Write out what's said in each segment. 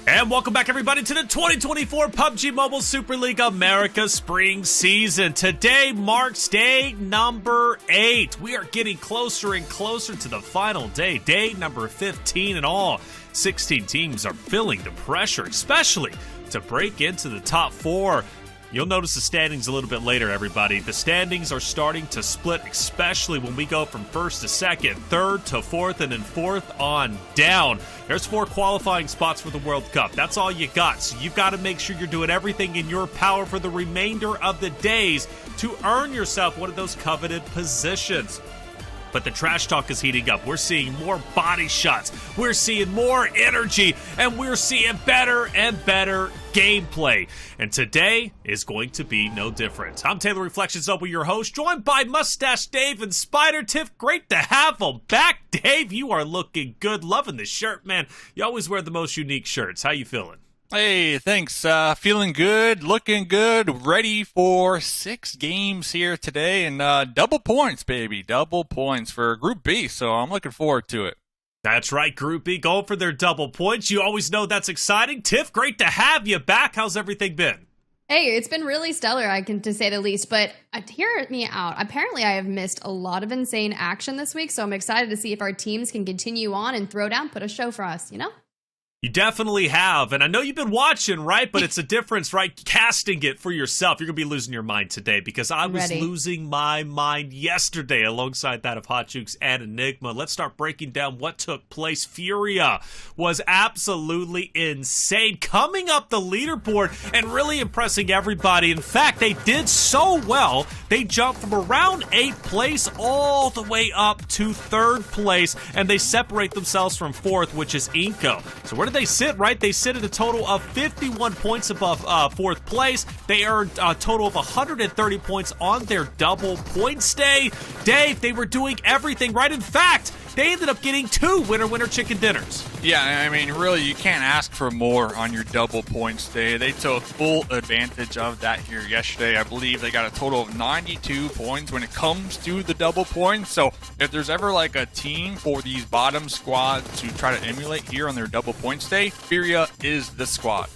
And welcome back, everybody, to the 2024 PUBG Mobile Super League America Spring Season. Today marks day number 8. We are getting closer and closer to the final day, day number 15, and all 16 teams are feeling the pressure, especially to break into the top 4. You'll notice the standings a little bit later, everybody. The standings are starting to split, especially when we go from 1st to 2nd, 3rd to 4th, and then 4th on down. There's 4 qualifying spots for the World Cup. That's all you got. So you've got to make sure you're doing everything in your power for the remainder of the days to earn yourself one of those coveted positions. But the trash talk is heating up. We're seeing more body shots. We're seeing more energy. And we're seeing better and better gameplay. And today is going to be no different. I'm Taylor Reflections Over, your host, joined by Mustache Dave and Spider Tiff. Great to have them back. Dave, you are looking good. Loving the shirt, man. You always wear the most unique shirts. How you feeling? Hey, thanks. Feeling good, looking good, ready for 6 games here today, and double points, baby. Double points for Group B, so I'm looking forward to it. That's right, Group B going for their double points. You always know that's exciting. Tiff, great to have you back. How's everything been? Hey, it's been really stellar, to say the least, but hear me out. Apparently, I have missed a lot of insane action this week, so I'm excited to see if our teams can continue on and throw down, put a show for us, you know? You definitely have, and I know you've been watching, right? But it's a difference, right? Casting it for yourself. You're going to be losing your mind today because I was losing my mind yesterday alongside that of Hot Jukes and Enigma. Let's start breaking down what took place. FURIA was absolutely insane, coming up the leaderboard and really impressing everybody. In fact, they did so well, they jumped from around 8th place all the way up to 3rd place, and they separate themselves from 4th, which is iNCO. So where did they sit, right? They sit at a total of 51 points above 4th place. They earned a total of 130 points on their double point stay. Dave, they were doing everything right. In fact, they ended up getting 2 winner chicken dinners. Yeah, I mean, really, you can't ask for more on your double point stay. They took full advantage of that here yesterday. I believe they got a total of 92 points when it comes to the double points. So if there's ever like a team for these bottom squads to try to emulate here on their double point stay, FURIA is the squad.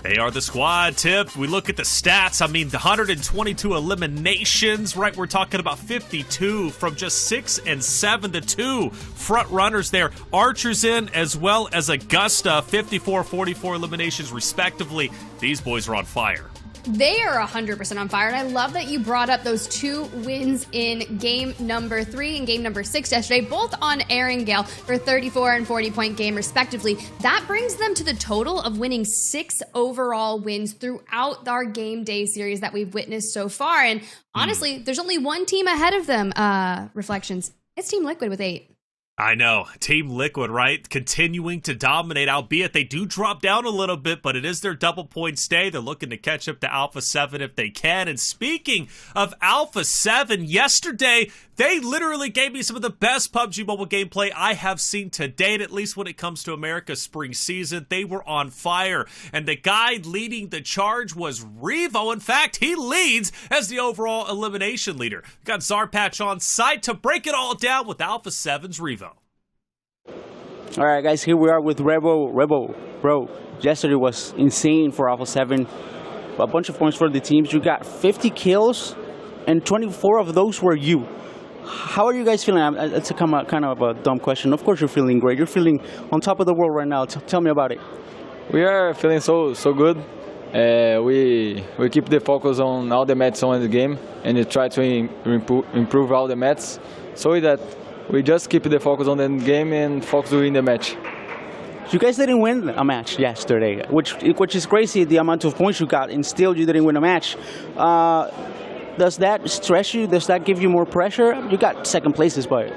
They are the squad, Tip. We look at the stats. I mean, the 122 eliminations, right? We're talking about 52 from just 6 and 7 to 2 front runners there. Archers in as well as Augusta, 54-44 eliminations respectively. These boys are on fire. They are 100% on fire, and I love that you brought up those 2 wins in game number 3 and game number 6 yesterday, both on Aaron Gale for 34 and 40-point game respectively. That brings them to the total of winning 6 overall wins throughout our game day series that we've witnessed so far. And honestly, there's only one team ahead of them, Reflections. It's Team Liquid with 8. I know. Team Liquid, right? Continuing to dominate, albeit they do drop down a little bit, but it is their double point stay. They're looking to catch up to Alpha7 if they can. And speaking of Alpha7, yesterday, they literally gave me some of the best PUBG Mobile gameplay I have seen to date, at least when it comes to America's spring season. They were on fire, and the guy leading the charge was Revo. In fact, he leads as the overall elimination leader. We've got Zarpatch on site to break it all down with Alpha7's Revo. All right, guys, here we are with Revo. Revo, bro, yesterday was insane for Alpha7. A bunch of points for the teams. You got 50 kills, and 24 of those were you. How are you guys feeling? It's a kind of a dumb question. Of course you're feeling great. You're feeling on top of the world right now. Tell me about it. We are feeling so good. We keep the focus on all the matches on the game and we try to improve all the matches so that we just keep the focus on the game and focus on the match. You guys didn't win a match yesterday, which is crazy, the amount of points you got, and still you didn't win a match. Does that stress you? Does that give you more pressure? You got second places, but...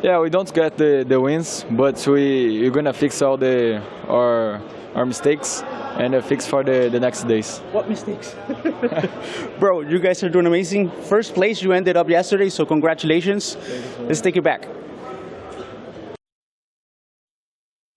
Yeah, we don't get the wins, but we're going to fix all our mistakes and fix for the next days. What mistakes? Bro, you guys are doing amazing. First place you ended up yesterday, so congratulations. Let's take it back.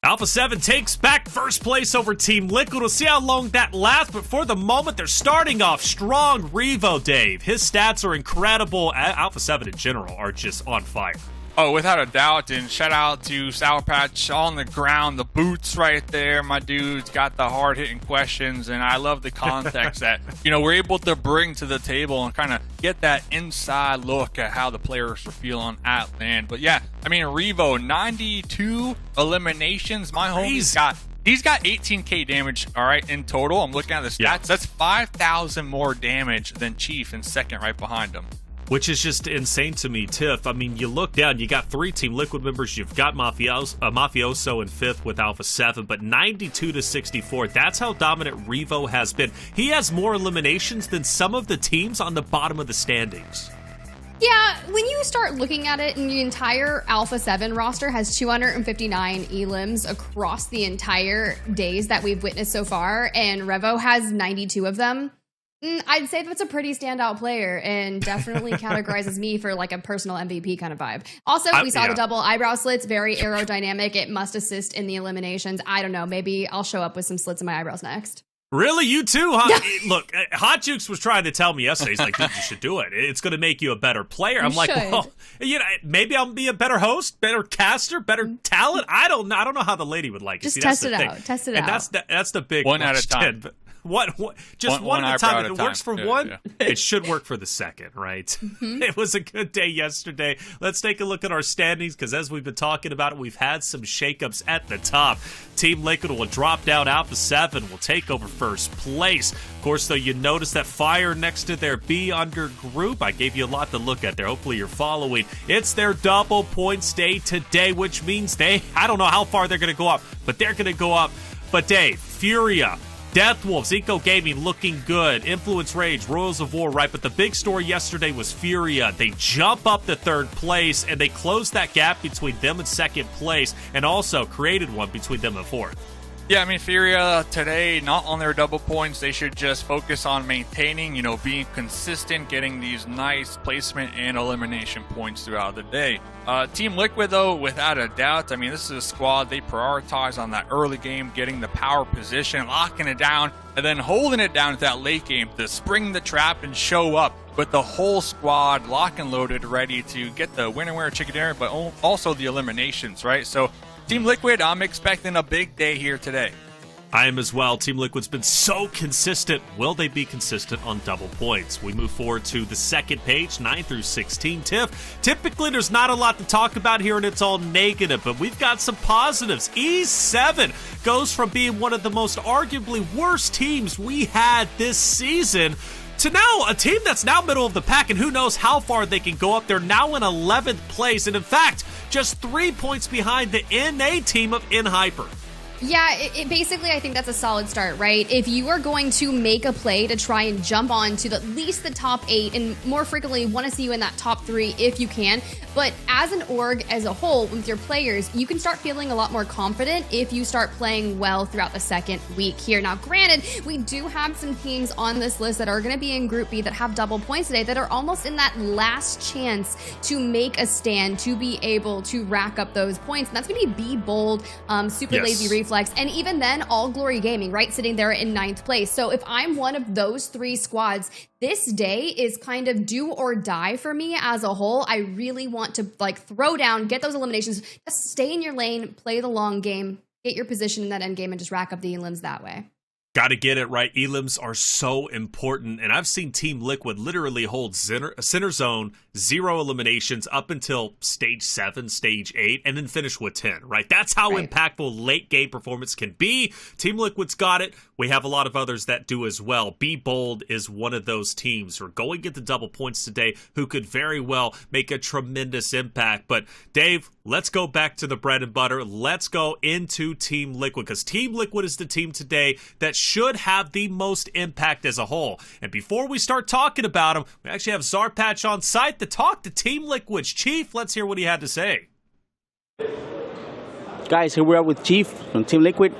Alpha7 takes back first place over Team Liquid. We'll see how long that lasts, but for the moment, they're starting off strong. Revo, Dave, his stats are incredible. Alpha7 in general are just on fire. Oh, without a doubt, and shout out to Sour Patch on the ground, the boots right there. My dude's got the hard-hitting questions, and I love the context that, we're able to bring to the table and kind of get that inside look at how the players are feeling at land. But yeah, I mean, Revo, 92 eliminations. My homie's he's got 18k damage, all right, in total. I'm looking at the stats. Yeah. That's 5,000 more damage than Chief in second right behind him. Which is just insane to me, Tiff. I mean, you look down, you got 3 Team Liquid members, you've got Mafioso in 5th with Alpha7, but 92-64, that's how dominant Revo has been. He has more eliminations than some of the teams on the bottom of the standings. Yeah, when you start looking at it, and the entire Alpha7 roster has 259 elims across the entire days that we've witnessed so far, and Revo has 92 of them. I'd say that's a pretty standout player and definitely categorizes me for like a personal MVP kind of vibe. Also, we saw the double eyebrow slits, very aerodynamic. It must assist in the eliminations. I don't know. Maybe I'll show up with some slits in my eyebrows next. Really? You too? Huh? Look, Hot Jukes was trying to tell me yesterday. He's like, dude, you should do it. It's going to make you a better player. I'm like, well, maybe I'll be a better host, better caster, better talent. I don't know how the lady would like it. Just test it out. Test it out. And that's the big one at a time. What? Just one at a time. If it works for one, yeah. It should work for the second, right? Mm-hmm. It was a good day yesterday. Let's take a look at our standings, because as we've been talking about it, we've had some shakeups at the top. Team Liquid will drop down. Alpha7 will take over first place. Of course, though, you notice that fire next to their B under group. I gave you a lot to look at there. Hopefully you're following. It's their double points day today, which means I don't know how far they're going to go up, but they're going to go up. But Dave, FURIA, Death Wolves, iNCO Gaming looking good. Influence Rage, Royals of War, right? But the big story yesterday was FURIA. They jump up to third place, and they closed that gap between them and second place, and also created one between them and fourth. Yeah, I mean, FURIA today, not on their double points. They should just focus on maintaining, being consistent, getting these nice placement and elimination points throughout the day. Team Liquid, though, without a doubt, I mean, this is a squad they prioritize on that early game, getting the power position, locking it down, and then holding it down at that late game to spring the trap and show up with the whole squad lock and loaded, ready to get the winner chicken dinner, but also the eliminations, right? So Team Liquid, I'm expecting a big day here today. I am as well. Team Liquid's been so consistent. Will they be consistent on double points? We move forward to the second page, 9 through 16. Tiff, typically there's not a lot to talk about here, and it's all negative, but we've got some positives. E7 goes from being one of the most arguably worst teams we had this season to now a team that's now middle of the pack, and who knows how far they can go up. They're now in 11th place, and in fact, just 3 points behind the NA team of Hyper. Yeah, it basically, I think that's a solid start, right? If you are going to make a play to try and jump on to at least the top 8, and more frequently want to see you in that top 3 if you can, but as an org as a whole with your players, you can start feeling a lot more confident if you start playing well throughout the second week here. Now, granted, we do have some teams on this list that are going to be in Group B that have double points today that are almost in that last chance to make a stand, to be able to rack up those points, and that's going to be Bold, Super Lazy Reflex, and even then, All Glory Gaming, right, sitting there in 9th place. So if I'm one of those 3 squads, this day is kind of do or die for me as a whole. I really want to throw down, get those eliminations, just stay in your lane, play the long game, get your position in that end game, and just rack up the elims that way. Got to get it right. Elims are so important, and I've seen Team Liquid literally hold center zone, 0 eliminations up until stage 7, stage 8, and then finish with 10, right? That's how impactful late game performance can be. Team Liquid's got it. We have a lot of others that do as well. Be Bold is one of those teams who are going to get the double points today, who could very well make a tremendous impact. But Dave, let's go back to the bread and butter. Let's go into Team Liquid, because Team Liquid is the team today that should have the most impact as a whole. And before we start talking about them, we actually have Zarpatch on site to talk to Team Liquid's Chief. Let's hear what he had to say. Guys, here we are with Chief from Team Liquid.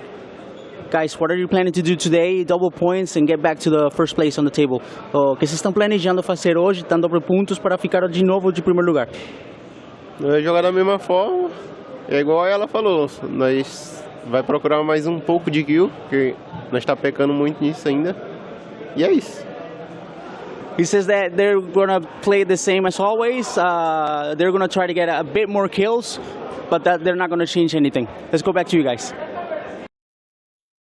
Guys, what are you planning to do today? Double points and get back to the first place on the table. O que vocês estão planejando fazer hoje, dando double pontos para ficar de novo de primeiro lugar? Jogar da mesma forma, é igual ela falou, nós vai procurar mais um pouco de kill, porque nós está pecando muito nisso ainda, e é isso. He says that they're going to play the same as always. They're going to try to get a bit more kills, but that they're not going to change anything. Let's go back to you guys.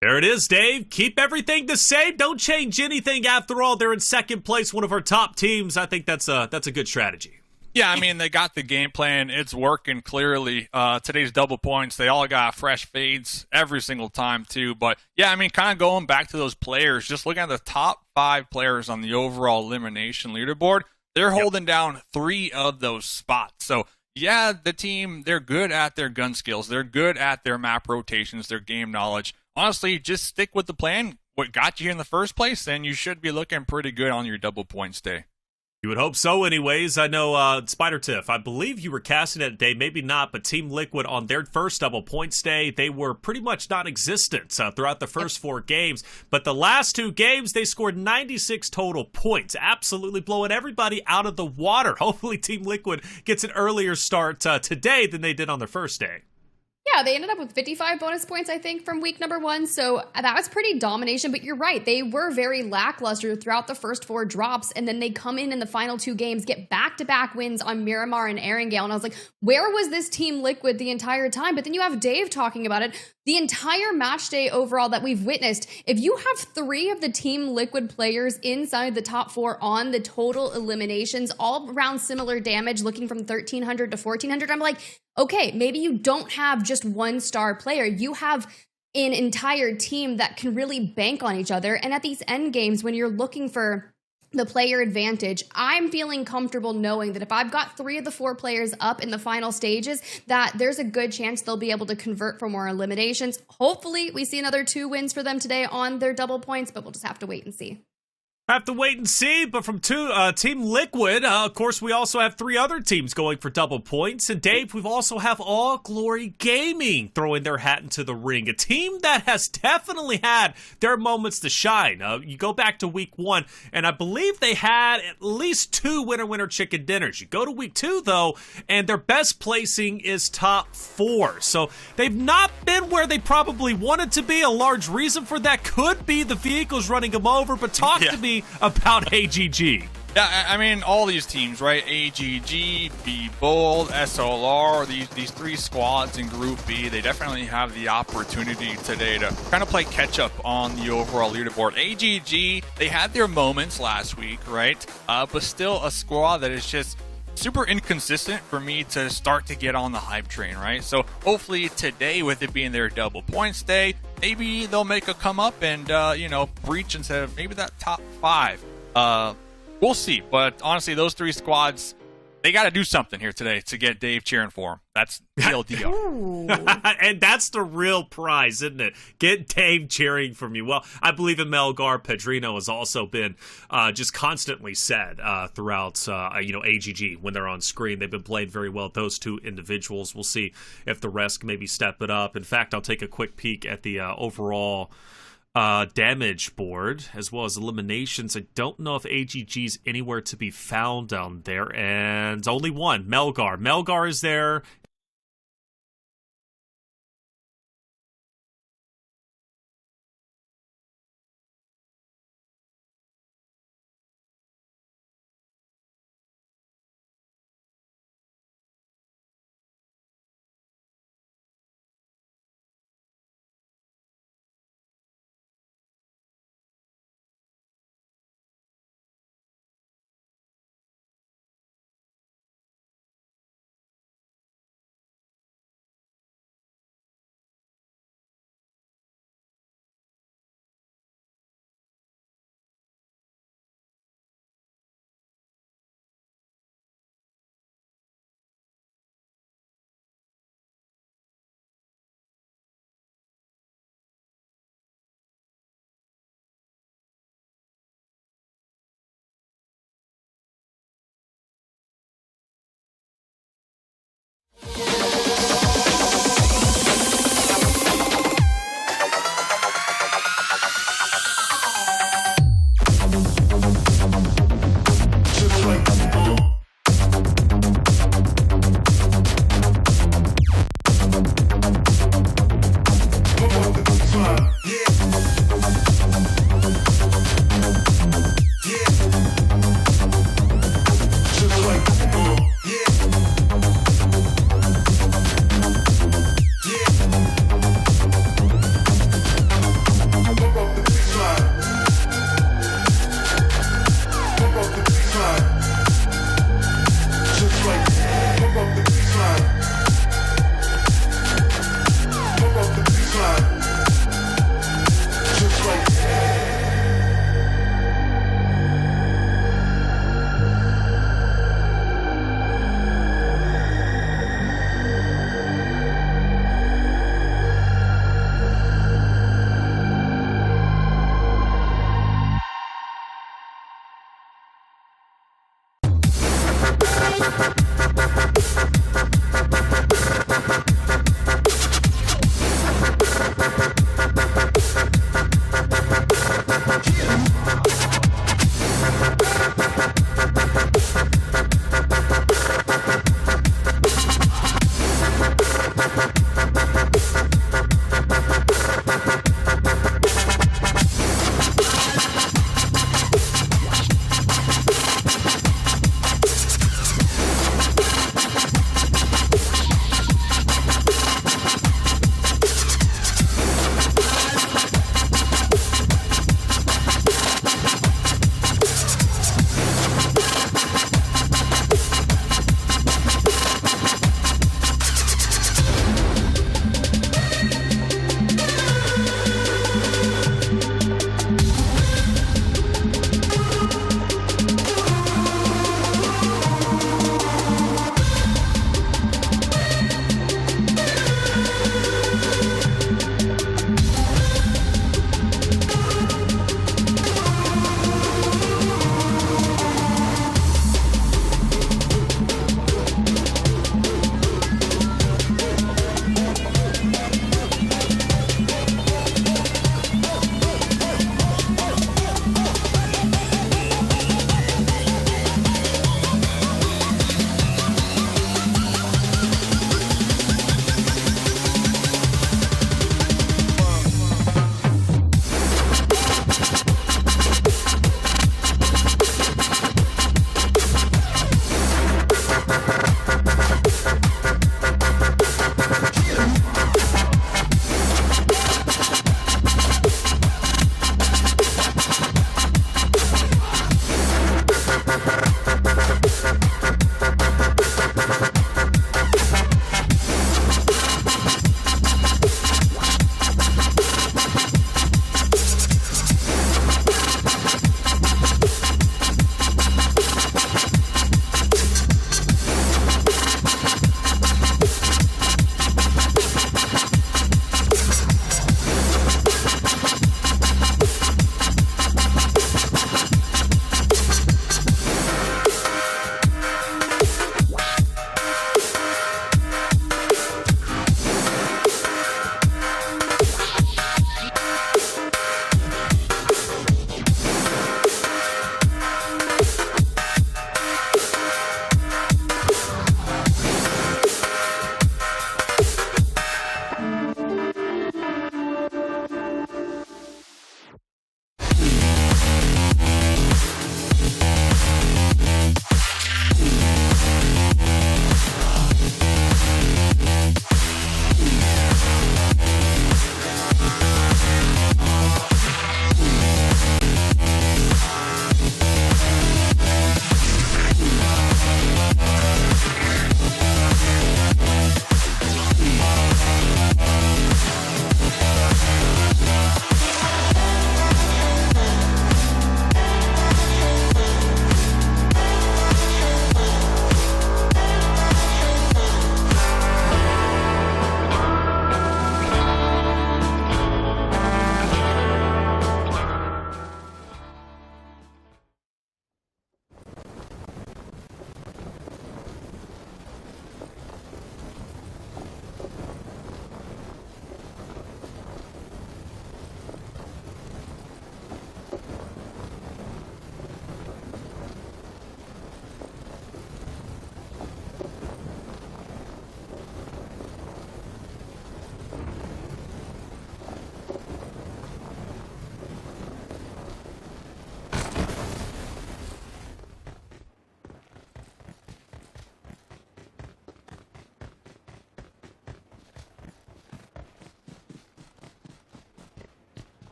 There it is, Dave. Keep everything the same. Don't change anything. After all, they're in second place, one of our top teams. I think that's a good strategy. Yeah, I mean, they got the game plan. It's working clearly. Today's double points, they all got fresh fades every single time, too. But, yeah, I mean, kind of going back to those players, just looking at the top 5 players on the overall elimination leaderboard, they're holding down 3 of those spots. So, yeah, the team, they're good at their gun skills. They're good at their map rotations, their game knowledge. Honestly, just stick with the plan. What got you here in the first place, then you should be looking pretty good on your double points day. You would hope so anyways. I know, Spider Tiff, I believe you were casting it today, maybe not, but Team Liquid on their first double points day, they were pretty much non-existent throughout the first 4 games. But the last 2 games, they scored 96 total points, absolutely blowing everybody out of the water. Hopefully Team Liquid gets an earlier start today than they did on their first day. Yeah, they ended up with 55 bonus points, I think, from week number 1. So that was pretty domination. But you're right. They were very lackluster throughout the first 4 drops. And then they come in the final 2 games, get back-to-back wins on Miramar and Erangel. And I was like, where was this Team Liquid the entire time? But then you have Dave talking about it. The entire match day overall that we've witnessed, if you have 3 of the Team Liquid players inside the top 4 on the total eliminations, all around similar damage, looking from 1,300 to 1,400, I'm like, okay, maybe you don't have just one star player. You have an entire team that can really bank on each other. And at these end games, when you're looking for the player advantage, I'm feeling comfortable knowing that if I've got 3 of the 4 players up in the final stages, that there's a good chance they'll be able to convert for more eliminations. Hopefully, we see another 2 wins for them today on their double points, but we'll just have to wait and see. Have to wait and see, but from Team Liquid, of course, we also have 3 other teams going for double points. And Dave, we've also have All Glory Gaming throwing their hat into the ring, a team that has definitely had their moments to shine. You go back to week 1, and I believe they had at least 2 winner chicken dinners. You go to week 2, though, and their best placing is top 4. So they've not been where they probably wanted to be. A large reason for that could be the vehicles running them over, but talk to me about AGG. Yeah, I mean, all these teams, right? AGG, Be Bold, SLR, these 3 squads in Group B, they definitely have the opportunity today to kind of play catch-up on the overall leaderboard. AGG, they had their moments last week, right? But still a squad that is just super inconsistent for me to start to get on the hype train, right? So hopefully today, with it being their double points day, maybe they'll make a come up and, breach instead of maybe that top 5. We'll see. But honestly, those 3 squads, they got to do something here today to get Dave cheering for them. That's TLDR. And that's the real prize, isn't it? Get Dave cheering from you. Well, I believe in Melgar. Pedrino has also been just constantly said throughout, AGG when they're on screen. They've been playing very well, those 2 individuals. We'll see if the rest can maybe step it up. In fact, I'll take a quick peek at the overall damage board as well as eliminations. I don't know if AGG's anywhere to be found down there, and only one, Melgar. Melgar is there.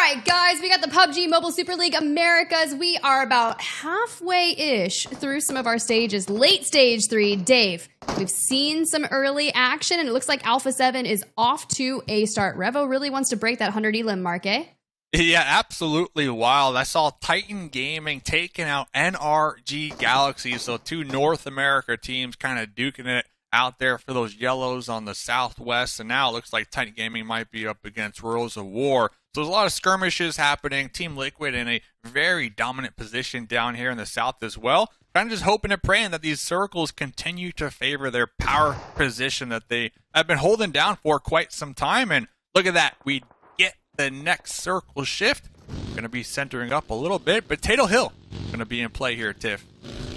right, guys, we got the PUBG Mobile Super League Americas. We are about halfway-ish through some of our stages. Late stage 3, Dave. We've seen some early action, and it looks like Alpha7 is off to a start. Revo really wants to break that 100 elim mark, eh? Yeah, absolutely wild. I saw Titan Gaming taking out NRG Galaxy, so two North America teams kind of duking it out there for those yellows on the southwest, and now it looks like Titan Gaming might be up against Worlds of War. So there's a lot of skirmishes happening. Team Liquid in a very dominant position down here in the south as well. Kind of just hoping and praying that these circles continue to favor their power position that they have been holding down for quite some time. And look at that. We get the next circle shift. Going to be centering up a little bit. Potato Hill going to be in play here, Tiff.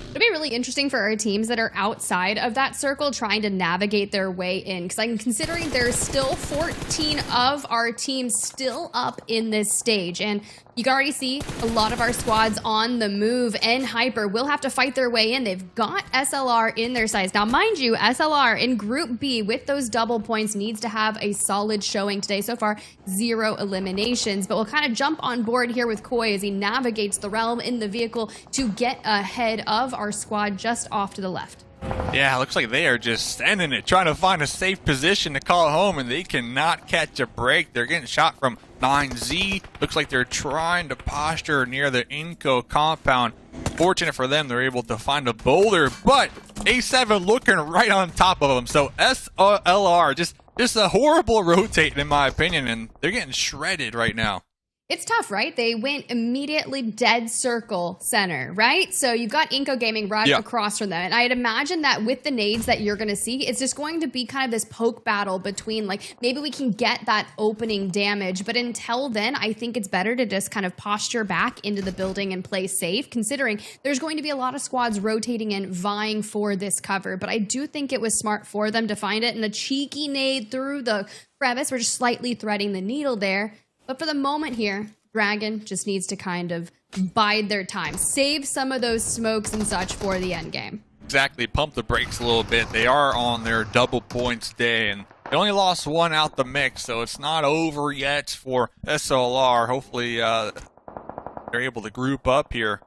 It'll be really interesting for our teams that are outside of that circle trying to navigate their way in, because I'm considering there's still 14 of our teams still up in this stage, and you can already see a lot of our squads on the move, and Hyper will have to fight their way in. They've got SLR in their sights. Now, mind you, SLR in Group B with those double points needs to have a solid showing today. So far, 0 eliminations, but we'll kind of jump on board here with Koi as he navigates the realm in the vehicle to get ahead of our squad just off to the left. Yeah, looks like they are just sending it, trying to find a safe position to call home, and they cannot catch a break. They're getting shot from 9Z. Looks like they're trying to posture near the iNCO compound. Fortunate for them, they're able to find a boulder, but A7 looking right on top of them. So SLR, just a horrible rotate in my opinion, and they're getting shredded right now. It's tough, right? They went immediately dead circle center, right? So you've got iNCO Gaming right across from them. And I'd imagine that with the nades that you're going to see, it's just going to be kind of this poke battle between, like, maybe we can get that opening damage. But until then, I think it's better to just kind of posture back into the building and play safe, considering there's going to be a lot of squads rotating in, vying for this cover. But I do think it was smart for them to find it. And a cheeky nade through the crevice. We're just slightly threading the needle there. But for the moment here, Dragon just needs to kind of bide their time. Save some of those smokes and such for the end game. Exactly. Pump the brakes a little bit. They are on their double points day, and they only lost one out the mix, so it's not over yet for SLR. Hopefully they're able to group up here.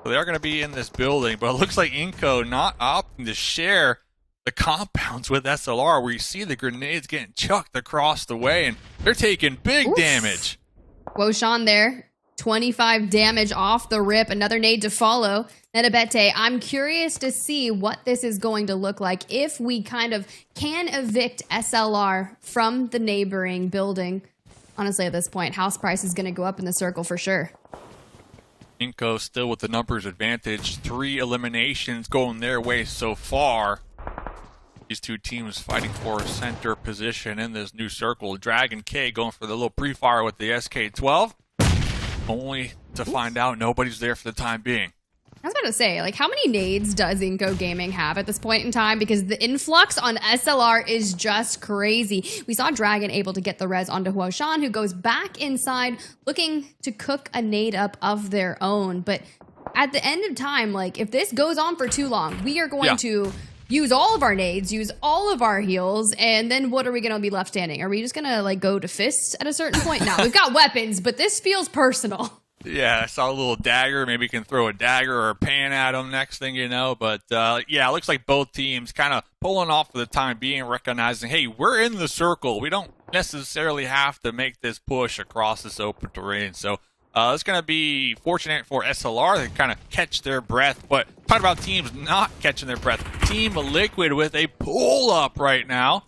So they are going to be in this building, but it looks like iNCO not opting to share the compounds with SLR, where you see the grenades getting chucked across the way, and they're taking big damage. Woshan there, 25 damage off the rip. Another nade to follow. Netabete, I'm curious to see what this is going to look like if we kind of can evict SLR from the neighboring building. Honestly, at this point, house price is going to go up in the circle for sure. iNCO still with the numbers advantage. 3 eliminations going their way so far. These two teams fighting for a center position in this new circle. Dragon K going for the little pre-fire with the SK-12. Only to find out nobody's there for the time being. I was about to say, like, how many nades does iNCO Gaming have at this point in time? Because the influx on SLR is just crazy. We saw Dragon able to get the res onto Huoshan, who goes back inside looking to cook a nade up of their own. But at the end of time, like, if this goes on for too long, we are going to use all of our nades, use all of our heals, and then what are we going to be left standing? Are we just going to, like, go to fists at a certain point? Now, we've got weapons, but this feels personal. Yeah, I saw a little dagger. Maybe you can throw a dagger or a pan at them next thing you know. But, yeah, it looks like both teams kind of pulling off for the time being, recognizing, hey, we're in the circle. We don't necessarily have to make this push across this open terrain. So it's going to be fortunate for SLR to kind of catch their breath. But talking about teams not catching their breath, Team Liquid with a pull-up right now.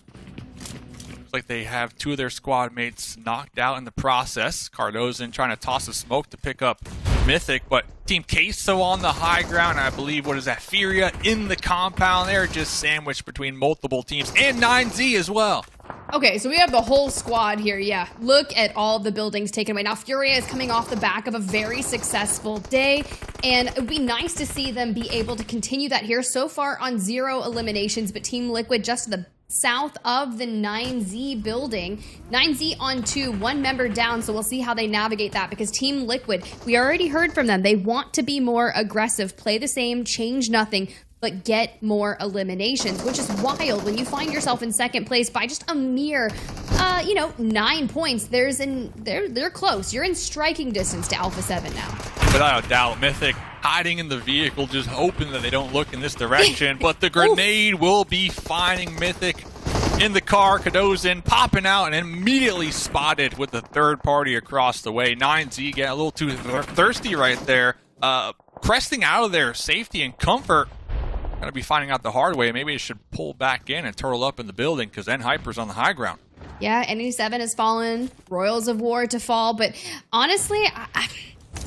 Looks like they have 2 of their squad mates knocked out in the process. Cardozan trying to toss a smoke to pick up Mythic, but Team Queso on the high ground. I believe, what is that, FURIA in the compound there, just sandwiched between multiple teams, and 9Z as well. Okay, so we have the whole squad here, yeah. Look at all the buildings taken away. Now, FURIA is coming off the back of a very successful day, and it would be nice to see them be able to continue that here. So far on 0 eliminations, but Team Liquid just to the south of the 9Z building. 9Z on 2, 1 member down, so we'll see how they navigate that, because Team Liquid, we already heard from them. They want to be more aggressive, play the same, change nothing, but get more eliminations, which is wild when you find yourself in second place by just a mere, 9 points. They're close. You're in striking distance to Alpha7 now. Without a doubt, Mythic hiding in the vehicle, just hoping that they don't look in this direction. But the grenade will be finding Mythic in the car. Cadozin popping out and immediately spotted with the third party across the way. 9Z getting a little too thirsty right there. Cresting out of their safety and comfort. Gonna be finding out the hard way. Maybe it should pull back in and turtle up in the building because Hyper's on the high ground. Yeah, NE7 has fallen. Royals of War to fall. But honestly,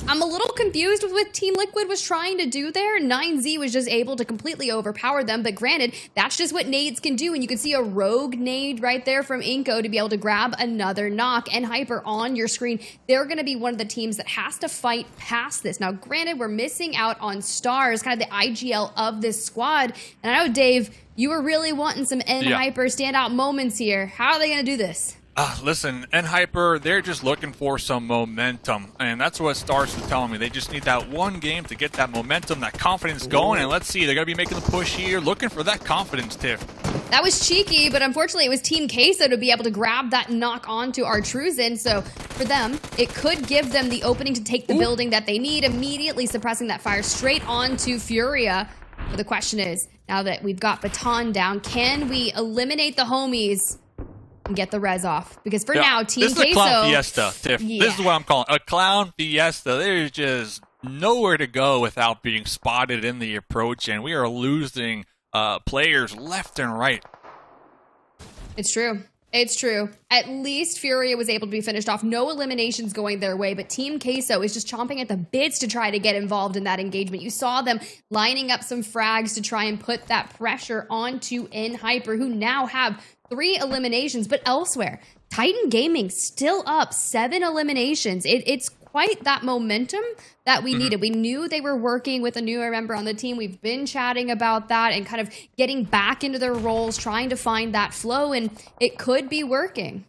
I'm a little confused with what Team Liquid was trying to do there. 9Z was just able to completely overpower them, but granted, that's just what nades can do, and you can see a rogue nade right there from iNCO to be able to grab another knock. And Hyper on your screen, they're going to be one of the teams that has to fight past this. Now, granted, we're missing out on stars, kind of the IGL of this squad, and I know, Dave, you were really wanting some Hyper standout moments here. How are they going to do this? Listen, Hyper, they're just looking for some momentum, and that's what Stars is telling me. They just need that one game to get that momentum, that confidence going, and let's see, they're going to be making the push here, looking for that confidence, Tiff. That was cheeky, but unfortunately it was Team Queso to be able to grab that knock onto Artruzen, so for them, it could give them the opening to take the building that they need, immediately suppressing that fire straight onto FURIA. But the question is, now that we've got Baton down, can we eliminate the homies and get the res off? Because for now, Team Queso... This is a clown fiesta, Tiff. Yeah. This is what I'm calling a clown fiesta. There's just nowhere to go without being spotted in the approach, and we are losing players left and right. It's true. It's true. At least FURIA was able to be finished off. No eliminations going their way, but Team Queso is just chomping at the bits to try to get involved in that engagement. You saw them lining up some frags to try and put that pressure onto Hyper, who now have 3 eliminations, but elsewhere, Titan Gaming still up 7 eliminations. It's quite that momentum that we needed. We knew they were working with a newer member on the team. We've been chatting about that and kind of getting back into their roles, trying to find that flow, and it could be working.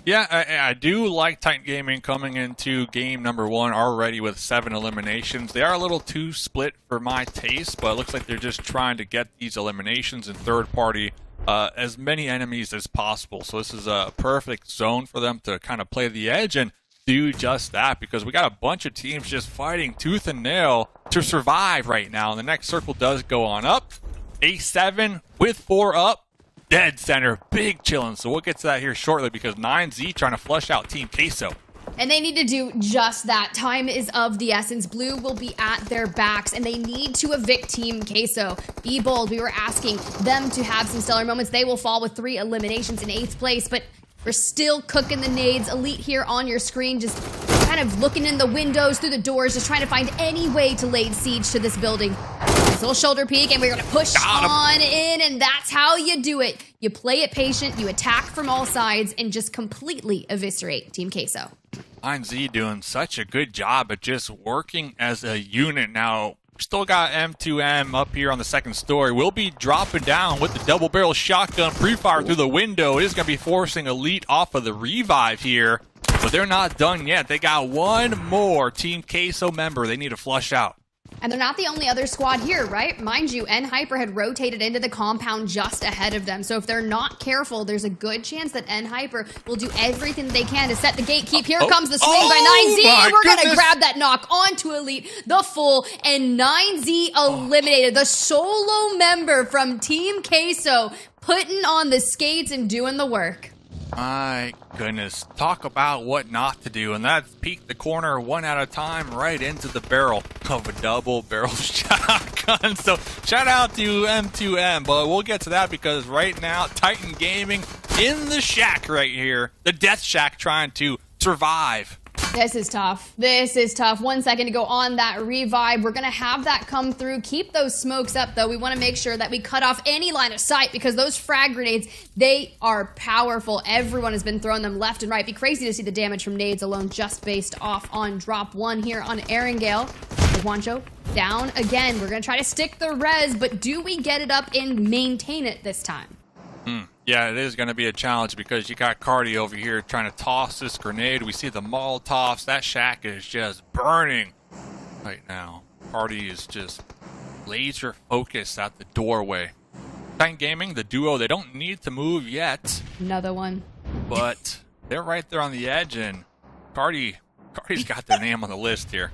Yeah, I do like Titan Gaming coming into game number 1 already with 7 eliminations. They are a little too split for my taste, but it looks like they're just trying to get these eliminations in third party as many enemies as possible. So this is a perfect zone for them to kind of play the edge and do just that, because we got a bunch of teams just fighting tooth and nail to survive right now. And the next circle does go on up. A7 with 4 up. Dead center. Big chillin'. So we'll get to that here shortly, because 9Z trying to flush out Team Queso. And they need to do just that. Time is of the essence. Blue will be at their backs, and they need to evict Team Queso. Be bold. We were asking them to have some stellar moments. They will fall with 3 eliminations in 8th place, but we're still cooking the nades. Elite here on your screen, just kind of looking in the windows, through the doors, just trying to find any way to lay siege to this building. Nice little shoulder peek, and we're going to push on in, and that's how you do it. You play it patient, you attack from all sides, and just completely eviscerate Team Queso. 9Z doing such a good job at just working as a unit. Now, still got M2M up here on the second story. We'll be dropping down with the double barrel shotgun pre-fire through the window. It is going to be forcing Elite off of the revive here, but they're not done yet. They got one more Team Queso member they need to flush out. And they're not the only other squad here, right? Mind you, Hyper had rotated into the compound just ahead of them. So if they're not careful, there's a good chance that Hyper will do everything they can to set the gatekeep. Here comes the swing by 9Z. We're going to grab that knock onto Elite, the full, and 9Z eliminated. The solo member from Team Queso putting on the skates and doing the work. My goodness, talk about what not to do, and that's peek the corner one at a time right into the barrel of a double barrel shotgun. So shout out to M2M, but we'll get to that because right now Titan Gaming in the shack right here, the death shack, trying to survive. This is tough. This is tough. 1 second to go on that revive. We're going to have that come through. Keep those smokes up, though. We want to make sure that we cut off any line of sight because those frag grenades, they are powerful. Everyone has been throwing them left and right. Be crazy to see the damage from nades alone just based off on drop 1 here on Erangel. Juancho down again. We're going to try to stick the res, but do we get it up and maintain it this time? Yeah, it is going to be a challenge because you got Cardi over here trying to toss this grenade. We see the Molotovs. That shack is just burning right now. Cardi is just laser focused at the doorway. Titan Gaming, the duo, they don't need to move yet. Another one. But they're right there on the edge, and Cardi's got their name on the list here.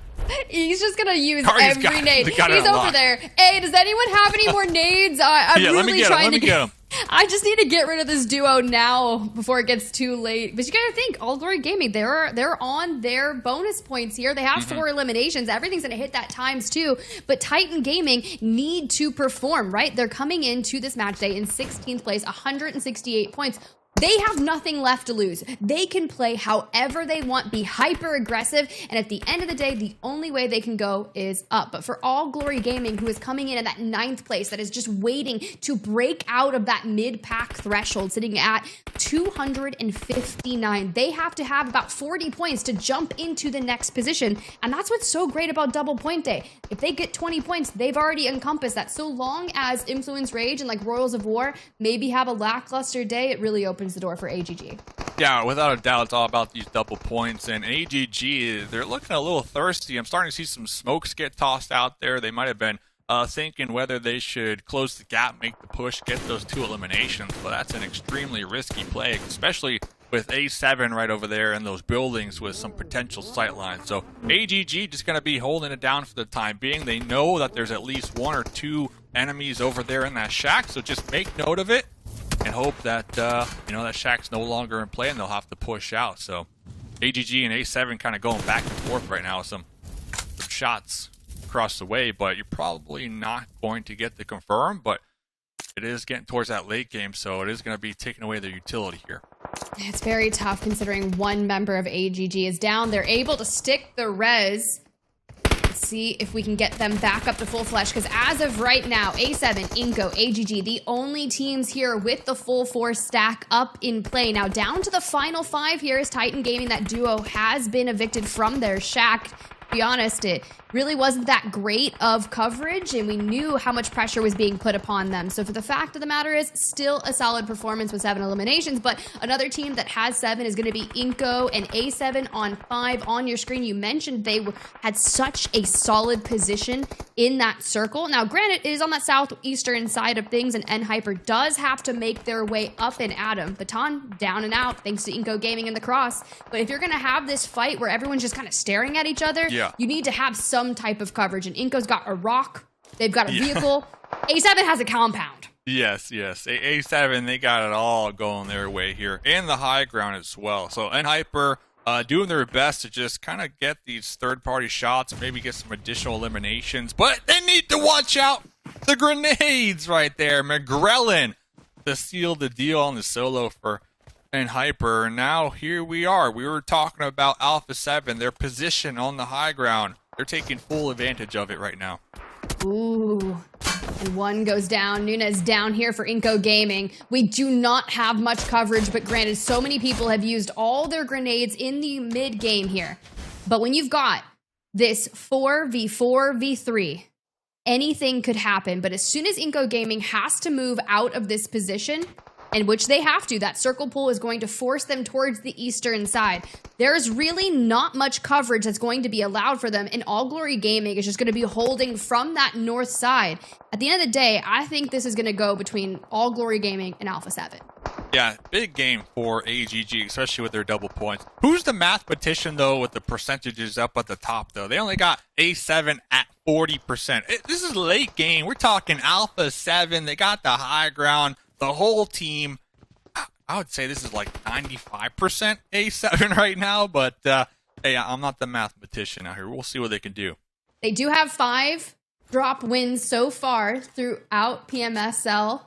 He's just gonna use Cardi's every nade. He's over unlocked. there. Hey, does anyone have any more nades? I'm Yeah, really let me get him. I just need to get rid of this duo now before it gets too late. But you gotta think, All Glory Gaming, they're on their bonus points here. They have 4 eliminations. Everything's gonna hit that ×2. But Titan Gaming need to perform, right? They're coming into this match day in 16th place, 168 points. They have nothing left to lose. They can play however they want, be hyper aggressive, and at the end of the day, the only way they can go is up. But for All Glory Gaming, who is coming in at that 9th place, that is just waiting to break out of that mid-pack threshold, sitting at 259, they have to have about 40 points to jump into the next position, and that's what's so great about double point day. If they get 20 points, they've already encompassed that. So long as Influence Rage and like Royals of War maybe have a lackluster day, it really opens the door for AGG. Yeah, without a doubt, it's all about these double points. And AGG, they're looking a little thirsty. I'm starting to see some smokes get tossed out there. They might have been thinking whether they should close the gap, make the push, get those 2 eliminations. But that's an extremely risky play, especially with A7 right over there in those buildings with some potential sight lines. So AGG just going to be holding it down for the time being. They know that there's at least 1 or 2 enemies over there in that shack, so just make note of it and hope that that shack's no longer in play and they'll have to push out. So AGG and A7 kind of going back and forth right now with some shots across the way, but you're probably not going to get the confirm. But it is getting towards that late game, so it is going to be taking away their utility here. It's very tough considering one member of AGG is down. They're able to stick the res. Let's see if we can get them back up to full flesh, because as of right now, A7, iNCO, AGG, the only teams here with the full force stack up in play. Now down to the final 5 here is Titan Gaming. That duo has been evicted from their shack. To be honest, it really wasn't that great of coverage, and we knew how much pressure was being put upon them. So for the fact of the matter is, still a solid performance with 7 eliminations, but another team that has 7 is going to be iNCO and A7 on 5 on your screen. You mentioned they had such a solid position in that circle. Now, granted, it is on that southeastern side of things, and Hyper does have to make their way up and at him. Baton down and out, thanks to iNCO Gaming and the cross. But if you're going to have this fight where everyone's just kind of staring at each other, you need to have some type of coverage, and iNCO's got a rock, they've got a vehicle, A7 has a compound. Yes. A7, they got it all going their way here, and the high ground as well. So Hyper doing their best to just kind of get these third-party shots, maybe get some additional eliminations, but they need to watch out the grenades right there. McGrellin to seal the deal on the solo for Hyper. Now here we are. We were talking about Alpha7, their position on the high ground. They're taking full advantage of it right now. Ooh. And one goes down. Nunez down here for iNCO Gaming. We do not have much coverage, but granted, so many people have used all their grenades in the mid game here. But when you've got this 4v4v3, anything could happen. But as soon as iNCO Gaming has to move out of this position, in which they have to, that circle pull is going to force them towards the eastern side. There's really not much coverage that's going to be allowed for them, and All Glory Gaming is just going to be holding from that north side. At the end of the day, I think this is going to go between All Glory Gaming and Alpha7. Yeah, big game for AGG, especially with their double points. Who's the mathematician, though, with the percentages up at the top, though? They only got A7 at 40%. This is late game. We're talking Alpha7. They got the high ground. The whole team, I would say this is like 95% A7 right now, but hey, I'm not the mathematician out here. We'll see what they can do. They do have 5 drop wins so far throughout PMSL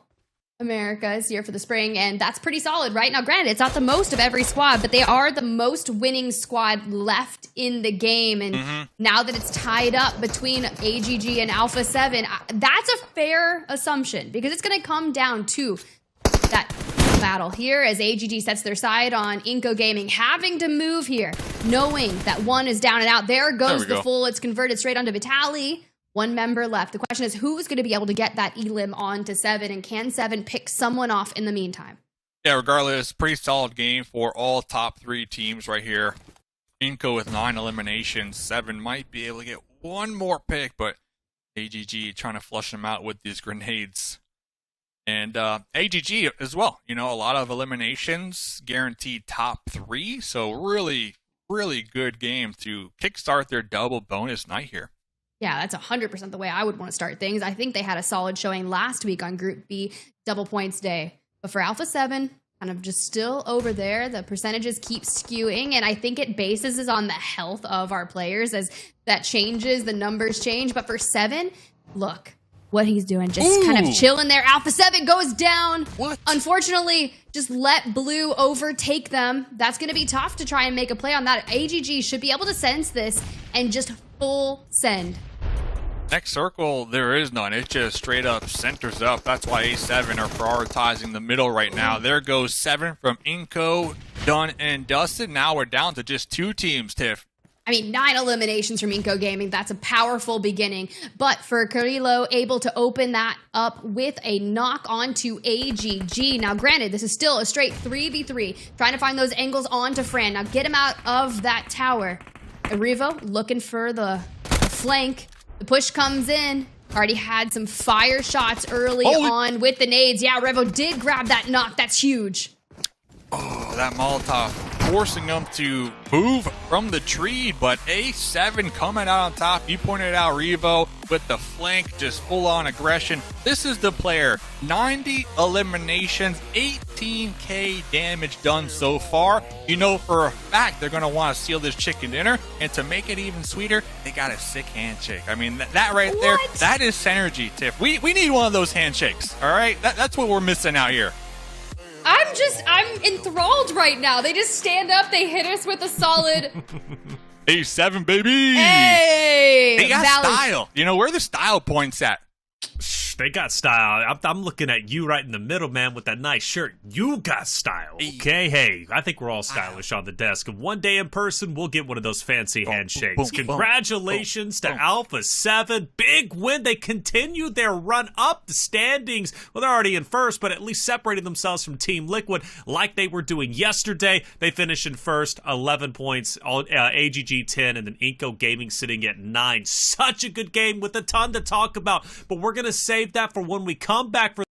Americas here for the spring, and that's pretty solid, right? Now, granted, it's not the most of every squad, but they are the most winning squad left in the game, and now that it's tied up between AGG and Alpha7, that's a fair assumption, because it's going to come down to that battle here as AGG sets their side on iNCO Gaming, having to move here, knowing that one is down and out. There goes the full. It's converted straight onto Vitaly. 1 member left. The question is, who's going to be able to get that elim on to 7, and can 7 pick someone off in the meantime? Yeah, regardless, pretty solid game for all top 3 teams right here. iNCO with 9 eliminations. 7 might be able to get one more pick, but AGG trying to flush them out with these grenades. And AGG as well. You know, a lot of eliminations, guaranteed top 3. So really, really good game to kickstart their double bonus night here. Yeah, that's 100% the way I would want to start things. I think they had a solid showing last week on Group B double points day. But for Alpha7, kind of just still over there, the percentages keep skewing. And I think it bases is on the health of our players. As that changes, the numbers change. But for 7, look what he's doing. Just kind of chilling there. Alpha7 goes down. What? Unfortunately, just let Blue overtake them. That's going to be tough to try and make a play on that. AGG should be able to sense this and just full send. Next circle, there is none. It just straight up centers up. That's why A7 are prioritizing the middle right now. There goes 7 from iNCO, done and dusted. Now we're down to just 2 teams, Tiff. I mean, 9 eliminations from iNCO Gaming. That's a powerful beginning. But for Carrillo, able to open that up with a knock onto AGG. Now, granted, this is still a straight 3v3. Trying to find those angles onto Fran. Now, get him out of that tower. Revo looking for the flank. The push comes in. Already had some fire shots early on with the nades. Yeah, Revo did grab that knock. That's huge. Oh, that Molotov forcing them to move from the tree, but A7 coming out on top. You pointed out Revo with the flank, just full-on aggression. This is the player. 90 eliminations, 18k damage done so far. You know for a fact they're going to want to seal this chicken dinner, and to make it even sweeter, they got a sick handshake. I mean, that right there, that is synergy, Tiff. We need one of those handshakes, all right? That's what we're missing out here. I'm enthralled right now. They just stand up, they hit us with a solid A7, baby! Hey! They got style. You know, where are the style points at? They got style. I'm looking at you right in the middle, man, with that nice shirt. You got style, okay? Hey, I think we're all stylish on the desk. And one day in person, we'll get one of those fancy handshakes. Congratulations to Alpha7. Big win. They continue their run up the standings. Well, they're already in first, but at least separating themselves from Team Liquid like they were doing yesterday. They finish in first, 11 points, AGG 10, and then iNCO Gaming sitting at 9. Such a good game with a ton to talk about, but we're going to save that for when we come back for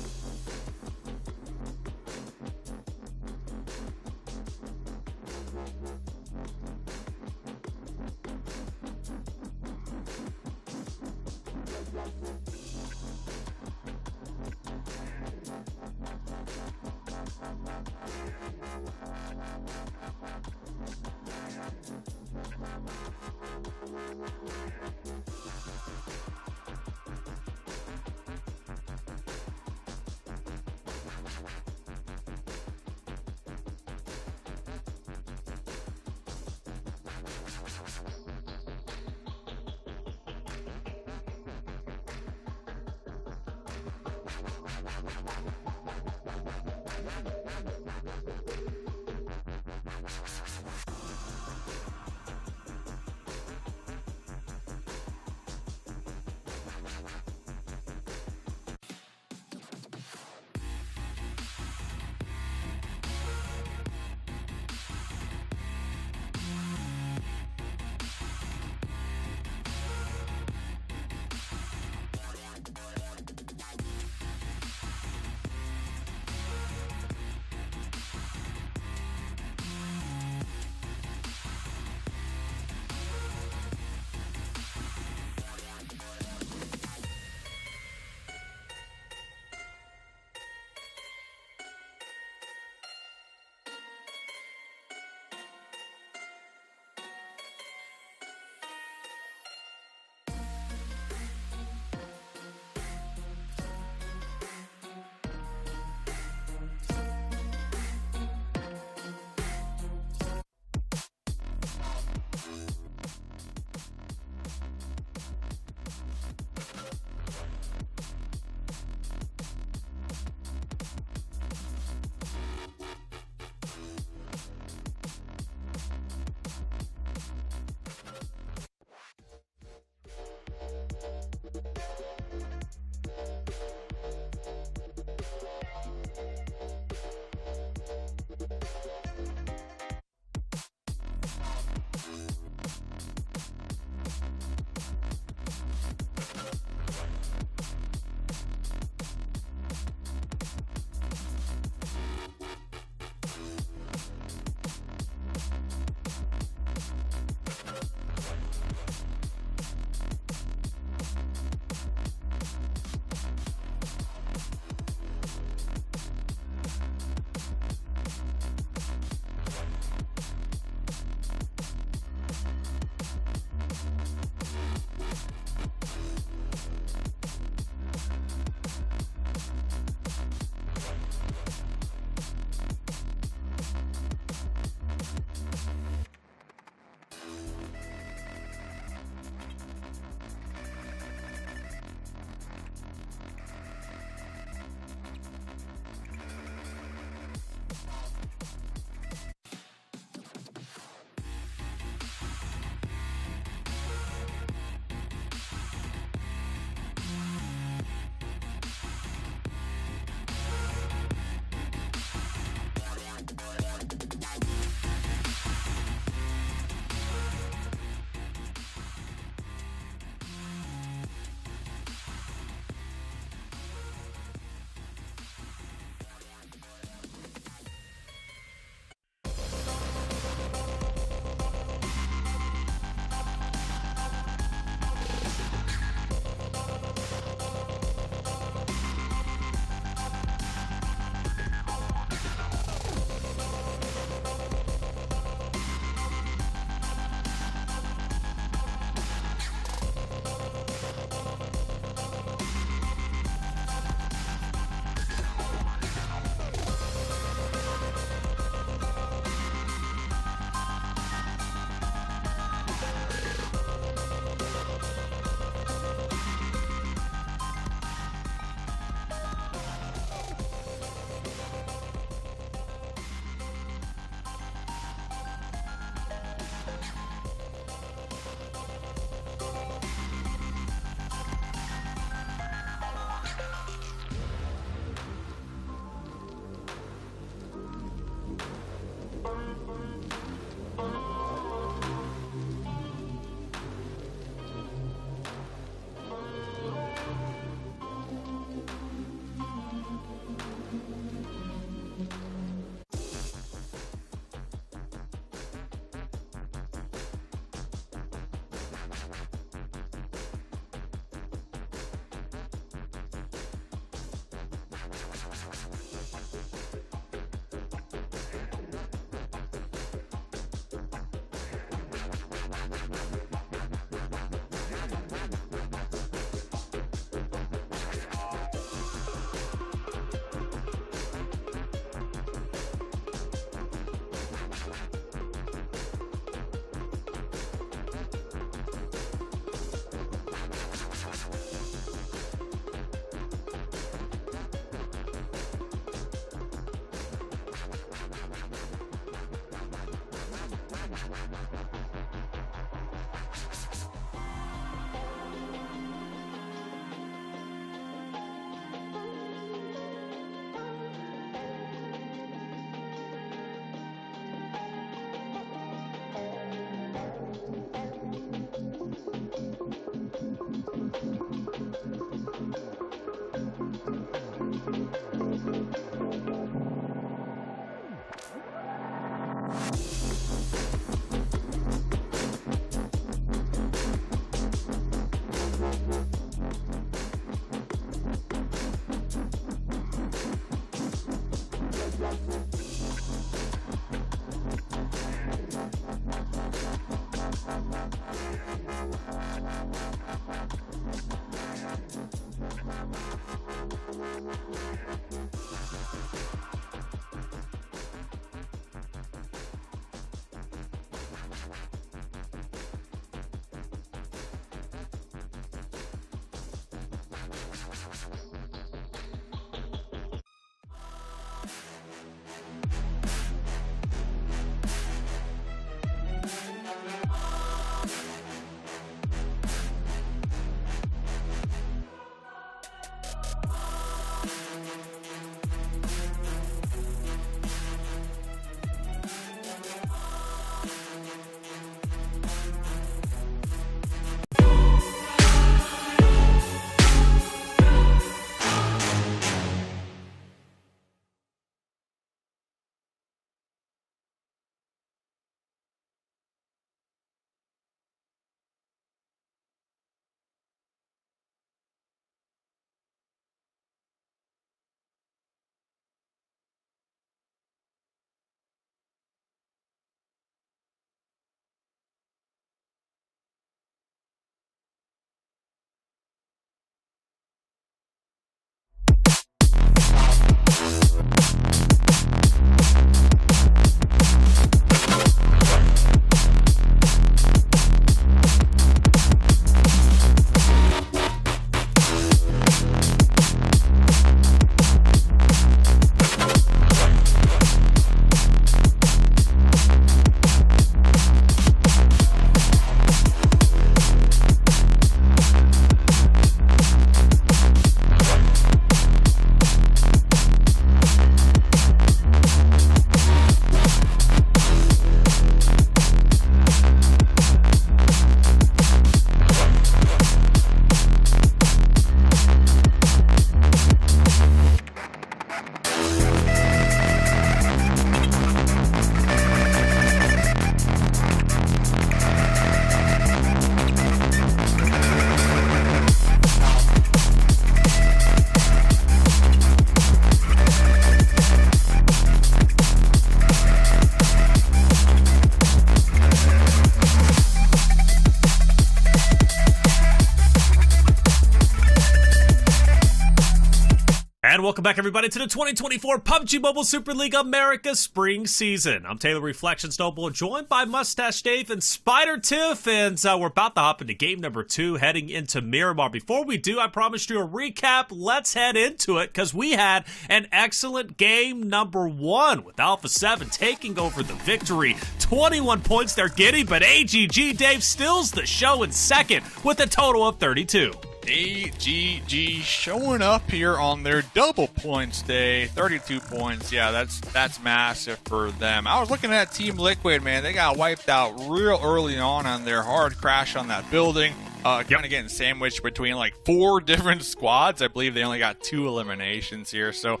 And welcome back, everybody, to the 2024 PUBG Mobile Super League America Spring Season. I'm Taylor Reflections Noble, joined by Mustache Dave and Spider Tiff, and we're about to hop into game number 2, heading into Miramar. Before we do, I promised you a recap. Let's head into it, because we had an excellent game number 1, with Alpha7 taking over the victory. 21 points they're getting, but AGG Dave stills the show in second, with a total of 32. AGG showing up here on their double points day. 32 points. Yeah, that's massive for them. I was looking at Team Liquid, man. They got wiped out real early on their hard crash on that building. Kind of getting sandwiched between like 4 different squads. I believe they only got 2 eliminations here. So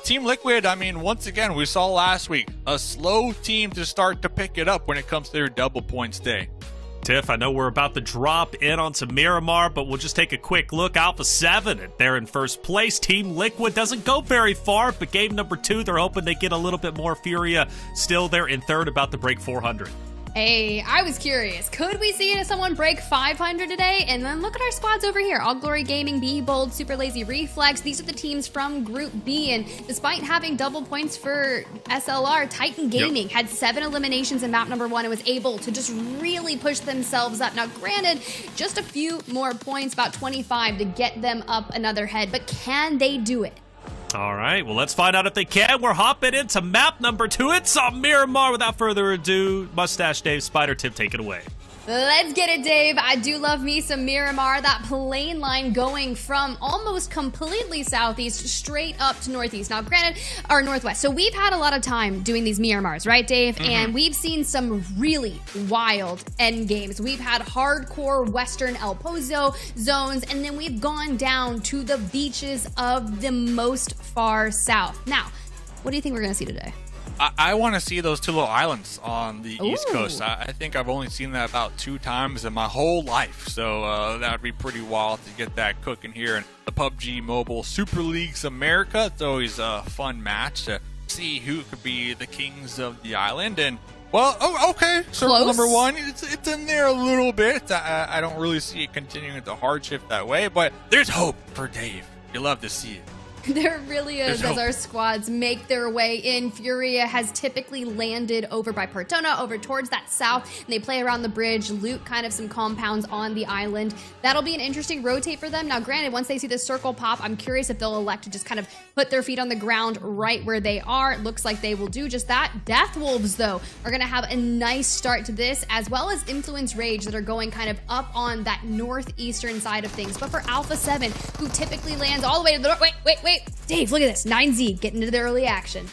Team Liquid, I mean, once again, we saw last week, a slow team to start to pick it up when it comes to their double points day. Tiff, I know we're about to drop in onto Miramar, but we'll just take a quick look. Alpha7, they're in first place. Team Liquid doesn't go very far, but game number 2, they're hoping they get a little bit more. FURIA still there in third, about to break 400. Hey, I was curious. Could we see someone break 500 today? And then look at our squads over here. All Glory Gaming, Be Bold, Super Lazy, Reflex. These are the teams from Group B. And despite having double points for SLR, Titan Gaming had 7 eliminations in map number 1 and was able to just really push themselves up. Now, granted, just a few more points, about 25, to get them up another head. But can they do it? All right, well, let's find out if they can. We're hopping into map number 2. It's on Miramar. Without further ado, Mustache Dave, Spider Tip, take it away. Let's get it, Dave. I do love me some Miramar. That plane line going from almost completely southeast straight up to northeast. Now, granted, or northwest. So we've had a lot of time doing these Miramars, right, Dave? And we've seen some really wild end games. We've had hardcore Western El Pozo zones, and then we've gone down to the beaches of the most far south. Now, what do you think we're going to see today? I want to see those two little islands on the East Coast. I think I've only seen that about 2 times in my whole life. So that would be pretty wild to get that cooking here in the PUBG Mobile Super Leagues America. It's always a fun match to see who could be the kings of the island. And, well, okay, circle number 1. It's in there a little bit. I don't really see it continuing the hardship that way, but there's hope for Dave. You love to see it. There really is, as our squads make their way in. FURIA has typically landed over by Portona, over towards that south, and they play around the bridge, loot kind of some compounds on the island. That'll be an interesting rotate for them. Now, granted, once they see this circle pop, I'm curious if they'll elect to just kind of put their feet on the ground right where they are. It looks like they will do just that. Death Wolves, though, are going to have a nice start to this, as well as Influence Rage that are going kind of up on that northeastern side of things. But for Alpha7, who typically lands all the way to the north, wait, Dave, look at this. 9Z getting into the early action.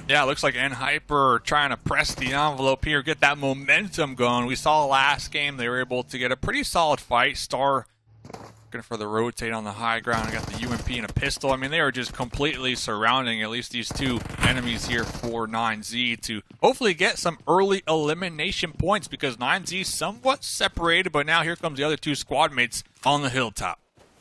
Yeah, it looks like Hyper trying to press the envelope here, get that momentum going. We saw last game they were able to get a pretty solid fight. Star looking for the rotate on the high ground. Got the UMP and a pistol. I mean, they are just completely surrounding at least these 2 enemies here for 9Z to hopefully get some early elimination points, because 9Z somewhat separated, but now here comes the other 2 squad mates on the hilltop.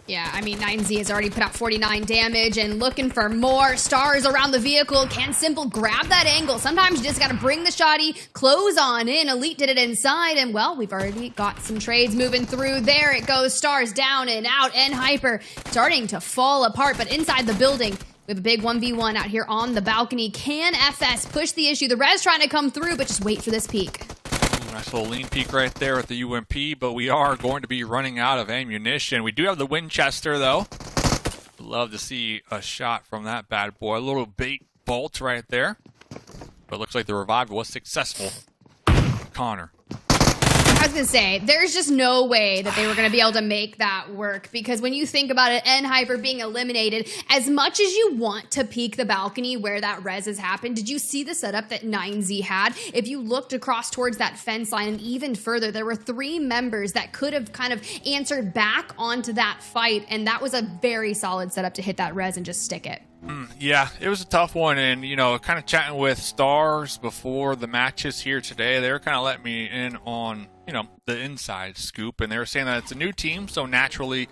Yeah, I mean, 9Z has already put out 49 damage and looking for more. Stars around the vehicle. Can Simple grab that angle? Sometimes you just got to bring the shotty, close on in. Elite did it inside, and, well, we've already got some trades moving through. There it goes. Stars down and out, and Hyper starting to fall apart, but inside the building, we have a big 1v1 out here on the balcony. Can FS push the issue? The res trying to come through, but just wait for this peak. Nice little lean peek right there with the UMP, but we are going to be running out of ammunition. We do have the Winchester, though. Love to see a shot from that bad boy. A little bait bolt right there. But it looks like the revive was successful. Connor. I was going to say, there's just no way that they were going to be able to make that work, because when you think about it, Hyper being eliminated, as much as you want to peek the balcony where that res has happened, did you see the setup that 9Z had? If you looked across towards that fence line and even further, there were 3 members that could have kind of answered back onto that fight, and that was a very solid setup to hit that res and just stick it. Yeah, it was a tough one, and, you know, kind of chatting with Stars before the matches here today, they were kind of letting me in on, you know, the inside scoop, and they were saying that it's a new team, so naturally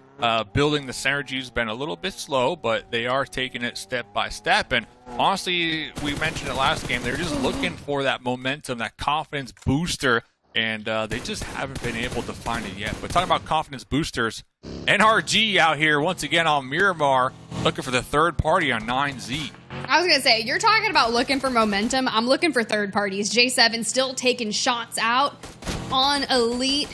building the synergy has been a little bit slow, but they are taking it step by step. And honestly, we mentioned it last game, they're just looking for that momentum, that confidence booster, and they just haven't been able to find it yet. But talking about confidence boosters, NRG out here once again on Miramar, looking for the third party on 9Z. I was going to say, you're talking about looking for momentum. I'm looking for third parties. J7 still taking shots out on Elite,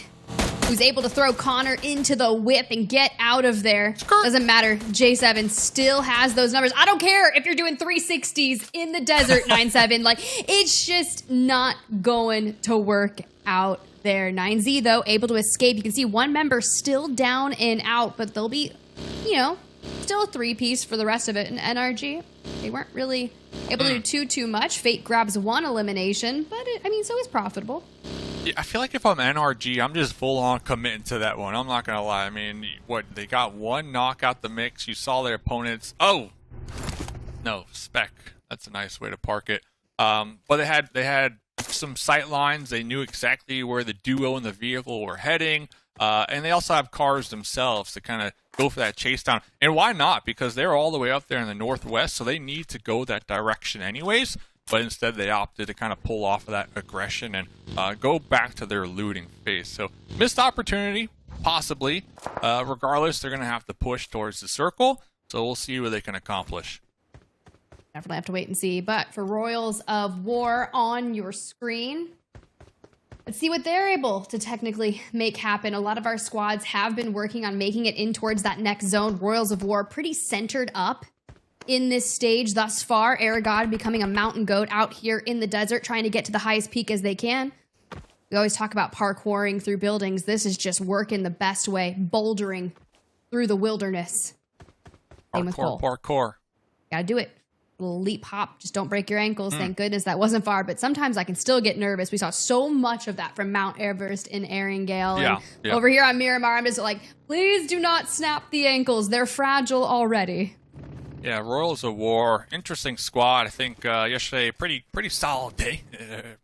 who's able to throw Connor into the whip and get out of there. Doesn't matter. J7 still has those numbers. I don't care if you're doing 360s in the desert, 9-7. Like, it's just not going to work out there. 9Z, though, able to escape. You can see 1 member still down and out, but they'll be, you know, still a 3-piece for the rest of it. And NRG, they weren't really able to do too much. Fate grabs 1 elimination, but I mean, so is profitable. Yeah, I feel like if I'm NRG, I'm just full on committing to that one. I'm not going to lie. I mean, what, they got 1 knockout the mix. You saw their opponents. Oh, no, spec. That's a nice way to park it. But they had some sight lines. They knew exactly where the duo and the vehicle were heading. And they also have cars themselves to kind of go for that chase down. And why not? Because they're all the way up there in the northwest, so they need to go that direction anyways. But instead they opted to kind of pull off of that aggression and go back to their looting phase. So missed opportunity, possibly. Regardless, they're going to have to push towards the circle. So we'll see what they can accomplish. Definitely have to wait and see. But for Royals of War on your screen, let's see what they're able to technically make happen. A lot of our squads have been working on making it in towards that next zone. Royals of War pretty centered up in this stage thus far. Aragod becoming a mountain goat out here in the desert, trying to get to the highest peak as they can. We always talk about parkouring through buildings. This is just working the best way, bouldering through the wilderness. Parkour. Gotta do it. Little leap hop. Just don't break your ankles. Thank goodness that wasn't far. But sometimes I can still get nervous. We saw so much of that from Mount Everest in Erringale. Yeah. Over here on Miramar, I'm just like, please do not snap the ankles. They're fragile already. Yeah, Royals of War, interesting squad. I think yesterday, pretty solid day,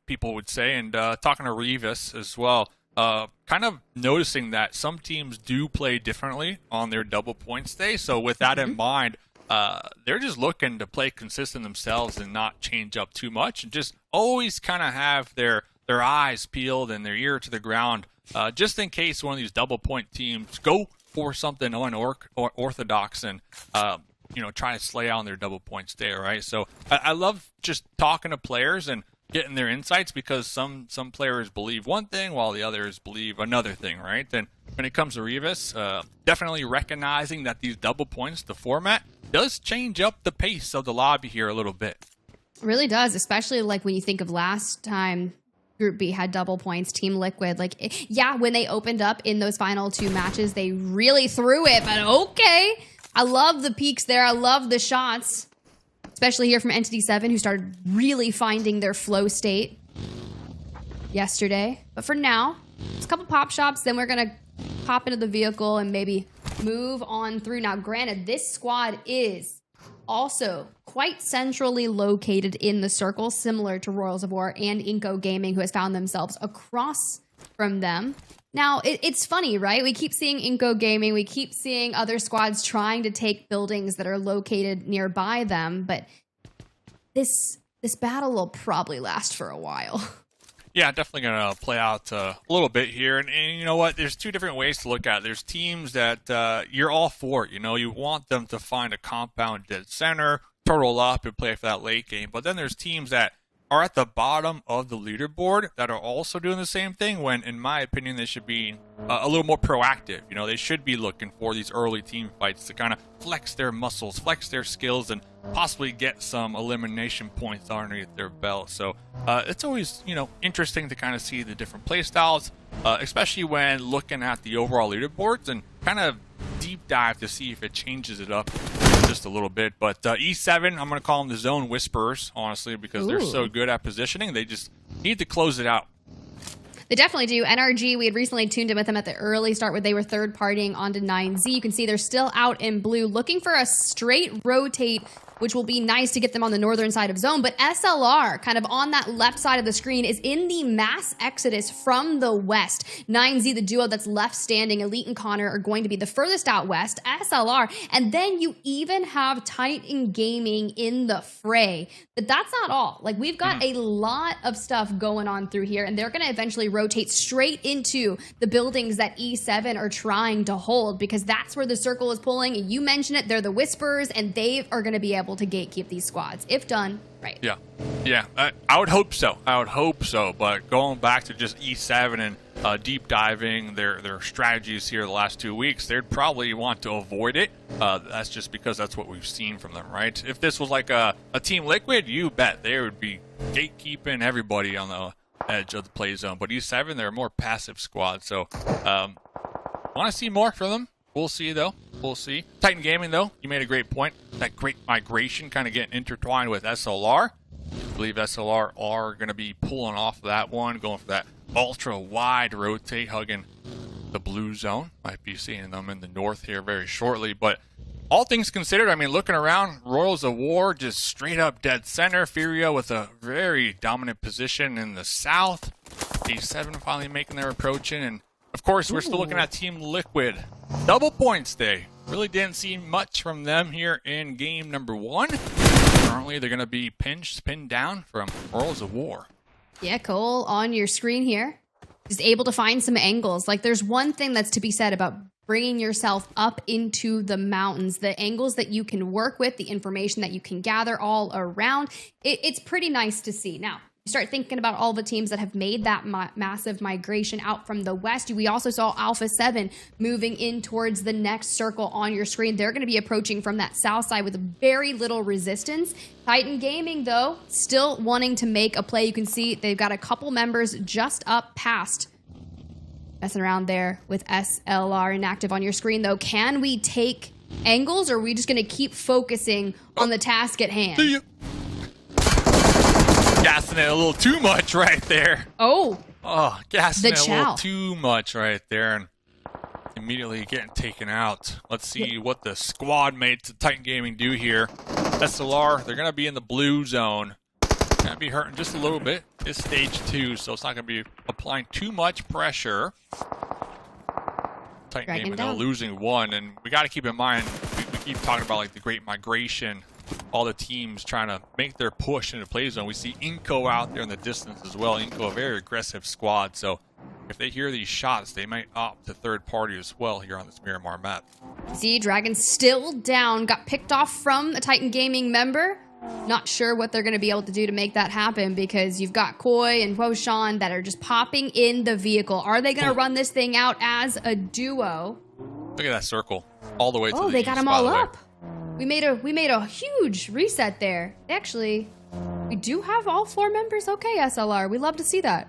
people would say. And talking to Revis as well, kind of noticing that some teams do play differently on their double points day. So with that in mind, they're just looking to play consistent themselves and not change up too much, and just always kind of have their eyes peeled and their ear to the ground, just in case one of these double point teams go for something unorthodox and try to slay out on their double points day, right? So I love just talking to players and getting their insights, because some players believe one thing while the others believe another thing, right? Then when it comes to Revis, definitely recognizing that these double points, the format, does change up the pace of the lobby here a little bit. It really does, especially like when you think of last time Group B had double points, Team Liquid. Like, yeah, when they opened up in those final 2 matches, they really threw it, but okay. I love the peaks there. I love the shots, especially here from Entity 7, who started really finding their flow state yesterday. But for now, just a couple pop shops, then we're going to pop into the vehicle and maybe move on through. Now, granted, this squad is also quite centrally located in the circle, similar to Royals of War and iNCO Gaming, who has found themselves across from them. Now, it's funny, right? We keep seeing iNCO Gaming, we keep seeing other squads trying to take buildings that are located nearby them, but this battle will probably last for a while. Yeah, definitely going to play out a little bit here. And you know what? There's 2 different ways to look at it. There's teams that you're all for. You want them to find a compound dead center, turtle up, and play for that late game. But then there's teams that are at the bottom of the leaderboard that are also doing the same thing, when, in my opinion, they should be a little more proactive. They should be looking for these early team fights to kind of flex their muscles, flex their skills, and possibly get some elimination points underneath their belt. So it's always, interesting to kind of see the different play styles, especially when looking at the overall leaderboards and kind of deep dive to see if it changes it up just a little bit. But E7, I'm going to call them the zone whisperers, honestly, because they're so good at positioning. They just need to close it out. They definitely do. NRG, we had recently tuned in with them at the early start where they were third partying onto 9Z. You can see they're still out in blue, looking for a straight rotate, which will be nice to get them on the northern side of zone. But SLR, kind of on that left side of the screen, is in the mass exodus from the west. 9Z, the duo that's left standing, Elite and Connor, are going to be the furthest out west. SLR, and then you even have Titan Gaming in the fray. But that's not all. Like, we've got a lot of stuff going on through here, and they're going to eventually rotate straight into the buildings that E7 are trying to hold, because that's where the circle is pulling. You mentioned it, they're the Whisperers, and they are going to be able to gatekeep these squads if done right. Yeah, I would hope so. But going back to just E7 and deep diving their strategies here the last 2 weeks, they'd probably want to avoid it. That's just because that's what we've seen from them, right? If this was like a Team Liquid, you bet they would be gatekeeping everybody on the edge of the play zone. But E7, they're a more passive squad, so want to see more from them. We'll see, though. We'll see. Titan Gaming, though, you made a great point. That great migration kind of getting intertwined with SLR. I believe SLR are going to be pulling off of that one, going for that ultra-wide rotate, hugging the blue zone. Might be seeing them in the north here very shortly. But all things considered, I mean, looking around, Royals of War just straight up dead center. FURIA with a very dominant position in the south. A7 finally making their approach in, and of course, we're still looking at Team Liquid. Double points day. Really didn't see much from them here in game number 1. Currently, they're going to be pinned down from Royals of War. Yeah, Cole, on your screen here, is able to find some angles. Like, there's one thing that's to be said about bringing yourself up into the mountains, the angles that you can work with, the information that you can gather all around. It's pretty nice to see. Now, You start thinking about all the teams that have made that massive migration out from the west. We also saw Alpha7 moving in towards the next circle on your screen. They're going to be approaching from that south side with very little resistance. Titan Gaming, though, still wanting to make a play. You can see they've got a couple members just up past. Messing around there with SLR inactive on your screen, though. Can we take angles, or are we just going to keep focusing on the task at hand? Gassing it a little too much right there. Oh, gassing it a little too much right there, and immediately getting taken out. Let's see what the squad mates of Titan Gaming do here. SLR, they're going to be in the blue zone. Going to be hurting just a little bit. It's stage 2, so it's not going to be applying too much pressure. Titan Gaming, though, losing 1, and we got to keep in mind, we keep talking about like the great migration, all the teams trying to make their push into play zone. We see iNCO out there in the distance as well. iNCO, a very aggressive squad, so if they hear these shots, they might opt to third party as well here on this Miramar map. See, Dragon still down, got picked off from a Titan Gaming member. Not sure what they're going to be able to do to make that happen, because you've got Koi and Woshan that are just popping in the vehicle. Are they going to run this thing out as a duo? Look at that circle all the way to the they east, got them all up. We made a huge reset there. Actually, we do have all 4 members. Okay, SLR, we love to see that.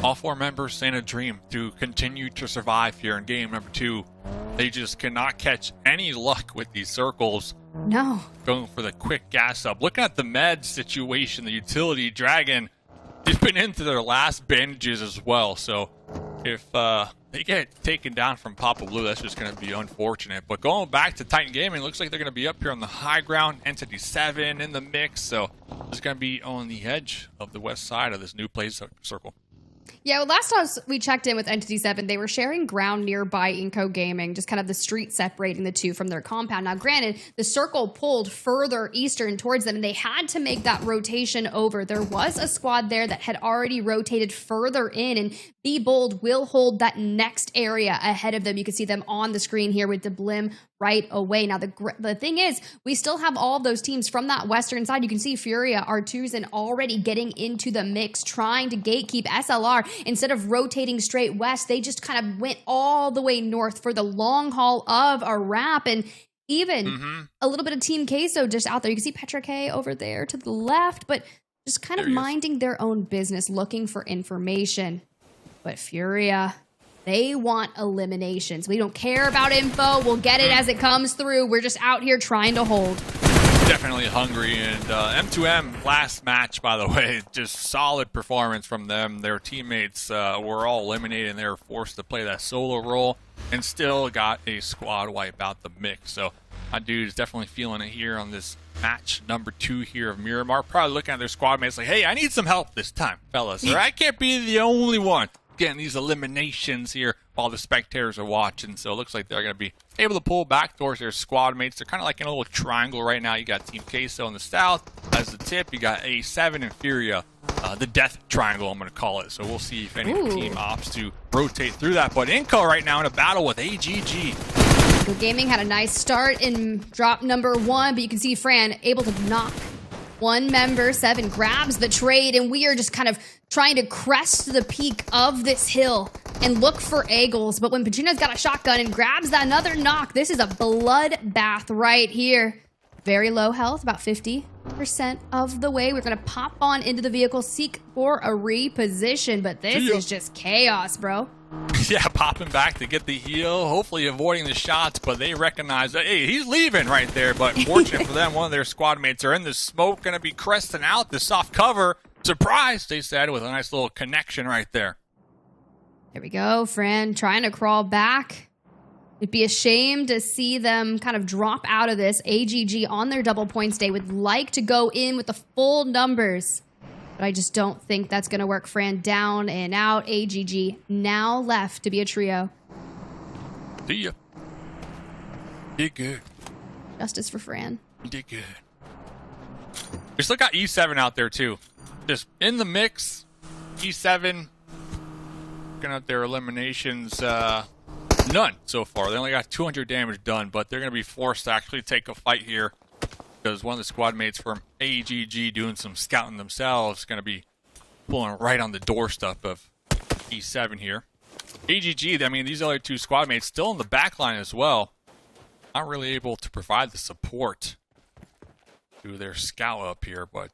All 4 members saying a dream to continue to survive here in game number 2. They just cannot catch any luck with these circles. No. Going for the quick gas up. Looking at the med situation, the utility Dragon, they've been into their last bandages as well. So if they get taken down from Papa Blue, that's just going to be unfortunate. But going back to Titan Gaming, looks like they're going to be up here on the high ground. Entity 7 in the mix. So it's going to be on the edge of the west side of this new play circle. Yeah, well, last time we checked in with Entity 7, they were sharing ground nearby iNCO Gaming, just kind of the street separating the two from their compound. Now, granted, the circle pulled further eastern towards them, and they had to make that rotation over. There was a squad there that had already rotated further in, and Be Bold will hold that next area ahead of them. You can see them on the screen here with the blim right away. Now, the thing is, we still have all of those teams from that western side. You can see FURIA, R2s, already getting into the mix, trying to gatekeep SLR. Instead of rotating straight west, they just kind of went all the way north for the long haul of a wrap. And even a little bit of Team Queso just out there. You can see Petra K over there to the left, but just kind of minding their own business, looking for information. But FURIA, they want eliminations. We don't care about info. We'll get it as it comes through. We're just out here trying to hold. Definitely hungry. And M2M, last match, by the way, just solid performance from them. Their teammates were all eliminated, and they were forced to play that solo role and still got a squad wipe out the mix. So my dude is definitely feeling it here on this match number 2 here of Miramar. Probably looking at their squad mates like, hey, I need some help this time, fellas, or I can't be the only one getting these eliminations here while the spectators are watching. So it looks like they're going to be able to pull back towards their squad mates. They're kind of like in a little triangle right now. You got Team Queso in the south as the tip. You got A7 and FURIA, the death triangle, I'm going to call it. So we'll see if any of the team opts to rotate through that. But iNCO right now in a battle with AGG. Gaming had a nice start in drop number 1, but you can see Fran able to knock one member. 7 grabs the trade, and we are just kind of trying to crest the peak of this hill and look for Eagles. But when Pacino's got a shotgun and grabs another knock, this is a bloodbath right here. Very low health, about 50% of the way. We're going to pop on into the vehicle, seek for a reposition, but this is just chaos, bro. Yeah, popping back to get the heal, hopefully avoiding the shots, but they recognize that, hey, he's leaving right there. But fortunate for them, one of their squad mates are in the smoke, going to be cresting out the soft cover. Surprise, they said, with a nice little connection right there. There we go, Fran trying to crawl back. It'd be a shame to see them kind of drop out of this. AGG on their double points day would like to go in with the full numbers, but I just don't think that's going to work. Fran down and out. AGG now left to be a trio. See ya. Did good. Justice for Fran. Did good. We still got E7 out there, too. Just in the mix. E7 looking at their eliminations. None so far. They only got 200 damage done, but they're going to be forced to actually take a fight here because one of the squad mates from AGG doing some scouting themselves is going to be pulling right on the doorstep of E7 here. AGG, I mean, these other two squad mates still in the back line as well. Not really able to provide the support to their scout up here, but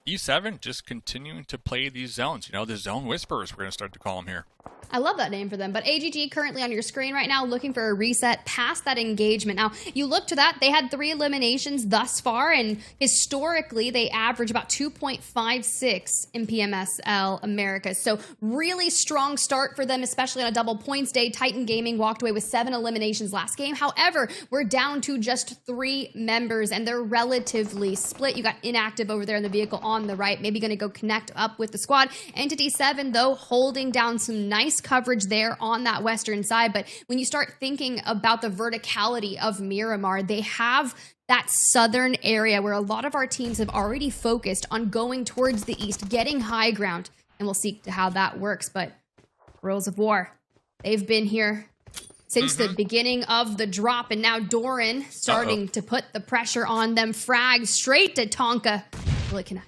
E7 just continuing to play these zones. You know, the zone whisperers, we're going to start to call them here. I love that name for them, but AGG currently on your screen right now looking for a reset past that engagement. Now, you look to that, they had 3 eliminations thus far, and historically, they average about 2.56 in PMSL America. So really strong start for them, especially on a double points day. Titan Gaming walked away with 7 eliminations last game. However, we're down to just 3 members, and they're relatively split. You got inactive over there in the vehicle on the right, maybe going to go connect up with the squad. Entity 7, though, holding down some nice coverage there on that western side. But when you start thinking about the verticality of Miramar, they have that southern area where a lot of our teams have already focused on going towards the east, getting high ground, and we'll see how that works. But Rules of War, they've been here since the beginning of the drop, and now Doran starting to put the pressure on them. Frag straight to Tonka. Really connect.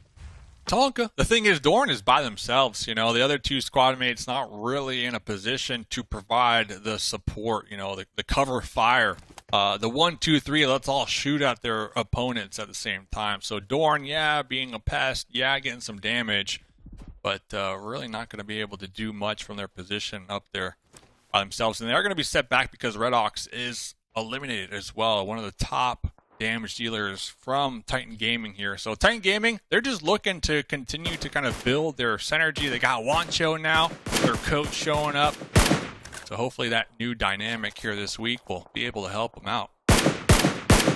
Tonka. The thing is, Dorn is by themselves. You know, the other two squad mates not really in a position to provide the support, you know, the cover fire. The 1, 2, 3, let's all shoot at their opponents at the same time. So Dorn, yeah, being a pest, yeah, getting some damage, but really not going to be able to do much from their position up there by themselves. And they are going to be set back because Red Ox is eliminated as well. One of the top damage dealers from Titan Gaming here. So Titan Gaming, they're just looking to continue to kind of build their synergy. They got Wancho now, their coach showing up. So hopefully that new dynamic here this week will be able to help them out.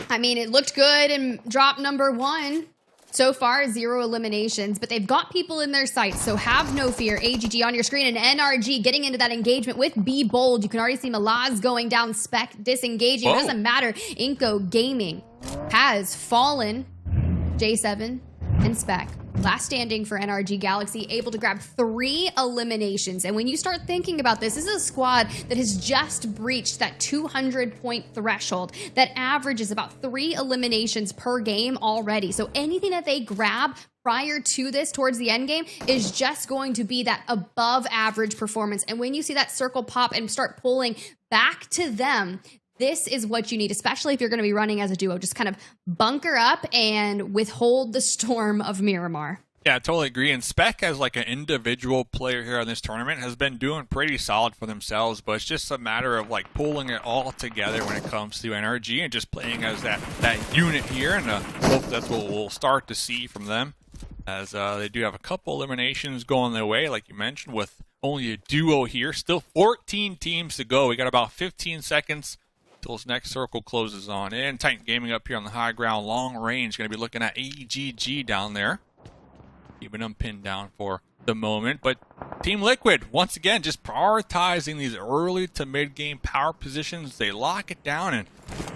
I mean, it looked good in drop number 1. So far, 0 eliminations, but they've got people in their sights, so have no fear. AGG on your screen, and NRG getting into that engagement with Be Bold. You can already see Malaz going down, Spec disengaging. It doesn't matter. iNCO Gaming has fallen. J7 and Spec. Last standing for NRG Galaxy, able to grab 3 eliminations. And when you start thinking about this is a squad that has just breached that 200-point threshold that averages about 3 eliminations per game already. So anything that they grab prior to this towards the end game is just going to be that above average performance. And when you see that circle pop and start pulling back to them, this is what you need, especially if you're going to be running as a duo. Just kind of bunker up and withhold the storm of Miramar. Yeah, I totally agree. And Spec, as like an individual player here on this tournament, has been doing pretty solid for themselves, but it's just a matter of like pulling it all together when it comes to NRG and just playing as that unit here. And hope that's what we'll start to see from them, as they do have a couple eliminations going their way, like you mentioned, with only a duo here. Still 14 teams to go. We got about 15 seconds until this next circle closes on in. Titan Gaming up here on the high ground, long range. Going to be looking at AGG down there. Keeping them pinned down for the moment. But Team Liquid, once again, just prioritizing these early to mid-game power positions. They lock it down, and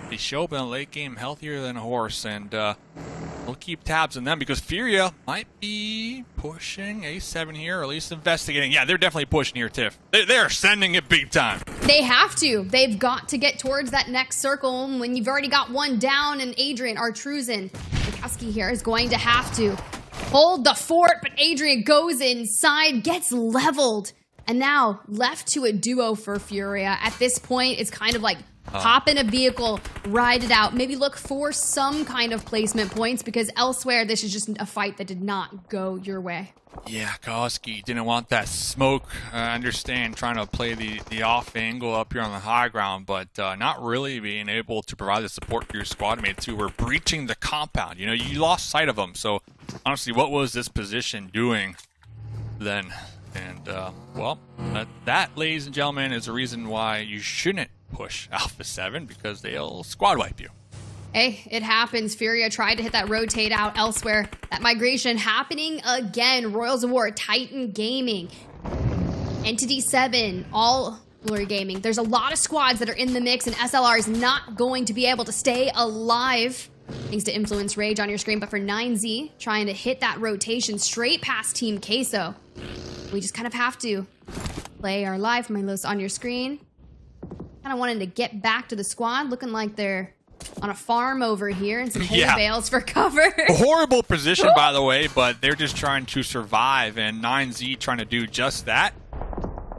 they show up in the late game healthier than a horse. And we'll keep tabs on them because FURIA might be pushing A7 here, or at least investigating. Yeah, they're definitely pushing here, Tiff. They're sending it big time. They have to. They've got to get towards that next circle. When you've already got one down, and Adrian Artruzen, Mikowski here is going to have to hold the fort, but Adrian goes inside, gets leveled, and now left to a duo for FURIA. At this point, it's kind of like hop in a vehicle, ride it out, maybe look for some kind of placement points, because elsewhere, this is just a fight that did not go your way. Yeah, Koski didn't want that smoke. I understand trying to play the off angle up here on the high ground, but not really being able to provide the support for your squad mates who were breaching the compound. You know, you lost sight of them. So honestly, what was this position doing then? And well, that, ladies and gentlemen, is the reason why you shouldn't push Alpha7, because they'll squad wipe you. Hey, it happens. FURIA tried to hit that rotate out elsewhere. That migration happening again. Royals of War, Titan Gaming, Entity 7, all Glory Gaming. There's a lot of squads that are in the mix, and SLR is not going to be able to stay alive thanks to Influence Rage on your screen. But for 9Z, trying to hit that rotation straight past Team Queso. We just kind of have to play our life. My list on your screen. Kind of wanting to get back to the squad, looking like they're on a farm over here and some hay Yeah. bales for cover. A horrible position, by the way, but they're just trying to survive, and 9Z trying to do just that.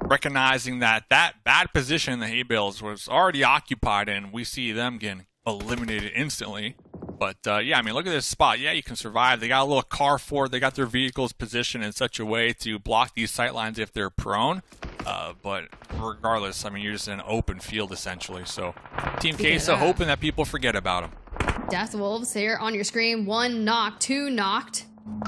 Recognizing that bad position in the hay bales was already occupied, and we see them getting eliminated instantly. But yeah, I mean, look at this spot. Yeah, you can survive. They got a little car fort. They got their vehicles positioned in such a way to block these sight lines if they're prone. But regardless, I mean, you're just in an open field essentially. So Team Queso hoping that people forget about them. Death Wolves here on your screen. 1 knocked, 2 knocked,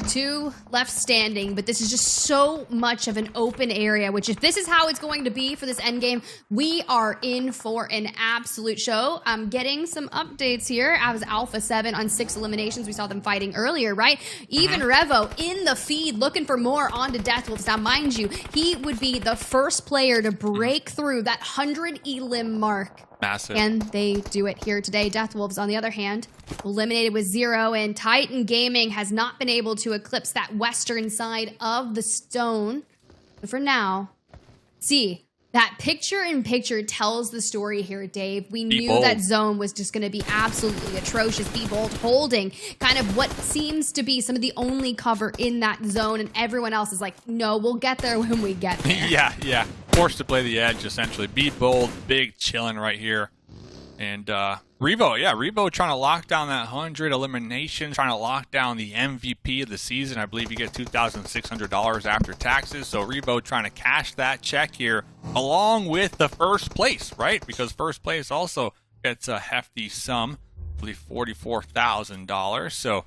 2 left standing, but this is just so much of an open area, which if this is how it's going to be for this endgame, we are in for an absolute show. I'm getting some updates here. I was Alpha7 on 6 eliminations. We saw them fighting earlier, right? Even Revo in the feed looking for more onto Death Wolves. Now, mind you, he would be the first player to break through that 100 elim mark. Massive. And they do it here today. Death Wolves, on the other hand, eliminated with 0, and Titan Gaming has not been able to eclipse that western side of the stone. But for now, see, that picture-in-picture tells the story here, Dave. We knew that zone was just going to be absolutely atrocious. Be Bold holding kind of what seems to be some of the only cover in that zone, and everyone else is like, no, we'll get there when we get there. Yeah. Forced to play the edge, essentially. Be Bold, big chilling right here. And Revo trying to lock down that 100 elimination, trying to lock down the MVP of the season. I believe you get $2,600 after taxes. So Revo trying to cash that check here along with the first place, right? Because first place also gets a hefty sum, I believe $44,000. So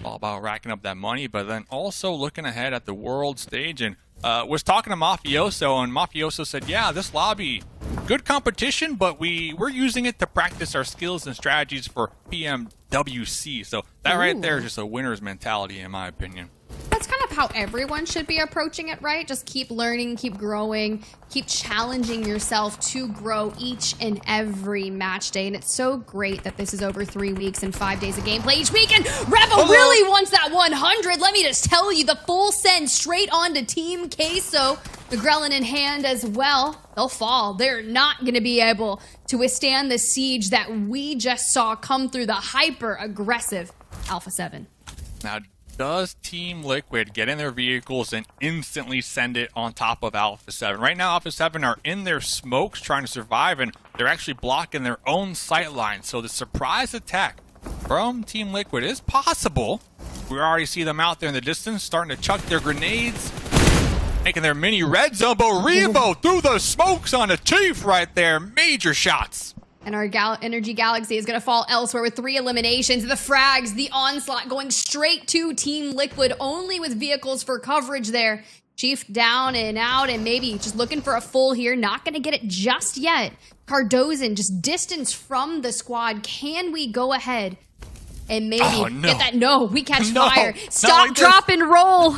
all about racking up that money, but then also looking ahead at the world stage, and was talking to Mafioso, and Mafioso said, yeah, this lobby, good competition, but we're using it to practice our skills and strategies for PMWC. So that right there is just a winner's mentality, in my opinion. That's kind of how everyone should be approaching it, right? Just keep learning, keep growing, keep challenging yourself to grow each and every match day. And it's so great that this is over 3 weeks and 5 days of gameplay each week. And Revo really wants that 100. Let me just tell you, the full send straight on to Team Queso. The Grelin in hand as well. They'll fall. They're not going to be able to withstand the siege that we just saw come through the hyper-aggressive Alpha7. Now, does Team Liquid get in their vehicles and instantly send it on top of Alpha7? Right now, Alpha7 are in their smokes trying to survive, and they're actually blocking their own sight line. So the surprise attack from Team Liquid is possible. We already see them out there in the distance starting to chuck their grenades, making their mini red zone. But Revo through the smokes on the Chief right there. Major shots. And our Energy Galaxy is going to fall elsewhere with 3 eliminations. The frags, the onslaught going straight to Team Liquid, only with vehicles for coverage there. Chief down and out, and maybe just looking for a full here. Not going to get it just yet. Cardozan just distance from the squad. Can we go ahead and maybe get that? No, we catch fire. Stop, drop, and roll.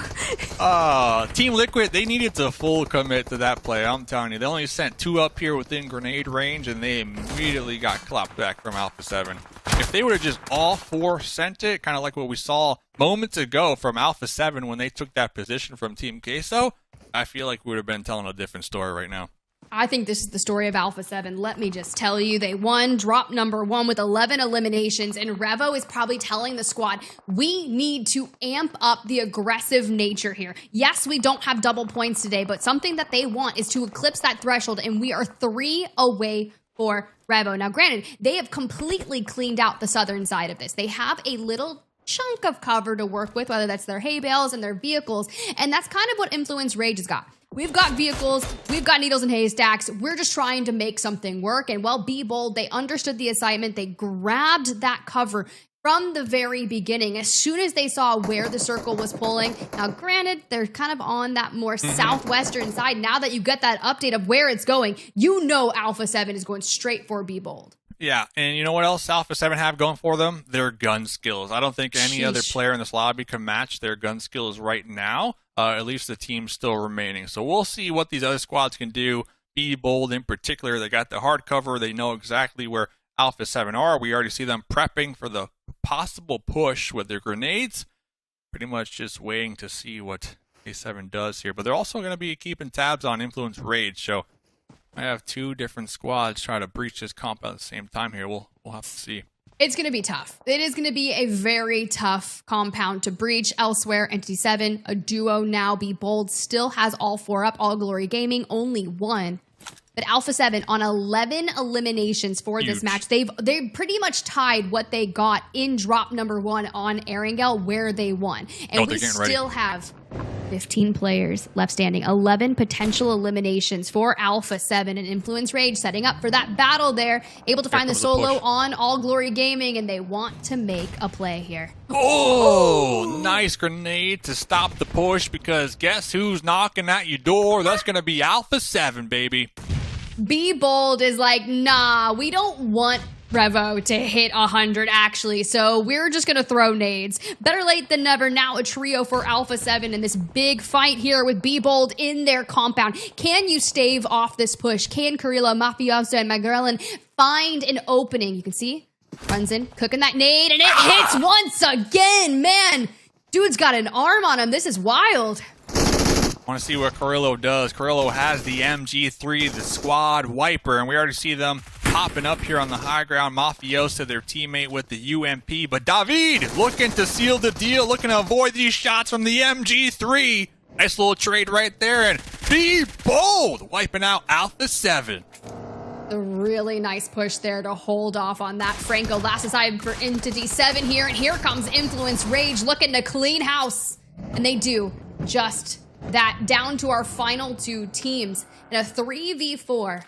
Team Liquid, they needed to full commit to that play. I'm telling you, they only sent 2 up here within grenade range, and they immediately got clapped back from Alpha7. If they would have just all 4 sent it, kind of like what we saw moments ago from Alpha7 when they took that position from Team Queso, I feel like we would have been telling a different story right now. I think this is the story of Alpha7. Let me just tell you, they won drop number 1 with 11 eliminations, and Revo is probably telling the squad, we need to amp up the aggressive nature here. Yes, we don't have double points today, but something that they want is to eclipse that threshold, and we are 3 away for Revo. Now, granted, they have completely cleaned out the southern side of this. They have a little chunk of cover to work with, whether that's their hay bales and their vehicles, and that's kind of what Influence Rage has got. We've got vehicles, we've got needles and haystacks, we're just trying to make something work, and well, Be Bold, they understood the assignment, they grabbed that cover from the very beginning. As soon as they saw where the circle was pulling, now granted, they're kind of on that more southwestern side. Now that you get that update of where it's going, you know Alpha7 is going straight for Be Bold. Yeah, and you know what else Alpha7 have going for them? Their gun skills. I don't think any other player in this lobby can match their gun skills right now. At least the team's still remaining. So we'll see what these other squads can do. Be Bold in particular, they got the hard cover. They know exactly where Alpha7 are. We already see them prepping for the possible push with their grenades. Pretty much just waiting to see what A7 does here. But they're also going to be keeping tabs on Influence Rage. So I have two different squads try to breach this compound at the same time here. We'll have to see. It's going to be tough. It is going to be a very tough compound to breach. Elsewhere, Entity 7, a duo now. Be Bold still has all 4 up. All Glory Gaming, only 1. But Alpha7 on 11 eliminations for this match. They pretty much tied what they got in drop number 1 on Erangel, where they won. And we still have 15 players left standing. 11 potential eliminations for Alpha7 and Influence Rage setting up for that battle there. Able to find the solo on All Glory Gaming, and they want to make a play here. Oh, nice grenade to stop the push, because guess who's knocking at your door? That's going to be Alpha7, baby. Be Bold is like, nah, we don't want Revo to hit 100 actually, so we're just gonna throw nades. Better late than never. Now a trio for Alpha7 in this big fight here with Be Bold in their compound. Can you stave off this push? Can Carrillo, Mafioso, and Magellan find an opening? You can see, runs in, cooking that nade, and it hits once again. Man, dude's got an arm on him. This is wild. I want to see what Carrillo does. Carrillo has the MG3, the squad wiper, and we already see them popping up here on the high ground. Mafioso, their teammate with the UMP, but David looking to seal the deal, looking to avoid these shots from the MG3. Nice little trade right there, and Be Bold wiping out Alpha7. A really nice push there to hold off on that. Franco last aside for Entity 7 here, and here comes Influence Rage looking to clean house, and they do just that. Down to our final 2 teams in a 3v4.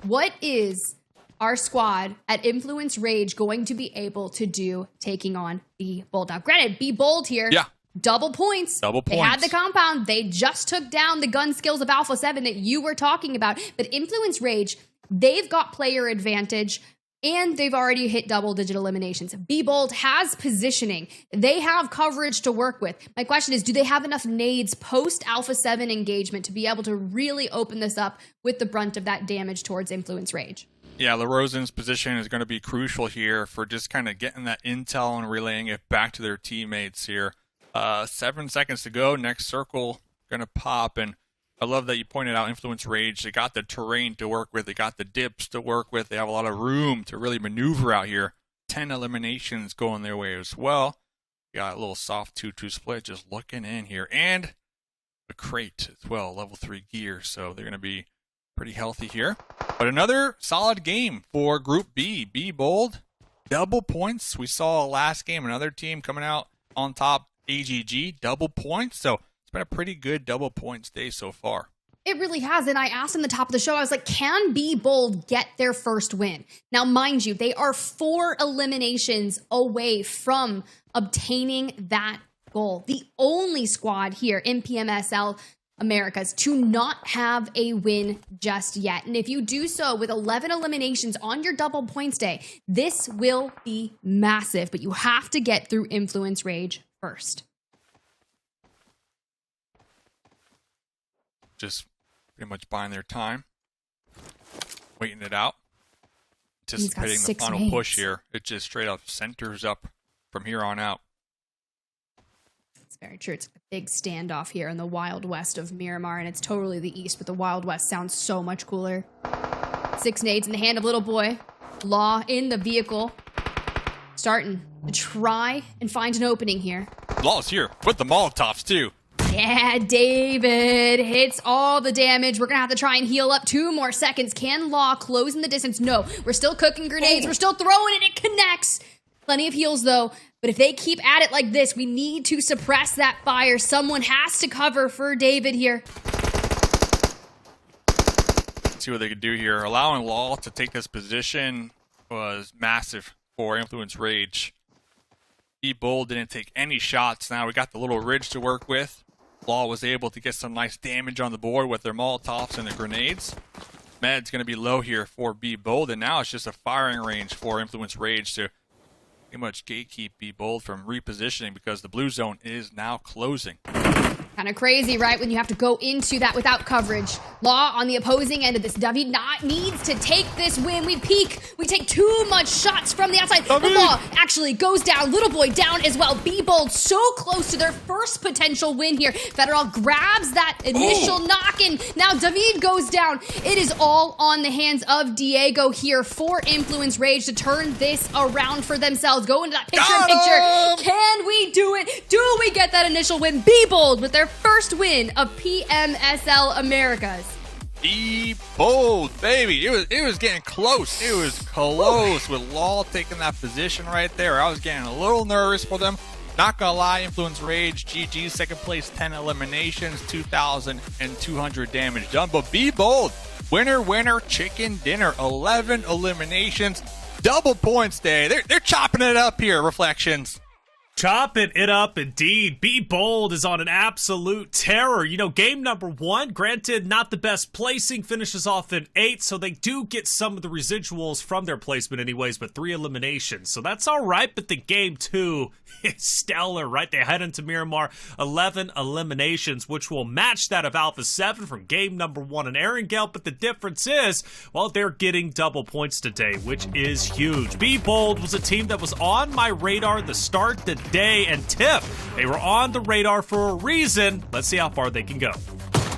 What is our squad at Influence Rage going to be able to do taking on Be Bold? Now, granted, Be Bold here. Yeah. Double points. Double points. They had the compound. They just took down the gun skills of Alpha7 that you were talking about. But Influence Rage, they've got player advantage, and they've already hit double-digit eliminations. Be Bold has positioning. They have coverage to work with. My question is, do they have enough nades post-Alpha7 engagement to be able to really open this up with the brunt of that damage towards Influence Rage? Yeah, LaRosen's position is going to be crucial here for just kind of getting that intel and relaying it back to their teammates here. 7 seconds to go. Next circle going to pop, and I love that you pointed out Influence Rage. They got the terrain to work with. They got the dips to work with. They have a lot of room to really maneuver out here. 10 eliminations going their way as well. Got a little soft 2-2 split just looking in here. And a crate as well, level 3 gear. So they're going to be pretty healthy here. But another solid game for Group B. Be Bold, double points. We saw last game another team coming out on top, AGG, double points. So it's been a pretty good double points day so far. It really has, and I asked in the top of the show, I was like, can Be Bold get their first win? Now, mind you, they are 4 eliminations away from obtaining that goal. The only squad here in PMSL Americas to not have a win just yet. And if you do so with 11 eliminations on your double points day, this will be massive, but you have to get through Influence Rage first. Just pretty much buying their time, waiting it out, anticipating the final push here. It just straight up centers up from here on out. It's very true. It's a big standoff here in the Wild West of Miramar, and it's totally the East, but the Wild West sounds so much cooler. 6 nades in the hand of Little Boy. Law in the vehicle. Starting to try and find an opening here. Law's here with the Molotovs too. Yeah, David hits all the damage. We're going to have to try and heal up 2 more seconds. Can Law close in the distance? No. We're still cooking grenades. We're still throwing it. It connects. Plenty of heals, though. But if they keep at it like this, we need to suppress that fire. Someone has to cover for David here. Let's see what they could do here. Allowing Law to take this position was massive for Influence Rage. Be Bold didn't take any shots. Now we got the little ridge to work with. Law was able to get some nice damage on the board with their Molotovs and the grenades. Med's going to be low here for Be Bold, and now it's just a firing range for Influence Rage to pretty much gatekeep Be Bold from repositioning because the blue zone is now closing. Kind of crazy, right? When you have to go into that without coverage. Law on the opposing end of this. David needs to take this win. We peek. We take too much shots from the outside. The Law actually goes down. Little Boy down as well. B-Bold so close to their first potential win here. Federal grabs that initial knock, and now David goes down. It is all on the hands of Diego here for Influence Rage to turn this around for themselves. Go into that picture-in-picture. Can we do it? Do we get that initial win? B-Bold with their first win of PMSL Americas. Be bold, baby. It was getting close. It was close with Law taking that position right there. I was getting a little nervous for them. Not gonna lie, Influence Rage, GG, second place, 10 eliminations, 2,200 damage done. But be bold. Winner, winner, chicken dinner, 11 eliminations, double points day. They're chopping it up here, Reflections. Chopping it up indeed. Be Bold is on an absolute terror. You know, game number 1, granted, not the best placing, finishes off in 8, so they do get some of the residuals from their placement anyways, but 3 eliminations. So that's all right, but the game 2 is stellar, right? They head into Miramar, 11 eliminations, which will match that of Alpha7 from game number 1 in Erangel, but the difference is, well, they're getting double points today, which is huge. Be Bold was a team that was on my radar the start the day, and Tiff, they were on the radar for a reason. Let's see how far they can go.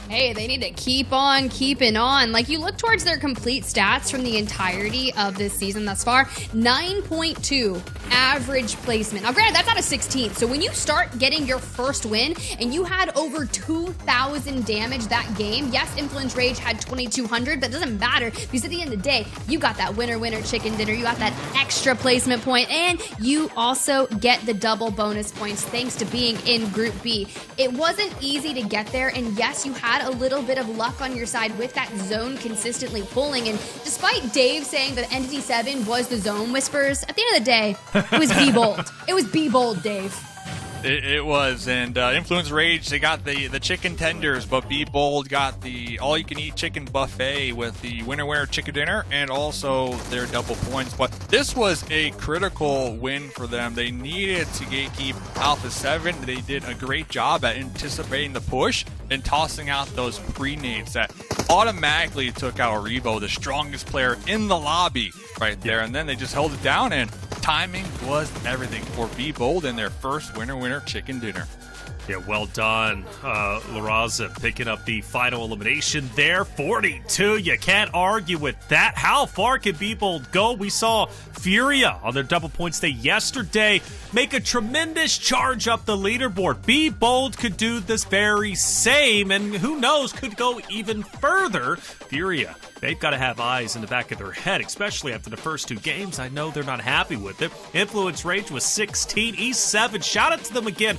Hey, they need to keep on keeping on. Like, you look towards their complete stats from the entirety of this season thus far, 9.2 average placement. Now, granted, that's out of 16. So when you start getting your first win and you had over 2,000 damage that game, yes, Influence Rage had 2,200, but it doesn't matter because at the end of the day, you got that winner, winner, chicken dinner. You got that extra placement point, and you also get the double bonus points thanks to being in Group B. It wasn't easy to get there, and yes, you had a little bit of luck on your side with that zone consistently pulling. And despite Dave saying that Entity 7 was the zone whispers, at the end of the day, it was Be Bold. It was Be Bold, Dave. It was, and Influence Rage, they got the chicken tenders, but Be Bold got the all-you-can-eat chicken buffet with the winner chicken dinner and also their double points. But this was a critical win for them. They needed to gatekeep Alpha7. They did a great job at anticipating the push and tossing out those pre-nades that automatically took out Revo, the strongest player in the lobby right there, and then they just held it down, and timing was everything for Be Bold in their first winner chicken dinner. Yeah, well done, Laraza, picking up the final elimination there. 42, you can't argue with that. How far can Be Bold go? We saw FURIA on their double points day yesterday make a tremendous charge up the leaderboard. Be Bold could do this very same, and who knows, could go even further. FURIA, they've got to have eyes in the back of their head, especially after the first 2 games. I know they're not happy with it. Influence Rage was 16, E7, shout out to them again.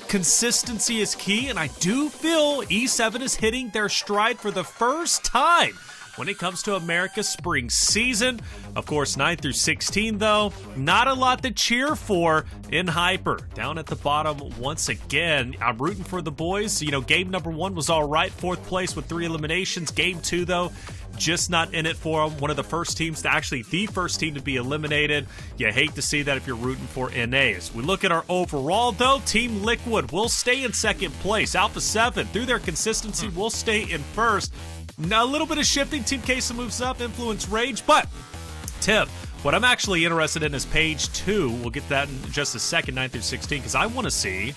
Consistency is key, and I do feel E7 is hitting their stride for the first time when it comes to America's spring season. Of course, 9 through 16, though, not a lot to cheer for in Hyper. Down at the bottom once again. I'm rooting for the boys. You know, game number 1 was all right, 4th place with 3 eliminations. Game 2, though, just not in it for them. One of the first teams to actually the first team to be eliminated. You hate to see that if you're rooting for NAs. We look at our overall, though. Team Liquid will stay in 2nd place. Alpha7, through their consistency, will stay in 1st. Now, a little bit of shifting. Team Queso moves up, Influence Rage, but Tip, what I'm actually interested in is page 2. We'll get that in just a second, 9 through 16, because I want to see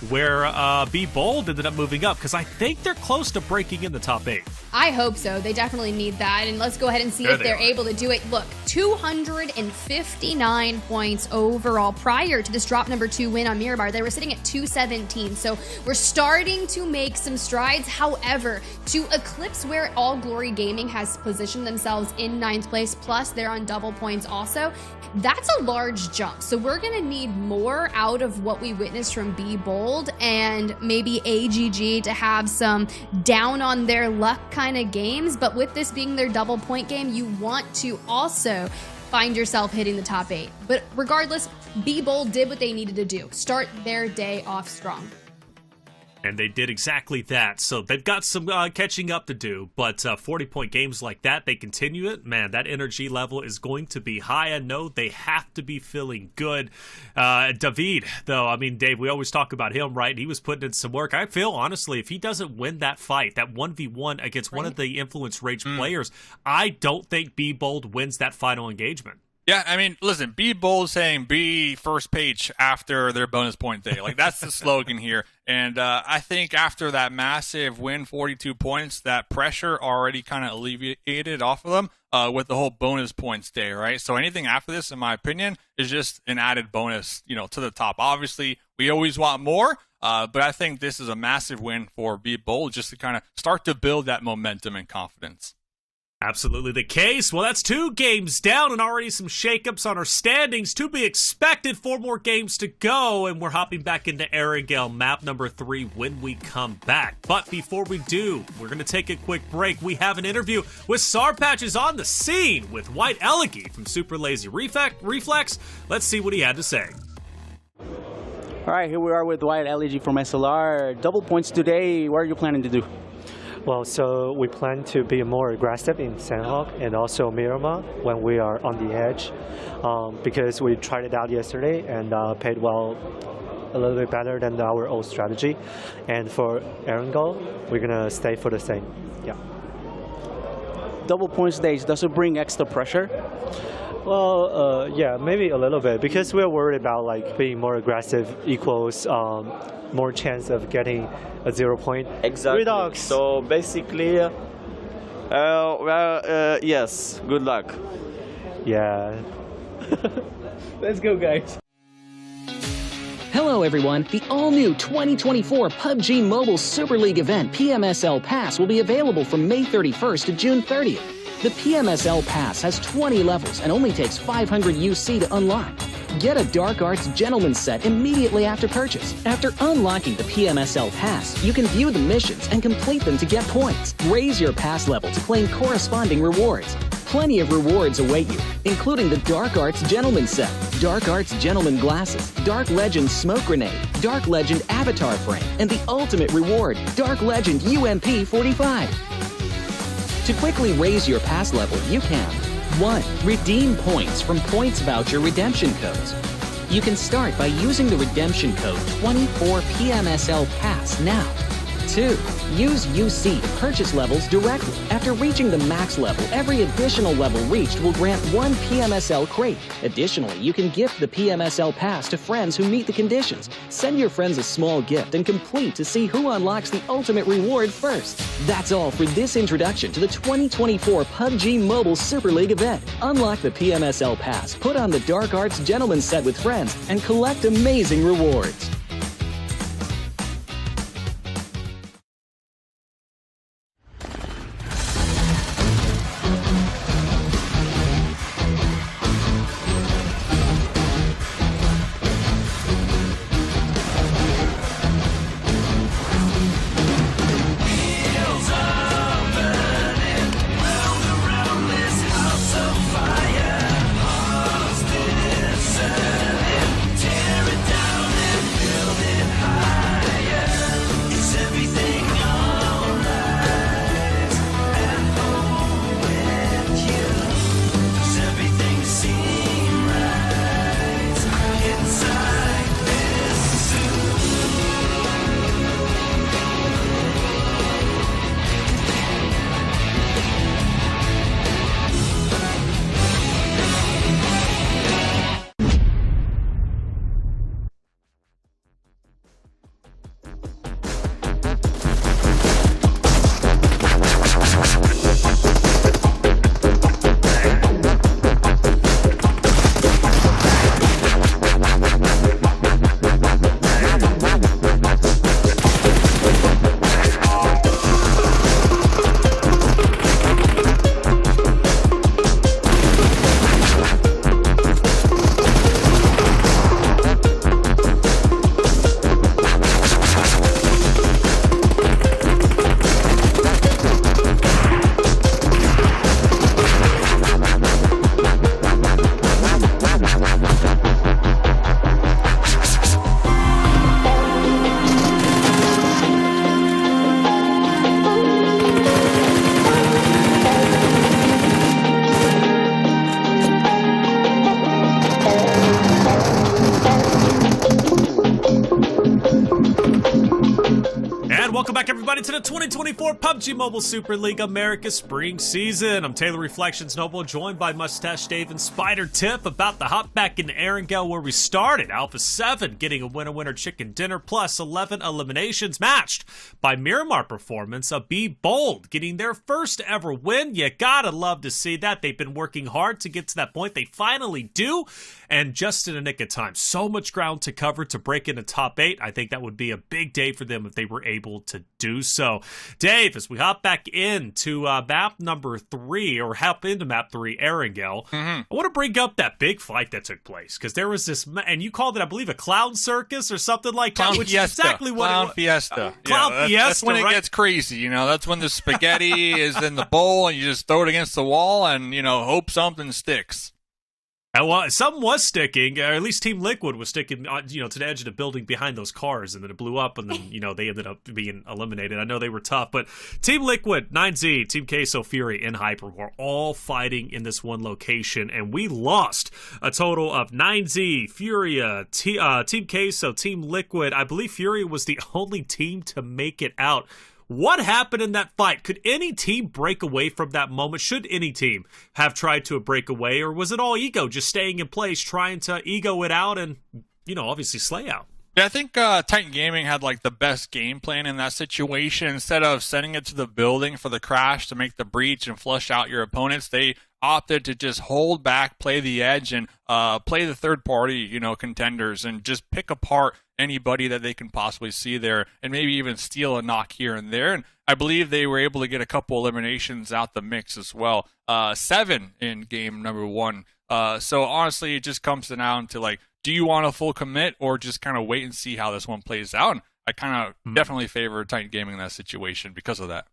where Be Bold ended up moving up, because I think they're close to breaking in the top 8. I hope so. They definitely need that. And let's go ahead and see if they're able to do it. Look, 259 points overall. Prior to this drop number 2 win on Miramar, they were sitting at 217. So we're starting to make some strides. However, to eclipse where All Glory Gaming has positioned themselves in 9th place, plus they're on double points also, that's a large jump. So we're going to need more out of what we witnessed from Be Bold and maybe AGG to have some down on their luck kind of games. But with this being their double point game, you want to also find yourself hitting the top 8. But regardless, Be Bold did what they needed to do. Start their day off strong. And they did exactly that. So they've got some catching up to do. But 40-point games like that, they continue it. Man, that energy level is going to be high. I know they have to be feeling good. David, though, I mean, Dave, we always talk about him, right? He was putting in some work. I feel, honestly, if he doesn't win that fight, that 1v1 against one of the Influence Rage players, I don't think Be Bold wins that final engagement. Yeah, I mean, listen, Be Bold saying be first page after their bonus point day. Like, that's the slogan here. And I think after that massive win, 42 points, that pressure already kind of alleviated off of them with the whole bonus points day, right? So anything after this, in my opinion, is just an added bonus, to the top. Obviously, we always want more, but I think this is a massive win for Be Bold just to kind of start to build that momentum and confidence. Absolutely the case. Well, that's 2 games down and already some shakeups on our standings to be expected. 4 more games to go, and we're hopping back into Erangel map number 3 when we come back. But before we do, we're going to take a quick break. We have an interview with Sarpatches on the scene with White Elegy from Super Lazy Reflex. Let's see what he had to say. All right, here we are with White Elegy from SLR. Double points today. What are you planning to do? Well, so we plan to be more aggressive in Sandhawk and also Miramar when we are on the edge, because we tried it out yesterday and paid well, a little bit better than our old strategy. And for Erangel, we're gonna stay for the same. Yeah. Double points days, does it bring extra pressure? Well, yeah, maybe a little bit, because we're worried about like being more aggressive equals more chance of getting a 0 point. Exactly. Redux. So basically, yes, good luck. Yeah. Let's go, guys. Hello everyone, the all-new 2024 PUBG Mobile Super League event PMSL Pass will be available from May 31st to June 30th. The PMSL Pass has 20 levels and only takes 500 UC to unlock. Get a Dark Arts Gentleman's set immediately after purchase. After unlocking the PMSL Pass, you can view the missions and complete them to get points. Raise your pass level to claim corresponding rewards. Plenty of rewards await you, including the Dark Arts Gentleman set, Dark Arts Gentleman glasses, Dark Legend Smoke Grenade, Dark Legend Avatar Frame, and the ultimate reward, Dark Legend UMP 45. To quickly raise your pass level, you can 1. Redeem points from points voucher redemption codes. You can start by using the redemption code 24PMSL Pass now. 2. Use UC to purchase levels directly. After reaching the max level, every additional level reached will grant 1 PMSL crate. Additionally, you can gift the PMSL Pass to friends who meet the conditions. Send your friends a small gift and complete to see who unlocks the ultimate reward first. That's all for this introduction to the 2024 PUBG Mobile Super League event. Unlock the PMSL Pass, put on the Dark Arts Gentleman set with friends, and collect amazing rewards. welcome back everybody to the 2024 PUBG Mobile Super League America Spring Season. I'm Taylor Reflections Noble, joined by Mustache Dave and Spider Tip, about to hop back into Erangel where we started. Alpha7 getting a winner chicken dinner plus 11 eliminations, matched by Miramar Performance, a Be Bold getting their first ever win. You gotta love to see that. They've been working hard to get to that point. They finally do, and just in a nick of time. So much ground to cover to break into top 8. I think that would be a big day for them if they were able to do so. Dave, as we hop back into map number 3, or hop into map 3, Erangel, I want to bring up that big fight that took place, because there was this, and you called it, I believe, a clown circus or something like that, which is exactly what Clown Fiesta. Clown Fiesta, that's when it gets crazy, you know. That's when the spaghetti is in the bowl and you just throw it against the wall and, you know, hope something sticks. Well, something was sticking, or at least Team Liquid was sticking, you know, to the edge of the building behind those cars, and then it blew up, and then, you know, they ended up being eliminated. I know they were tough, but Team Liquid, 9Z, Team Queso, FURIA, and Hyper were all fighting in this one location, and we lost a total of 9Z, FURIA, Team Queso, Team Liquid. I believe FURIA was the only team to make it out. What happened in that fight? Could any team break away from that moment? Should any team have tried to break away, or was it all ego, just staying in place, trying to ego it out and, you know, obviously slay out? Yeah, I think Titan Gaming had like the best game plan in that situation. Instead of sending it to the building for the crash to make the breach and flush out your opponents, they opted to just hold back, play the edge, and play the third party, you know, contenders, and just pick apart anybody that they can possibly see there, and maybe even steal a knock here and there. And I believe they were able to get a couple eliminations out the mix as well. 7 in game number 1. So honestly, it just comes down to, like, do you want a full commit or just kind of wait and see how this one plays out? And I kind of definitely favor Titan Gaming in that situation because of that.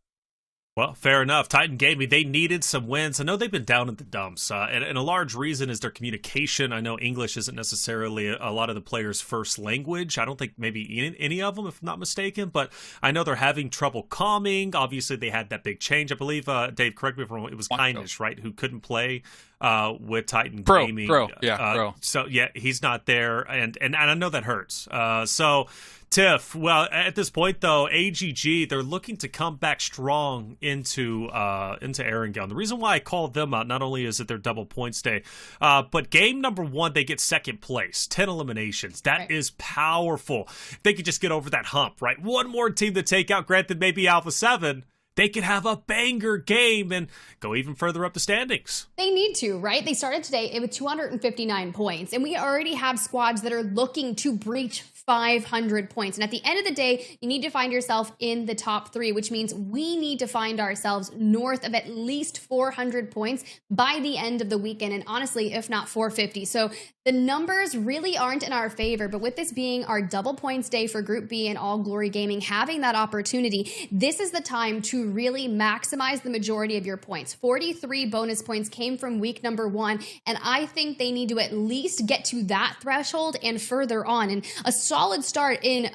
Well, fair enough. Titan Gaming, they needed some wins. I know they've been down in the dumps, and a large reason is their communication. I know English isn't necessarily a lot of the players' first language. I don't think maybe any of them, if I'm not mistaken, but I know they're having trouble calming. Obviously, they had that big change. I believe, Dave, correct me if I'm wrong, it was Kindness, right, who couldn't play with Titan Gaming. Pro. So, yeah, he's not there, and I know that hurts. So, Tiff, well, at this point, though, AGG, they're looking to come back strong into Erangel. And the reason why I called them out, not only is it their double points day, but game number 1, they get second place, 10 eliminations. That is powerful. If they could just get over that hump, right? One more team to take out, granted, maybe Alpha7. They could have a banger game and go even further up the standings. They need to, right? They started today with 259 points, and we already have squads that are looking to breach 500 points. And at the end of the day, you need to find yourself in the top 3, which means we need to find ourselves north of at least 400 points by the end of the weekend. And honestly, if not 450. So the numbers really aren't in our favor, but with this being our double points day for Group B and All Glory Gaming, having that opportunity, this is the time to really maximize the majority of your points. 43 bonus points came from week number 1, and I think they need to at least get to that threshold and further on. And a solid start in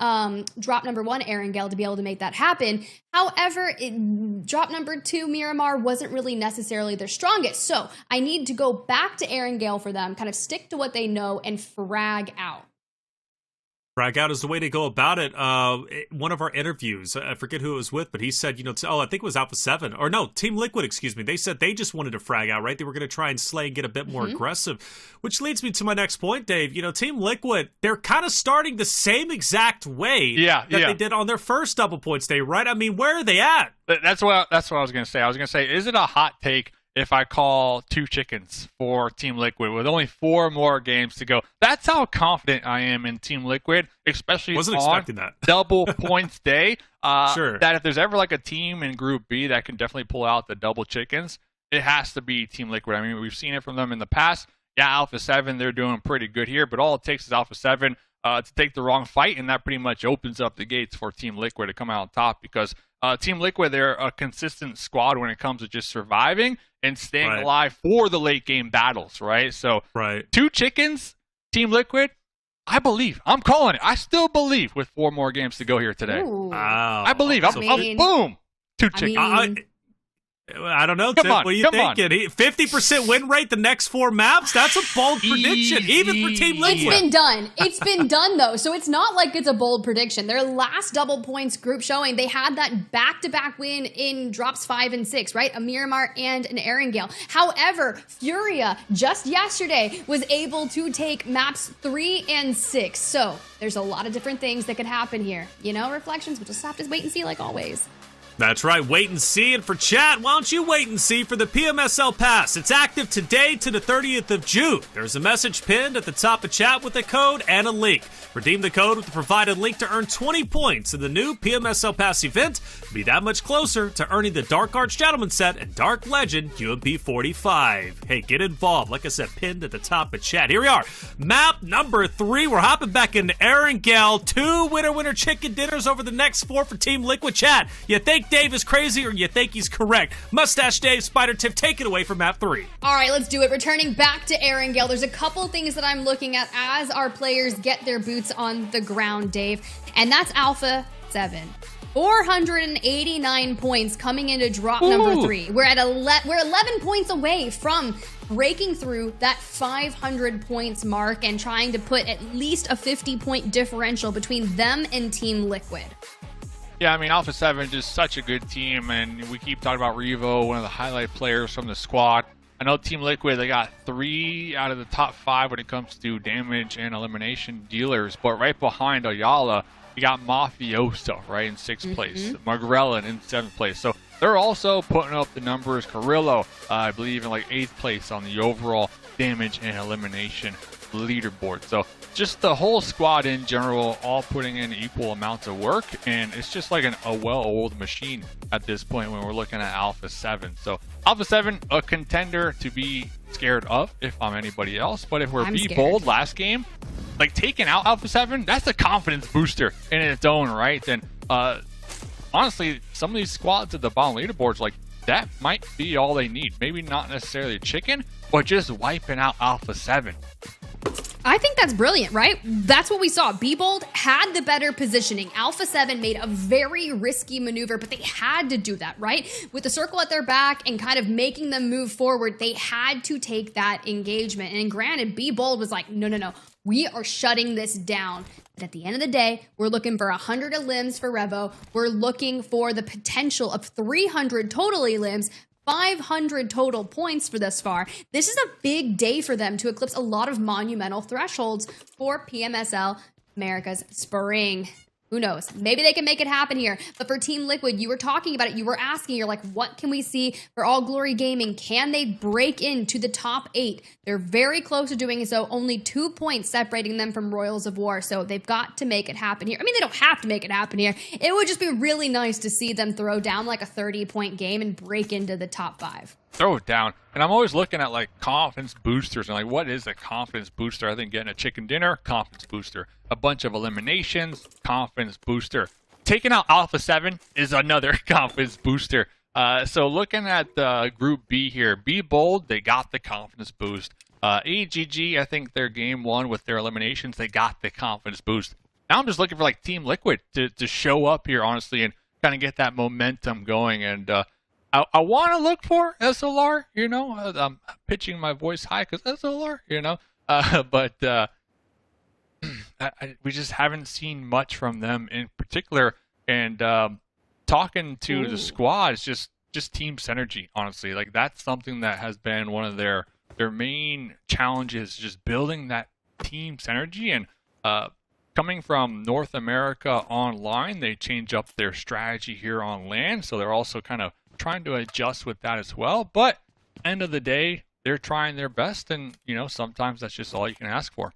drop number 1, Erangel, to be able to make that happen. However, drop number 2, Miramar, wasn't really necessarily their strongest. So I need to go back to Erangel for them, kind of stick to what they know and frag out. Frag out is the way to go about it. One of our interviews, I forget who it was with, but he said, you know, I think it was Alpha7, or no, Team Liquid, excuse me. They said they just wanted to frag out, right? They were going to try and slay and get a bit more aggressive, which leads me to my next point, Dave. You know, Team Liquid, they're kind of starting the same exact way that they did on their first double points day, right? I mean, where are they at? That's what I was going to say. I was going to say, is it a hot take if I call 2 chickens for Team Liquid with only 4 more games to go? That's how confident I am in Team Liquid, especially on double points day. That if there's ever like a team in Group B that can definitely pull out the double chickens, it has to be Team Liquid. I mean, we've seen it from them in the past. Yeah, Alpha7, they're doing pretty good here, but all it takes is Alpha7 to take the wrong fight, and that pretty much opens up the gates for Team Liquid to come out on top, because Team Liquid, they're a consistent squad when it comes to just surviving and staying alive for the late game battles, right? So 2 chickens, Team Liquid, I believe. I'm calling it. I still believe with 4 more games to go here today. Ooh. Wow. I believe. I'm boom. 2 chickens. I don't know, Tip. What are you thinking? 50% win rate the next 4 maps? That's a bold prediction, even for Team Liquid. It's been done. It's been done, though. So it's not like it's a bold prediction. Their last double points group showing, they had that back-to-back win in drops 5 and 6, right? A Miramar and an Erangel. However, FURIA just yesterday was able to take maps 3 and 6. So there's a lot of different things that could happen here. You know, Reflections, we'll just have to wait and see like always. That's right, wait and see. And for chat, why don't you wait and see for the PMSL Pass? It's active today to the 30th of June. There's a message pinned at the top of chat with a code and a link. Redeem the code with the provided link to earn 20 points in the new PMSL Pass event. Be that much closer to earning the Dark Arts Gentleman set and Dark Legend UMP 45. Hey, get involved. Like I said, pinned at the top of chat. Here we are. Map number 3. We're hopping back into Erangel. 2 winner chicken dinners over the next 4 for Team Liquid. Chat, you think Dave is crazy or you think he's correct? Mustache Dave, Spider Tip, take it away for map 3. All right, let's do it. Returning back to Erangel, there's a couple things that I'm looking at as our players get their boots on the ground, Dave, and that's Alpha7. 489 points coming into drop number 3. We're 11 points away from breaking through that 500 points mark and trying to put at least a 50-point differential between them and Team Liquid. Yeah, I mean, Alpha7 is such a good team, and we keep talking about Revo, one of the highlight players from the squad. I know Team Liquid, they got 3 out of the top 5 when it comes to damage and elimination dealers, but right behind Ayala, you got Mafioso, right, in 6th place, Margarella in 7th place. So they're also putting up the numbers. Carrillo, I believe, in like 8th place on the overall damage and elimination leaderboard. So just the whole squad in general, all putting in equal amounts of work, and it's just like a well-oiled machine at this point when we're looking at Alpha7. So Alpha7, a contender to be scared of if I'm anybody else, but if we're bold last game, like taking out Alpha7, that's a confidence booster in its own right. And honestly, some of these squads at the bottom leaderboards, like that might be all they need. Maybe not necessarily a chicken, but just wiping out Alpha7. I think that's brilliant, right? That's what we saw. Be Bold had the better positioning. Alpha7 made a very risky maneuver, but they had to do that, right? With the circle at their back and kind of making them move forward, they had to take that engagement. And granted, Be Bold was like, no, we are shutting this down. But at the end of the day, we're looking for 100 elims for Revo. We're looking for the potential of 300 total elims, 500 total points for this far. This is a big day for them to eclipse a lot of monumental thresholds for PMSL America's Spring. Who knows? Maybe they can make it happen here. But for Team Liquid, you were talking about it. You were asking, you're like, what can we see for All Glory Gaming? Can they break into the top 8? They're very close to doing so. Only 2 points separating them from Royals of War. So they've got to make it happen here. I mean, they don't have to make it happen here. It would just be really nice to see them throw down like a 30-point game and break into the top 5. Throw it down. And I'm always looking at like confidence boosters and like, what is a confidence booster? I think getting a chicken dinner, confidence booster. A bunch of eliminations, confidence booster. Taking out Alpha7 is another confidence booster. So looking at Group B here, Be Bold, they got the confidence boost. AGG, I think their game 1 with their eliminations, they got the confidence boost. Now I'm just looking for like Team Liquid to show up here, honestly, and kind of get that momentum going. And I want to look for SLR, you know. I'm pitching my voice high because SLR, you know. But we just haven't seen much from them in particular. And talking to the squad, it's just team synergy, honestly. Like that's something that has been one of their main challenges, just building that team synergy. And coming from North America online, they change up their strategy here on land. So they're also kind of trying to adjust with that as well. But end of the day, they're trying their best. And, you know, sometimes that's just all you can ask for.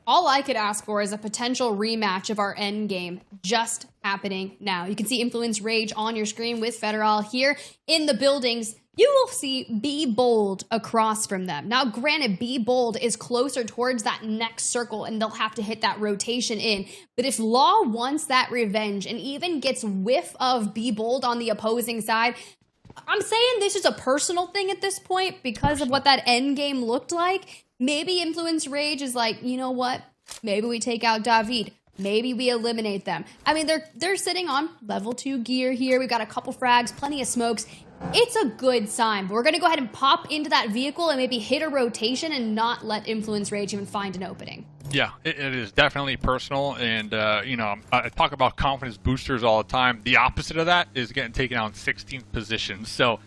All I could ask for is a potential rematch of our end game just happening now. You can see Influence Rage on your screen with Federal here in the buildings. You will see Be Bold across from them. Now, granted, Be Bold is closer towards that next circle and they'll have to hit that rotation in. But if Law wants that revenge and even gets whiff of Be Bold on the opposing side, I'm saying this is a personal thing at this point because of what that end game looked like. Maybe Influence Rage is like, you know what? Maybe we take out David. maybe we eliminate them. I mean, they're sitting on level 2 gear here. We've got a couple frags, plenty of smokes. It's a good sign, but we're going to go ahead and pop into that vehicle and maybe hit a rotation and not let Influence Rage even find an opening. Yeah, it is definitely personal, and you know, I talk about confidence boosters all the time. The opposite of that is getting taken out in 16th position. So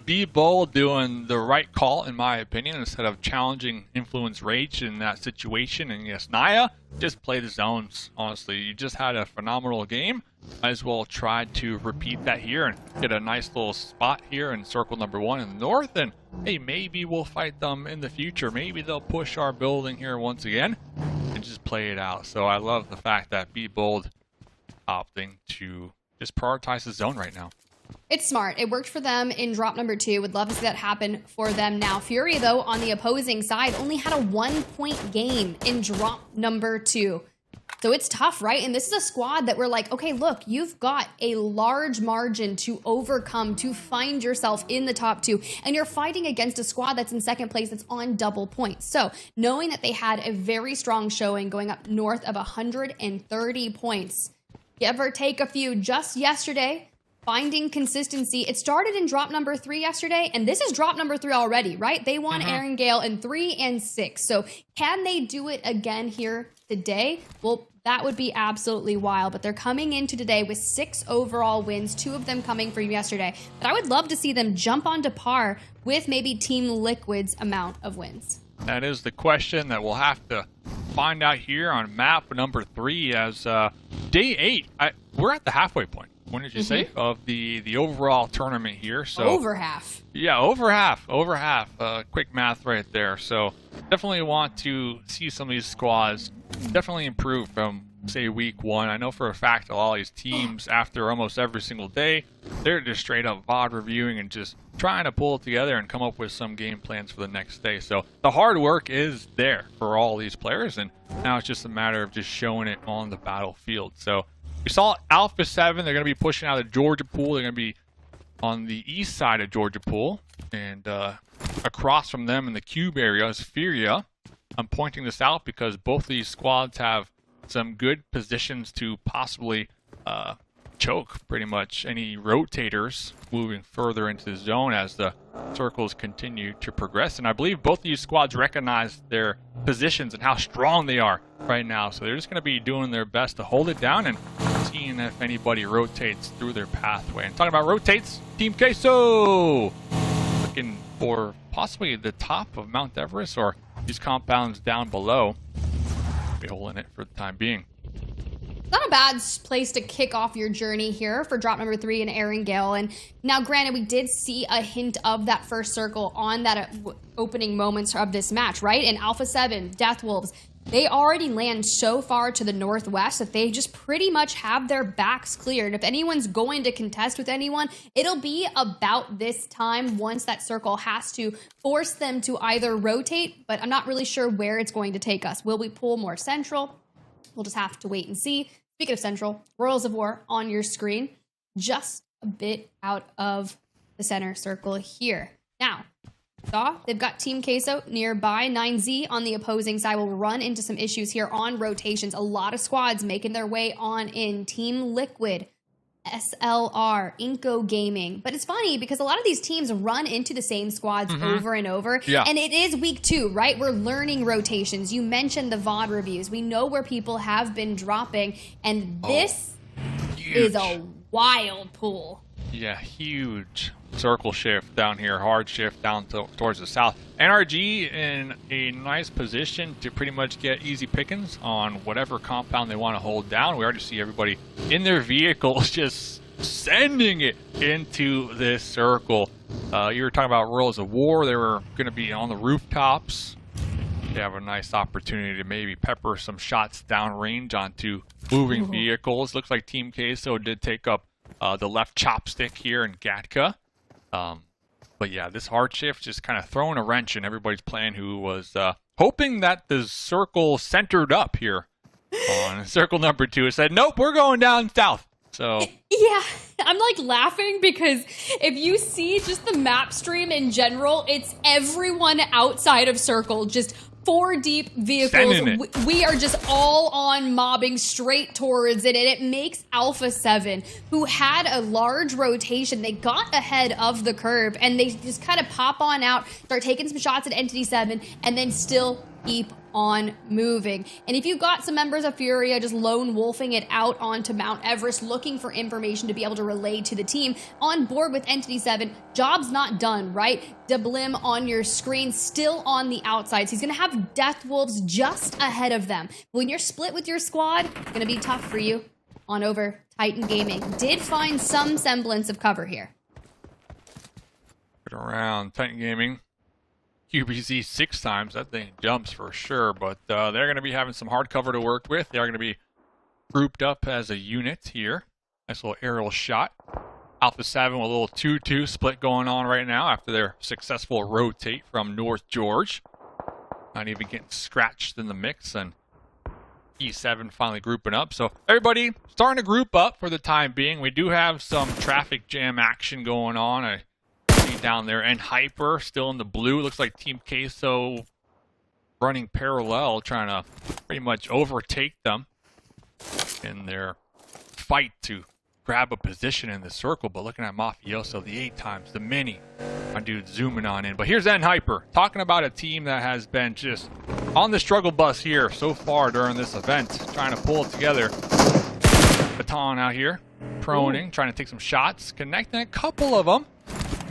be bold, doing the right call, in my opinion, instead of challenging Influence Rage in that situation. And yes, Naya, just play the zones. Honestly, you just had a phenomenal game. Might as well try to repeat that here and get a nice little spot here in circle number 1 in the north. And hey, maybe we'll fight them in the future. Maybe they'll push our building here once again and just play it out. So I love the fact that Be Bold opting to just prioritize the zone right now. It's smart. It worked for them in drop number 2. Would love to see that happen for them now. FURIA, though, on the opposing side, only had a 1-point game in drop number 2. So it's tough, right? And this is a squad that we're like, okay, look, you've got a large margin to overcome, to find yourself in the top 2. And you're fighting against a squad that's in second place that's on double points. So knowing that they had a very strong showing going up north of 130 points, give or take a few just yesterday, finding consistency. It started in drop number 3 yesterday, and this is drop number 3 already, right? They won Aaron Gale in 3 and 6. So can they do it again here today? Well, that would be absolutely wild. But they're coming into today with 6 overall wins, 2 of them coming from yesterday. But I would love to see them jump onto par with maybe Team Liquid's amount of wins. That is the question that we'll have to find out here on map number 3 as day 8. We're at the halfway point. When did you say of the overall tournament here? So over half. Yeah, over half. Quick math right there. So definitely want to see some of these squads definitely improve from, say, week 1. I know for a fact a lot of these teams, after almost every single day, they're just straight up VOD reviewing and just trying to pull it together and come up with some game plans for the next day. So the hard work is there for all these players, and now it's just a matter of just showing it on the battlefield. So we saw Alpha7. They're going to be pushing out of Georgia Pool. They're going to be on the east side of Georgia Pool. And across from them in the cube area is FURIA. I'm pointing this out because both of these squads have some good positions to possibly choke pretty much any rotators moving further into the zone as the circles continue to progress. And I believe both of these squads recognize their positions and how strong they are right now. So they're just going to be doing their best to hold it down and seeing if anybody rotates through their pathway. And talking about rotates, Team Queso looking for possibly the top of Mount Everest or these compounds down below. Be holding it for the time being. Not a bad place to kick off your journey here for drop number 3 in Aaron Gale. And now, granted, we did see a hint of that first circle on that opening moments of this match, right? And Alpha7, Deathwolves, they already land so far to the northwest that they just pretty much have their backs cleared. If anyone's going to contest with anyone, it'll be about this time once that circle has to force them to either rotate, but I'm not really sure where it's going to take us. Will we pull more central? We'll just have to wait and see. Speaking of central, Royals of War on your screen, just a bit out of the center circle here. Now, they've got Team Queso nearby. 9Z on the opposing side will run into some issues here on rotations. A lot of squads making their way on in. Team Liquid, SLR, iNCO Gaming. But it's funny because a lot of these teams run into the same squads over and over. Yeah. And it is week 2, right? We're learning rotations. You mentioned the VOD reviews. We know where people have been dropping. And this is a wild pool. Yeah, huge circle shift down here, hard shift down towards the south. NRG in a nice position to pretty much get easy pickings on whatever compound they want to hold down. We already see everybody in their vehicles just sending it into this circle. You were talking about Royals of War. They were going to be on the rooftops. They have a nice opportunity to maybe pepper some shots downrange onto moving vehicles. Looks like Team Queso did take up the left chopstick here in Gatka. But yeah, this hard shift just kind of throwing a wrench in everybody's plan who was hoping that the circle centered up here on circle number 2. It said, nope, we're going down south. So yeah, I'm like laughing because if you see just the map stream in general, it's everyone outside of circle just 4 deep vehicles. Sending it. We are just all on mobbing straight towards it, and it makes Alpha7, who had a large rotation, they got ahead of the curve, and they just kind of pop on out, start taking some shots at Entity 7, and then still keep on moving. And if you've got some members of FURIA just lone wolfing it out onto Mount Everest, looking for information to be able to relay to the team, on board with Entity 7, job's not done, right? Deblim on your screen, still on the outsides. He's going to have Death Wolves just ahead of them. When you're split with your squad, it's going to be tough for you on over. Titan Gaming did find some semblance of cover here. Get around Titan Gaming. QBZ 6 times, that thing jumps for sure, but they're going to be having some hard cover to work with. They are going to be grouped up as a unit here. Nice little aerial shot. Alpha7 with a little 2-2 split going on right now after their successful rotate from North George. Not even getting scratched in the mix, and E7 finally grouping up. So everybody starting to group up for the time being. We do have some traffic jam action going on. Down there, and Hyper still in the blue. Looks like Team Queso running parallel, trying to pretty much overtake them in their fight to grab a position in the circle. But looking at Mafioso, the 8 times, the mini, my dude zooming on in. But here's N Hyper talking about a team that has been just on the struggle bus here so far during this event, trying to pull it together. Baton out here, proning, trying to take some shots, connecting a couple of them.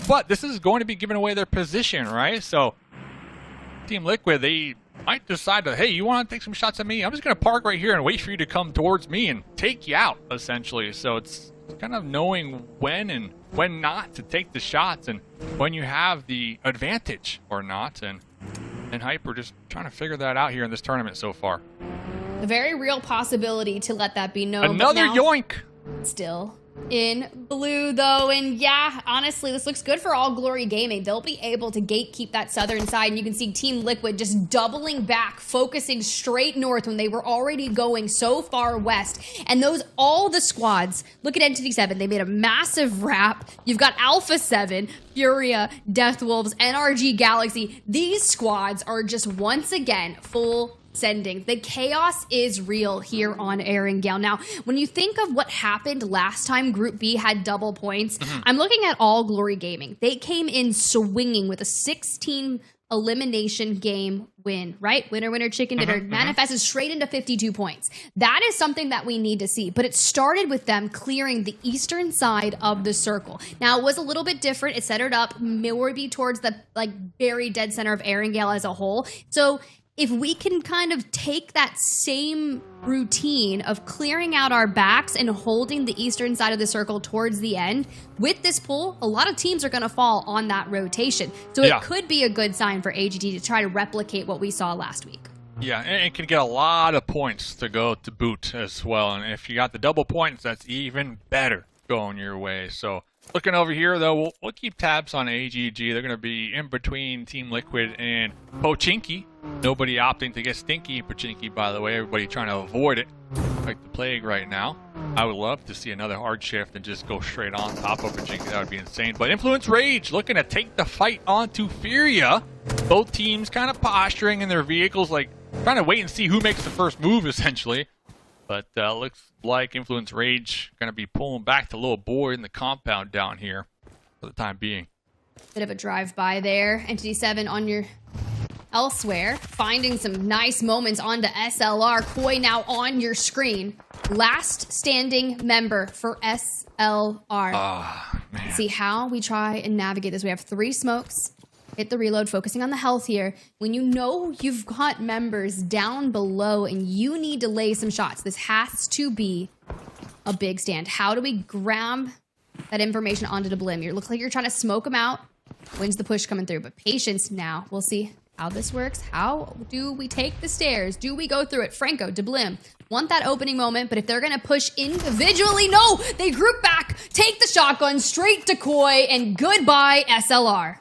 But this is going to be giving away their position, right? So Team Liquid, they might decide to, hey, you want to take some shots at me? I'm just going to park right here and wait for you to come towards me and take you out, essentially. So it's kind of knowing when and when not to take the shots and when you have the advantage or not. And Hyper just trying to figure that out here in this tournament so far. A very real possibility to let that be known. Another yoink! Still in blue though, and yeah, honestly, this looks good for All Glory Gaming. They'll be able to gatekeep that southern side, and you can see Team Liquid just doubling back, focusing straight north when they were already going so far west. And all the squads, look at Entity 7, they made a massive wrap. You've got Alpha7, FURIA, Death Wolves, NRG Galaxy. These squads are just once again full sending. The chaos is real here on Erangel. Now, when you think of what happened last time Group B had double points, I'm looking at All Glory Gaming. They came in swinging with a 16 elimination game win, right? Winner, winner, chicken dinner, manifested straight into 52 points. That is something that we need to see, but it started with them clearing the eastern side of the circle. Now, it was a little bit different. It set it up maybe towards the very dead center of Erangel as a whole. So if we can kind of take that same routine of clearing out our backs and holding the eastern side of the circle towards the end, with this pull, a lot of teams are going to fall on that rotation. So it could be a good sign for AGT to try to replicate what we saw last week. Yeah, and it can get a lot of points to go to boot as well. And if you got the double points, that's even better going your way. So looking over here, though, we'll keep tabs on AGG. They're going to be in between Team Liquid and Pochinki. Nobody opting to get stinky. Pochinki, by the way, everybody trying to avoid it like the plague right now. I would love to see another hard shift and just go straight on top of Pochinki. That would be insane. But Influence Rage looking to take the fight onto FURIA. Both teams kind of posturing in their vehicles, like trying to wait and see who makes the first move, essentially. But looks like Influence Rage going to be pulling back the little boy in the compound down here for the time being. Bit of a drive-by there. Entity 7 on your elsewhere, finding some nice moments onto SLR. Koi now on your screen. Last standing member for SLR. Ah, man. Let's see how we try and navigate this. We have 3 smokes. Hit the reload, focusing on the health here. When you know you've got members down below and you need to lay some shots, this has to be a big stand. How do we grab that information onto the Blim? You look like you're trying to smoke them out. When's the push coming through? But patience now. We'll see how this works. How do we take the stairs? Do we go through it? Franco, Deblim, want that opening moment, but if they're going to push individually, no! They group back, take the shotgun straight to Koi, and goodbye, SLR.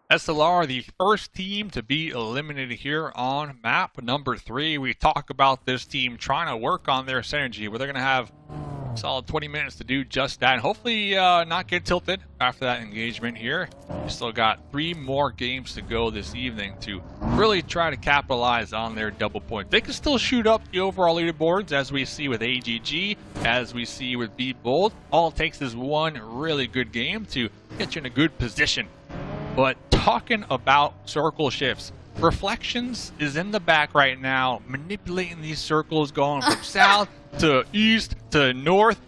SLR, the first team to be eliminated here on map number 3. We talk about this team trying to work on their synergy, where they're going to have Solid 20 minutes to do just that, and hopefully not get tilted after that engagement here. We still got 3 more games to go this evening to really try to capitalize on their double point. They can still shoot up the overall leaderboards, as we see with AGG, as we see with Be Bold. All it takes is one really good game to get you in a good position. But talking about circle shifts, Reflections is in the back right now, manipulating these circles, going from south to east to north.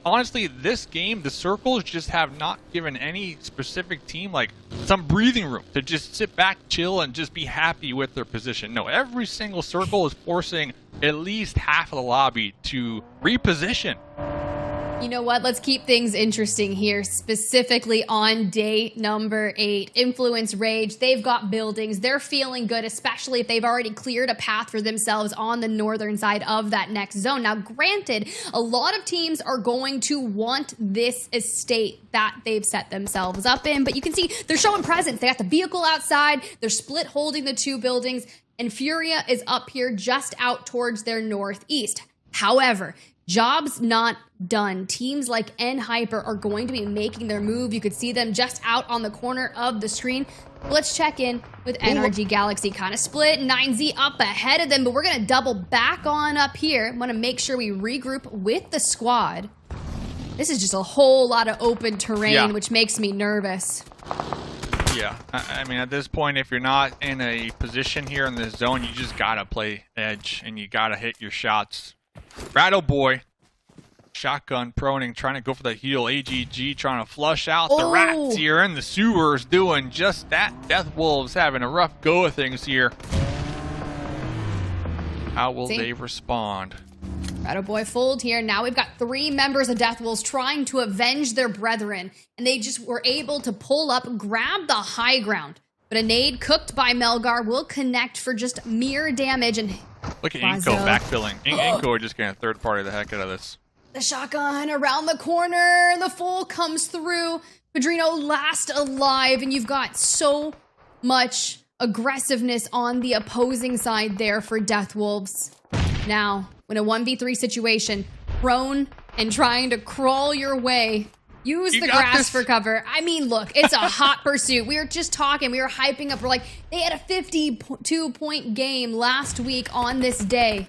Honestly, this game, the circles just have not given any specific team like some breathing room to just sit back, chill, and just be happy with their position. No, every single circle is forcing at least half of the lobby to reposition. You know what? Let's keep things interesting here, specifically on day number 8. Influence Rage, they've got buildings. They're feeling good, especially if they've already cleared a path for themselves on the northern side of that next zone. Now, granted, a lot of teams are going to want this estate that they've set themselves up in, but you can see they're showing presence. They got the vehicle outside. They're split holding the 2 buildings, and FURIA is up here just out towards their northeast. However, job's not done. Teams like Hyper are going to be making their move. You could see them just out on the corner of the screen. Let's check in with NRG Galaxy. Kind of split. 9Z up ahead of them, but we're going to double back on up here. I want to make sure we regroup with the squad. This is just a whole lot of open terrain, which makes me nervous. Yeah, I mean, at this point, if you're not in a position here in this zone, you just got to play edge, and you got to hit your shots. Rattle Boy, shotgun proning, trying to go for the heal. AGG trying to flush out the rats here in the sewers, doing just that. Death Wolves having a rough go of things here. How will they respond? Rattle Boy fold here. Now we've got 3 members of Death Wolves trying to avenge their brethren, and they just were able to pull up, grab the high ground. But a nade cooked by Melgar will connect for just mere damage, and look at iNCO backfilling. iNCO are just going to third party the heck out of this. The shotgun around the corner. The full comes through. Padrino last alive, and you've got so much aggressiveness on the opposing side there for Death Wolves. Now, in a 1v3 situation, prone and trying to crawl your way, use the grass for cover. I mean, look, it's a hot pursuit. We were just talking. We were hyping up. We're like, they had a 52-point game last week on this day.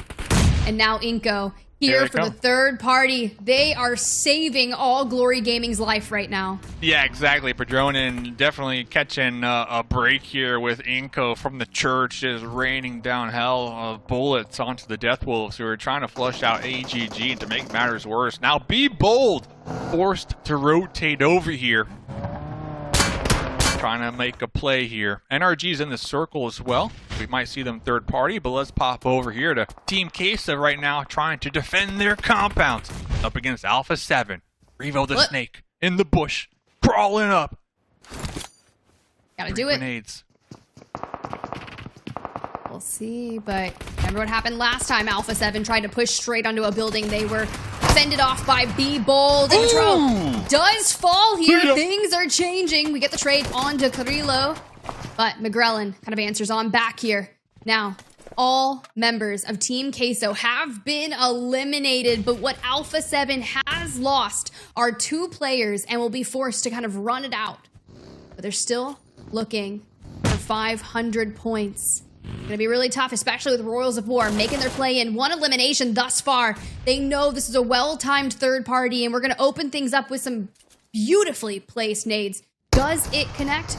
And now iNCO here for the third party. They are saving All Glory Gaming's life right now. Yeah, exactly. Padronin definitely catching a break here with iNCO from the church, just raining down hell of bullets onto the Death Wolves, who are trying to flush out AGG, and to make matters worse, now Be Bold forced to rotate over here, trying to make a play here. NRG's in the circle as well. We might see them third party, but let's pop over here to Team Queso right now, trying to defend their compounds up against Alpha7. Revo the Snake in the bush, crawling up. Gotta do it. Grenades. We'll see, but remember what happened last time? Alpha7 tried to push straight onto a building. They were fended off by Be Bold. And does fall here. Things are changing. We get the trade onto Carrillo, but McGrellin kind of answers on back here. Now, all members of Team Queso have been eliminated, but what Alpha7 has lost are 2 players and will be forced to kind of run it out. But they're still looking for 500 points. Gonna be really tough, especially with Royals of War making their play in. 1 elimination thus far. They know this is a well-timed third party, and we're gonna open things up with some beautifully placed nades. Does it connect?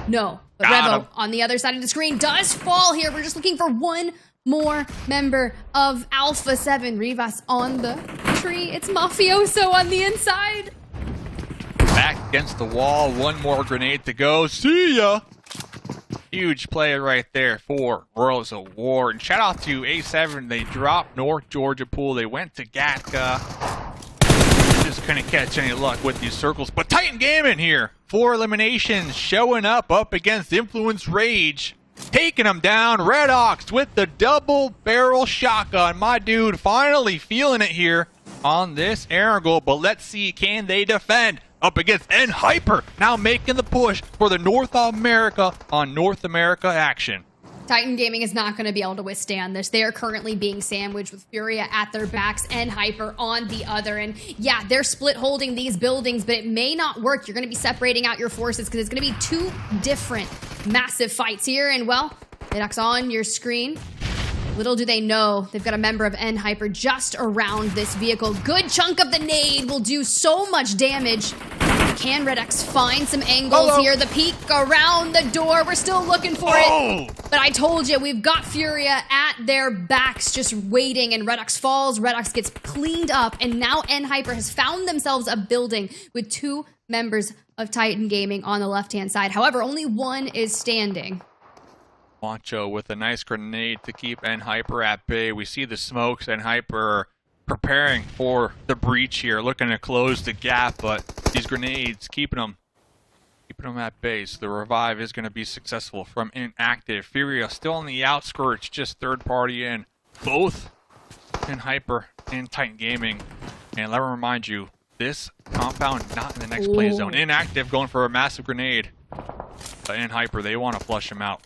No. But Revo on the other side of the screen does fall here. We're just looking for 1 more member of Alpha7. Rivas on the tree. It's Mafioso on the inside. Back against the wall. 1 more grenade to go. See ya. Huge play right there for Royals of War. And shout out to A7. They dropped North Georgia Pool. They went to Gatka. Just couldn't catch any luck with these circles. But Titan Gaming here. 4 eliminations showing up against Influence Rage. Taking them down. Red Ox with the double barrel shotgun. My dude finally feeling it here on this Erangel. But let's see, can they defend? Up against Hyper, now making the push for the North America on North America action. Titan Gaming is not going to be able to withstand this. They are currently being sandwiched with FURIA at their backs and Hyper on the other. And yeah, they're split holding these buildings, but it may not work. You're going to be separating out your forces because it's going to be two different massive fights here. And well, Redox on your screen. Little do they know, they've got a member of Hyper just around this vehicle. Good chunk of the nade will do so much damage. Can Redox find some angles here? The peek around the door. We're still looking for it. But I told you, we've got FURIA at their backs just waiting, and Redox falls. Redox gets cleaned up, and now Hyper has found themselves a building with two members of Titan Gaming on the left-hand side. However, only one is standing. Wancho with a nice grenade to keep Hyper at bay. We see the smokes, Hyper preparing for the breach here, looking to close the gap, but these grenades keeping them at base. The revive is going to be successful from inactive. FURIA still on the outskirts, just third party in. Both Hyper and Titan Gaming. And let me remind you, this compound not in the next play zone. Inactive going for a massive grenade. But Hyper, they want to flush him out.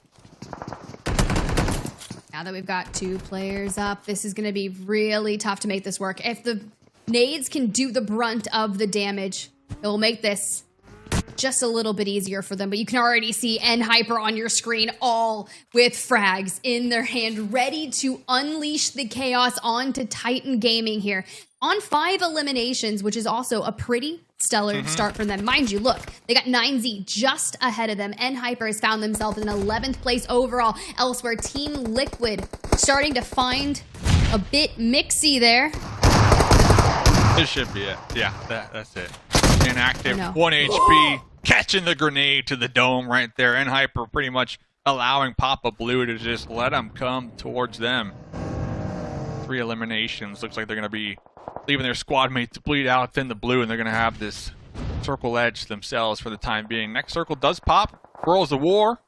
Now that we've got two players up, this is going to be really tough to make this work. If the nades can do the brunt of the damage, it will make this just a little bit easier for them. But you can already see Hyper on your screen, all with frags in their hand, ready to unleash the chaos onto Titan Gaming here. On 5 eliminations, which is also a pretty stellar start for them. Mind you, look, they got 9Z just ahead of them. Hyper has found themselves in 11th place overall. Elsewhere, Team Liquid starting to find a bit mixy there. This should be it. Yeah, that's it. Inactive, 1 HP, catching the grenade to the dome right there. Hyper pretty much allowing Papa Blue to just let them come towards them. 3 eliminations. Looks like they're going to be leaving their squad mate to bleed out in the blue, and they're going to have this circle edge themselves for the time being. Next circle does pop. Worlds of War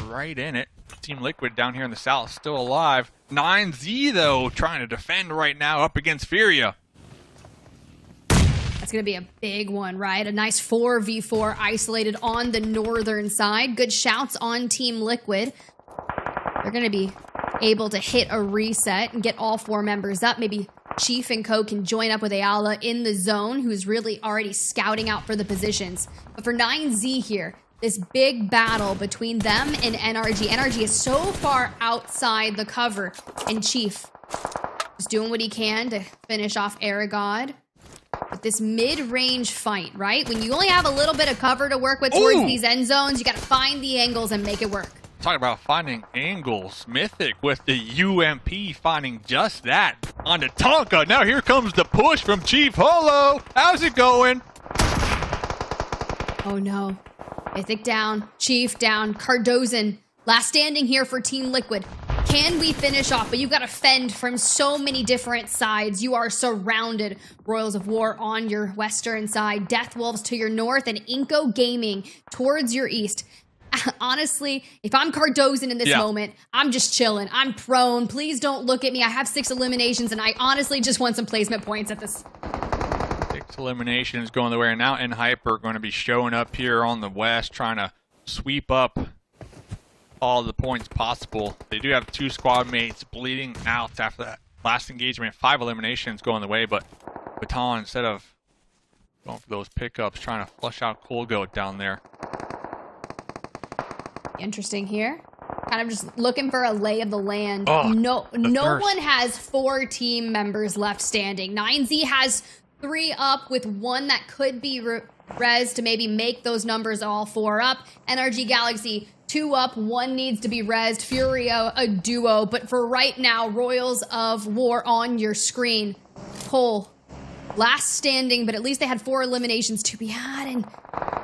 right in it. Team Liquid down here in the south still alive. 9Z, though, trying to defend right now up against FURIA. That's going to be a big one, right? A nice 4v4 isolated on the northern side. Good shouts on Team Liquid. They're going to be able to hit a reset and get all 4 members up. Maybe Chief and Co can join up with Ayala in the zone, who's really already scouting out for the positions. But for 9Z here, this big battle between them and NRG. NRG is so far outside the cover, and Chief is doing what he can to finish off Aragod. But this mid-range fight, right? When you only have a little bit of cover to work with towards these end zones, you got to find the angles and make it work. Talking about finding angles. Mythic with the UMP finding just that on the Tonka. Now here comes the push from Chief Holo. How's it going? Oh no. Mythic down, Chief down, Cardozan last standing here for Team Liquid. Can we finish off? But you've got to fend from so many different sides. You are surrounded. Royals of War on your western side, Death Wolves to your north, and iNCO Gaming towards your east. Honestly, if I'm Cardozan in this moment, I'm just chilling. I'm prone. Please don't look at me. I have 6 eliminations, and I honestly just want some placement points at this. 6 eliminations going the way. And now Hyper going to be showing up here on the west, trying to sweep up all the points possible. They do have 2 squad mates bleeding out after that last engagement. 5 eliminations going the way, but Baton, instead of going for those pickups, trying to flush out Cool Goat down there. Interesting here. Kind of just looking for a lay of the land. Oh, no one has 4 team members left standing. 9Z has 3 up with 1 that could be res to maybe make those numbers all 4 up. NRG Galaxy 2 up, 1 needs to be resed. FURIA a duo, but for right now, Royals of War on your screen. Cole, last standing, but at least they had 4 eliminations to be had, and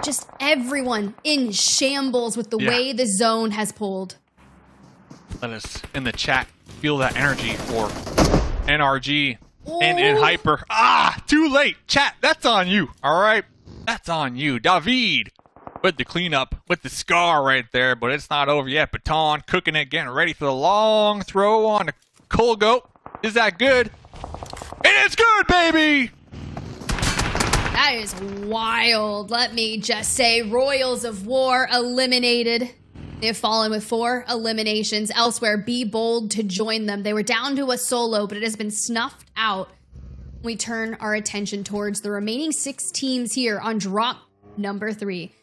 just everyone in shambles with the way the zone has pulled. Let us in the chat feel that energy for NRG and Hyper. Too late. Chat, that's on you. All right, that's on you. David with the cleanup, with the scar right there, but it's not over yet. Baton cooking it, getting ready for the long throw on the Cool Goat. Is that good? And it's good, baby! That is wild. Let me just say, Royals of War eliminated. They have fallen with 4 eliminations. Elsewhere, be bold to join them. They were down to a solo, but it has been snuffed out. We turn our attention towards the remaining 6 teams here on drop number 3.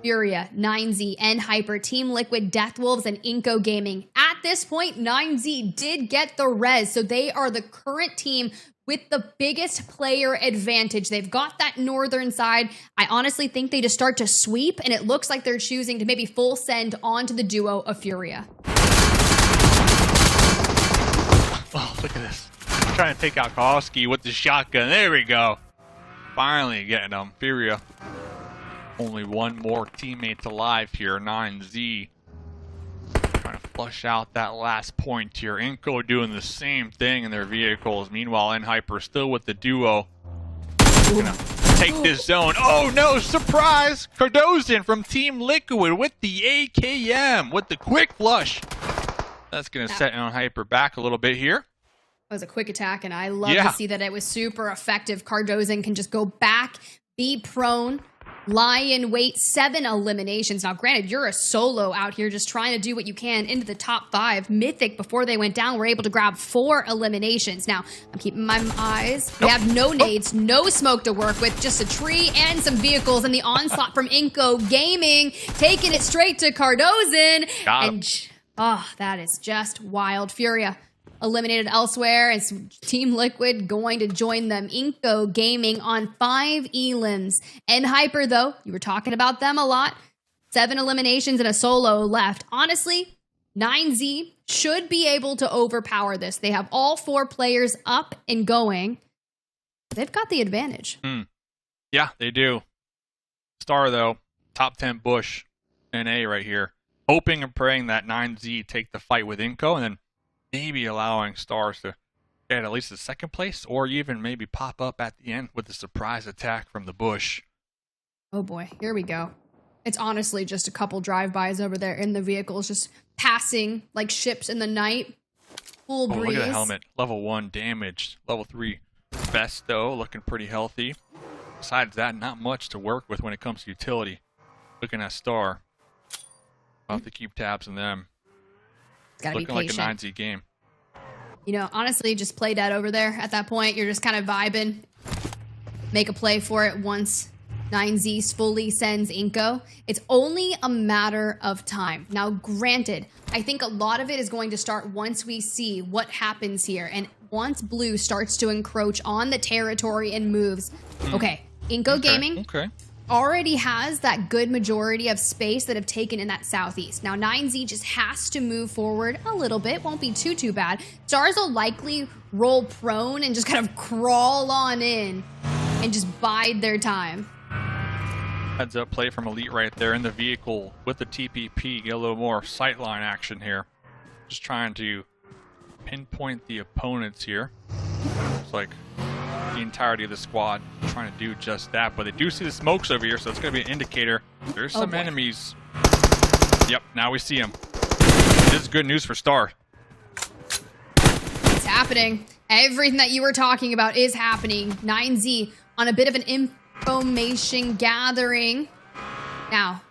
FURIA, 9Z, and Hyper, Team Liquid, Deathwolves, and iNCO Gaming. At this point, 9Z did get the res, so they are the current team with the biggest player advantage. They've got that northern side. I honestly think they just start to sweep, and it looks like they're choosing to maybe full send onto the duo of FURIA. Oh, look at this. Trying to take out Kowalski with the shotgun. There we go. Finally getting him. FURIA. Only one more teammate alive here. 9Z. Trying to flush out that last point here. iNCO doing the same thing in their vehicles. Meanwhile, Hyper still with the duo. Gonna take this zone. Oh no, surprise! Cardozen from Team Liquid with the AKM, with the quick flush. That's gonna set Hyper back a little bit here. It was a quick attack, and I love to see that it was super effective. Cardozen can just go back, be prone, lie in wait. 7 eliminations. Now, granted, you're a solo out here just trying to do what you can into the top 5. Mythic, before they went down, were able to grab 4 eliminations. Now, I'm keeping my eyes. We have no nades, no smoke to work with, just a tree and some vehicles, and the onslaught from iNCO Gaming, taking it straight to Cardozen. That is just wild. FURIA eliminated elsewhere, and Team Liquid going to join them. iNCO Gaming on 5 elims. And Hyper, though, you were talking about them a lot. 7 eliminations and a solo left. Honestly, 9Z should be able to overpower this. They have all 4 players up and going. They've got the advantage. Yeah, they do. Star, though, top 10 Bush NA right here. Hoping and praying that 9Z take the fight with iNCO, and then maybe allowing Stars to get at least the 2nd place, or even maybe pop up at the end with a surprise attack from the bush. Oh boy, here we go. It's honestly just a couple drive-bys over there in the vehicles, just passing like ships in the night. Full breeze. Look at the helmet. Level 1 damaged. Level 3 vest, though, looking pretty healthy. Besides that, not much to work with when it comes to utility. Looking at Star. I'll have to keep tabs on them. Gotta looking be patient. like a 9Z game. You know, honestly, just play dead over there at that point. You're just kind of vibing. Make a play for it once 9Z fully sends iNCO. It's only a matter of time. Now, granted, I think a lot of it is going to start once we see what happens here. And once Blue starts to encroach on the territory and moves. Okay, iNCO Gaming already has that good majority of space that have taken in that southeast. Now 9Z just has to move forward a little bit. Won't be too bad. Stars will likely roll prone and just kind of crawl on in and just bide their time. Heads up play from Elite right there in the vehicle with the TPP. Get a little more sightline action here. Just trying to pinpoint the opponents here. Looks like the entirety of the squad trying to do just that, but they do see the smokes over here, so it's going to be an indicator. There's some enemies. Yep, now we see them. This is good news for Star. It's happening. Everything that you were talking about is happening. 9Z on a bit of an information gathering. Now,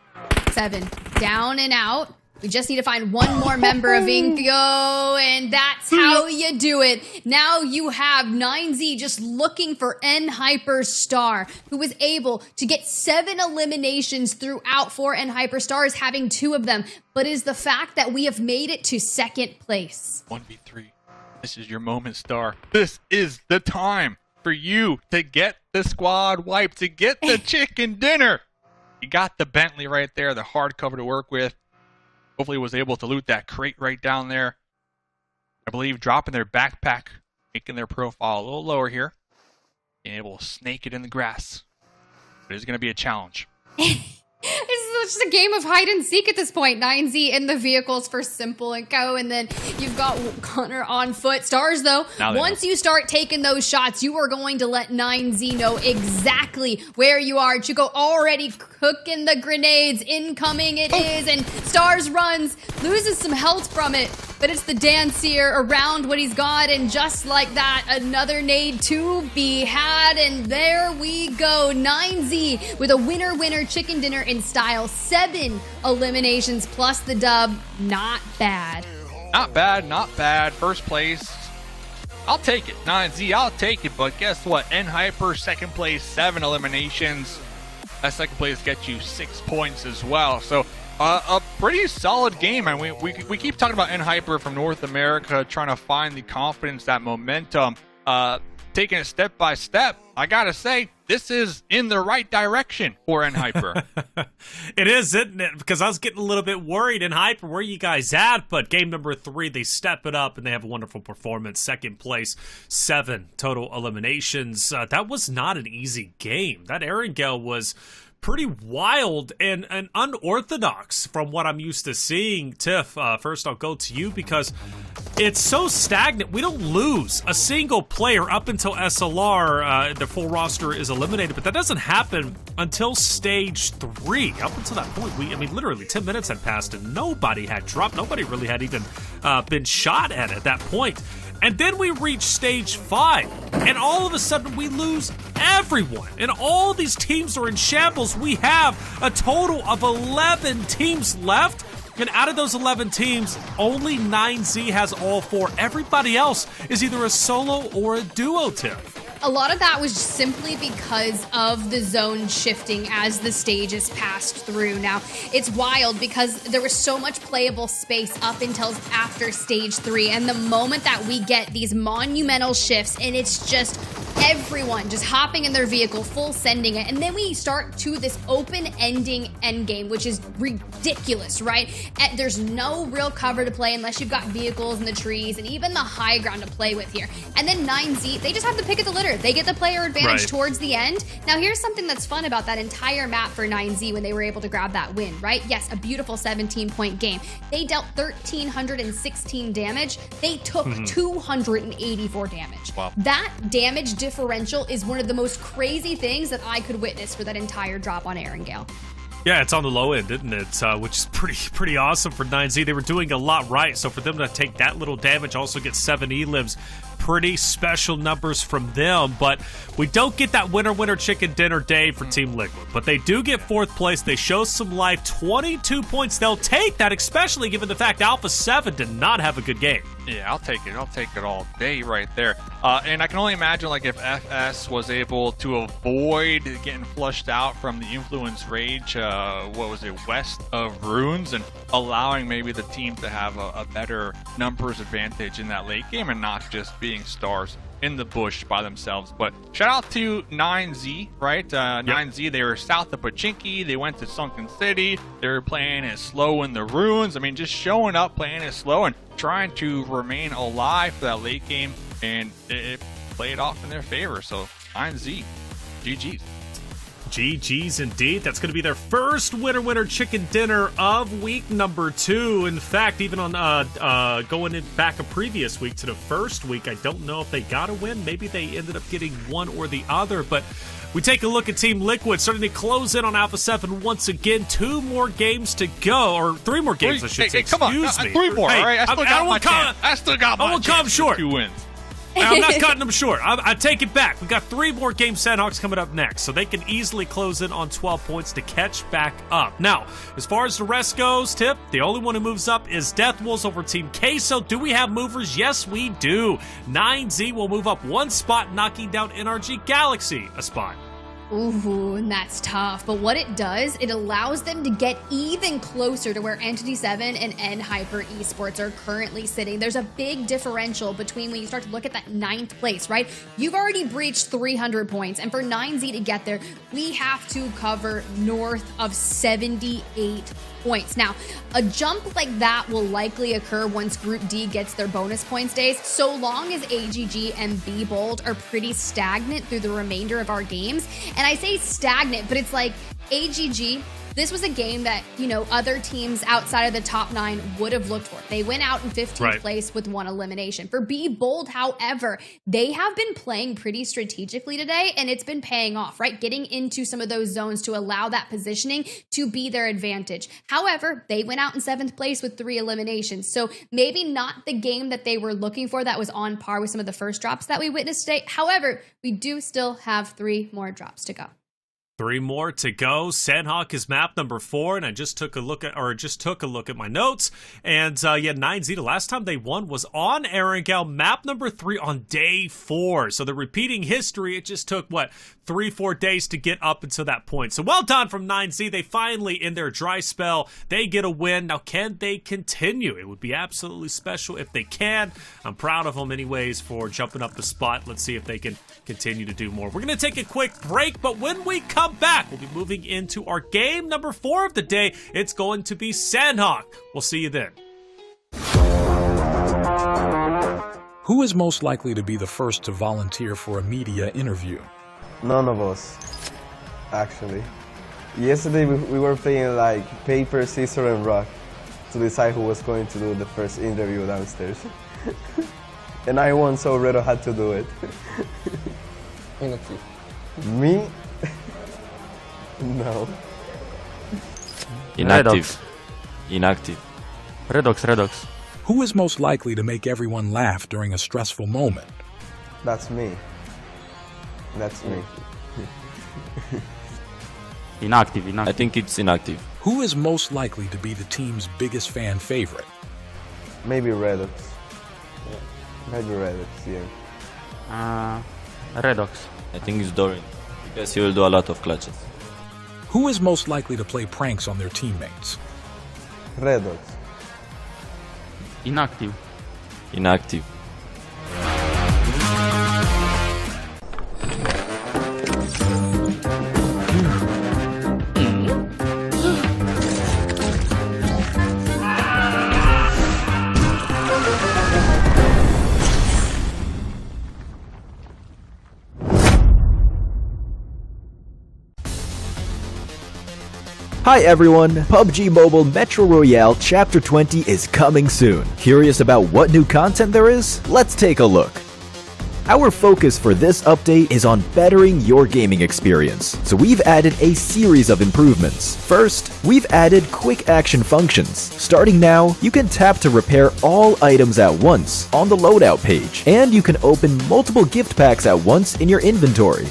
7 down and out. We just need to find one more member of iNCO, and that's how you do it. Now you have 9Z just looking for Hyper Star, who was able to get 7 eliminations throughout for Hyper Stars, having 2 of them. But it is the fact that we have made it to 2nd place. 1v3. This is your moment, Star. This is the time for you to get the squad wiped, to get the chicken dinner. You got the Bentley right there, the hardcover to work with. Hopefully was able to loot that crate right down there. I believe dropping their backpack, making their profile a little lower here. Being able to snake it in the grass. But it's going to be a challenge. It's just a game of hide and seek at this point. 9Z in the vehicles for simple iNCO, and then you've got Connor on foot. Stars, though, once you start taking those shots, you are going to let 9Z know exactly where you are. Chico already cooking the grenades. Incoming it is, and Stars runs, loses some health from it. but it's the dancier around what he's got, and just like that, another nade to be had, and there we go. 9Z with a winner chicken dinner in style. 7 eliminations plus the dub. Not bad. Not bad, not bad. First place, I'll take it. 9Z, I'll take it. But guess what? Hyper, second place, 7 eliminations. That second place gets you 6 points as well. So a pretty solid game. And we keep talking about Hyper from North America, trying to find the confidence, that momentum, taking it step by step. I gotta say, this is in the right direction for Hyper. It is, isn't it? Because I was getting a little bit worried. Hyper, where you guys at? But game number 3, they step it up and they have a wonderful performance. Second place, 7 total eliminations. That was not an easy game. That Erangel was pretty wild and unorthodox from what I'm used to seeing. Tiff, first I'll go to you because it's so stagnant. We don't lose a single player up until SLR. The full roster is eliminated, but that doesn't happen until stage 3. Up until that point, I mean, literally 10 minutes had passed and nobody had dropped. Nobody really had even been shot at that point. And then we reach stage 5, and all of a sudden we lose everyone. And all these teams are in shambles. We have a total of 11 teams left. And out of those 11 teams, only 9Z has all 4. Everybody else is either a solo or a duo tip. A lot of that was simply because of the zone shifting as the stages passed through. Now, it's wild because there was so much playable space up until after stage 3. And the moment that we get these monumental shifts, and it's just everyone just hopping in their vehicle, full sending it. And then we start to this open-ending endgame, which is ridiculous, right? And there's no real cover to play unless you've got vehicles in the trees and even the high ground to play with here. And then 9Z, they just have to pick at the litter. They get the player advantage towards the end. Now, here's something that's fun about that entire map for 9Z when they were able to grab that win, right? Yes, a beautiful 17-point game. They dealt 1,316 damage. They took 284 damage. Wow. That damage differential is one of the most crazy things that I could witness for that entire drop on Erangel. Yeah, it's on the low end, isn't it? Which is pretty awesome for 9Z. They were doing a lot right, so for them to take that little damage, also get 7 elims, pretty special numbers from them. But we don't get that winner chicken dinner day for Team Liquid. But they do get 4th place. They show some life, 22 points. They'll take that, especially given the fact Alpha7 did not have a good game. Yeah, I'll take it. I'll take it all day right there. And I can only imagine, like, if FS was able to avoid getting flushed out from the Influence Rage, west of Runes, and allowing maybe the team to have a better numbers advantage in that late game and not just being stars in the bush by themselves. But shout out to 9Z, right? 9Z, they were south of Pachinki. They went to Sunken City. They were playing it slow in the ruins. I mean, just showing up, playing it slow, and trying to remain alive for that late game. And it played off in their favor. So 9Z, GG's. GG's indeed. That's going to be their first winner chicken dinner of week number 2. In fact, even on going in back a previous week to the first week, I don't know if they got a win. Maybe they ended up getting one or the other. But we take a look at Team Liquid starting to close in on Alpha7 once again. 2 more games to go, or 3 more games, I should say. Come on, Excuse me. 3 more. Hey, all right, I still got my chance. I won't come short. 2 wins. I'm not cutting them short. I take it back. We got 3 more games Sandhawks coming up next, so they can easily close in on 12 points to catch back up. Now, as far as the rest goes, Tip, the only one who moves up is Death Wolves over Team Queso. Do we have movers? Yes, we do. 9Z will move up 1 spot, knocking down NRG Galaxy a spot. Ooh, and that's tough. But what it does, it allows them to get even closer to where Entity 7 and Hyper Esports are currently sitting. There's a big differential between when you start to look at that 9th place, right? You've already breached 300 points, and for 9Z to get there, we have to cover north of 78 points. Now, a jump like that will likely occur once Group D gets their bonus points days, so long as AGG and B-Bold are pretty stagnant through the remainder of our games. And I say stagnant, but it's like AGG, this was a game that, other teams outside of the top 9 would have looked for. They went out in 15th place with 1 elimination. For Be Bold, however, they have been playing pretty strategically today, and it's been paying off, right? Getting into some of those zones to allow that positioning to be their advantage. However, they went out in 7th place with 3 eliminations. So maybe not the game that they were looking for that was on par with some of the first drops that we witnessed today. However, we do still have 3 more drops to go. 3 more to go. Sandhawk is map number 4, and I just took a look at my notes. And 9Z, the last time they won was on Erangel, map number 3 on day 4. So they're repeating history. It just took 3-4 days to get up until that point. So well done from 9Z. They finally, in their dry spell, they get a win. Now, can they continue? It would be absolutely special if they can. I'm proud of them anyways for jumping up the spot. Let's see if they can continue to do more. We're going to take a quick break, but when we come back, we'll be moving into our game number 4 of the day. It's going to be Sandhawk. We'll see you then. Who is most likely to be the first to volunteer for a media interview? None of us, actually. Yesterday we were playing like paper, scissors, and rock to decide who was going to do the first interview downstairs. And I won, so Revo had to do it. Me? No. Inactive. Redox. Who is most likely to make everyone laugh during a stressful moment? That's me. Inactive. I think it's inactive. Who is most likely to be the team's biggest fan favorite? Maybe Redox. Maybe Redox, yeah. Redox. I think it's Dorian, because he will do a lot of clutches. Who is most likely to play pranks on their teammates? Redox. Inactive. Hi everyone, PUBG Mobile Metro Royale Chapter 20 is coming soon. Curious about what new content there is? Let's take a look. Our focus for this update is on bettering your gaming experience, so we've added a series of improvements. First, we've added quick action functions. Starting now, you can tap to repair all items at once on the loadout page, and you can open multiple gift packs at once in your inventory.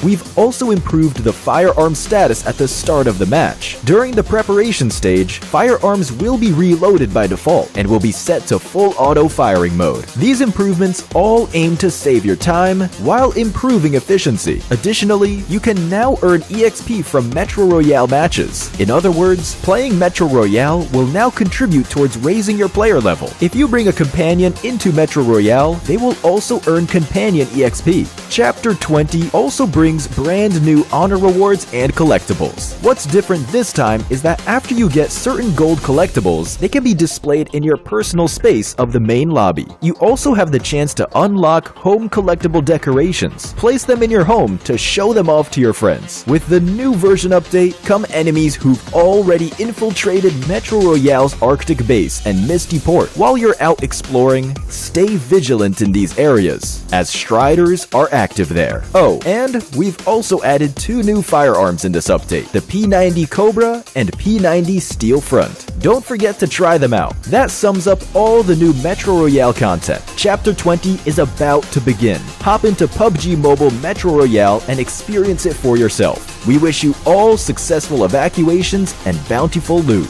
We've also improved the firearm status at the start of the match. During the preparation stage, firearms will be reloaded by default and will be set to full auto firing mode. These improvements all aim to save your time while improving efficiency. Additionally, you can now earn EXP from Metro Royale matches. In other words, playing Metro Royale will now contribute towards raising your player level. If you bring a companion into Metro Royale, they will also earn companion EXP. Chapter 20 also brings brand new honor rewards and collectibles. What's different this time is that after you get certain gold collectibles, they can be displayed in your personal space of the main lobby. You also have the chance to unlock home collectible decorations. Place them in your home to show them off to your friends. With the new version update come enemies who've already infiltrated Metro Royale's Arctic base and Misty Port. While you're out exploring, stay vigilant in these areas, as Striders are active there. Oh, and we've also added 2 new firearms in this update, the P90 Cobra and P90 Steel Front. Don't forget to try them out. That sums up all the new Metro Royale content. Chapter 20 is about to begin. Hop into PUBG Mobile Metro Royale and experience it for yourself. We wish you all successful evacuations and bountiful loot.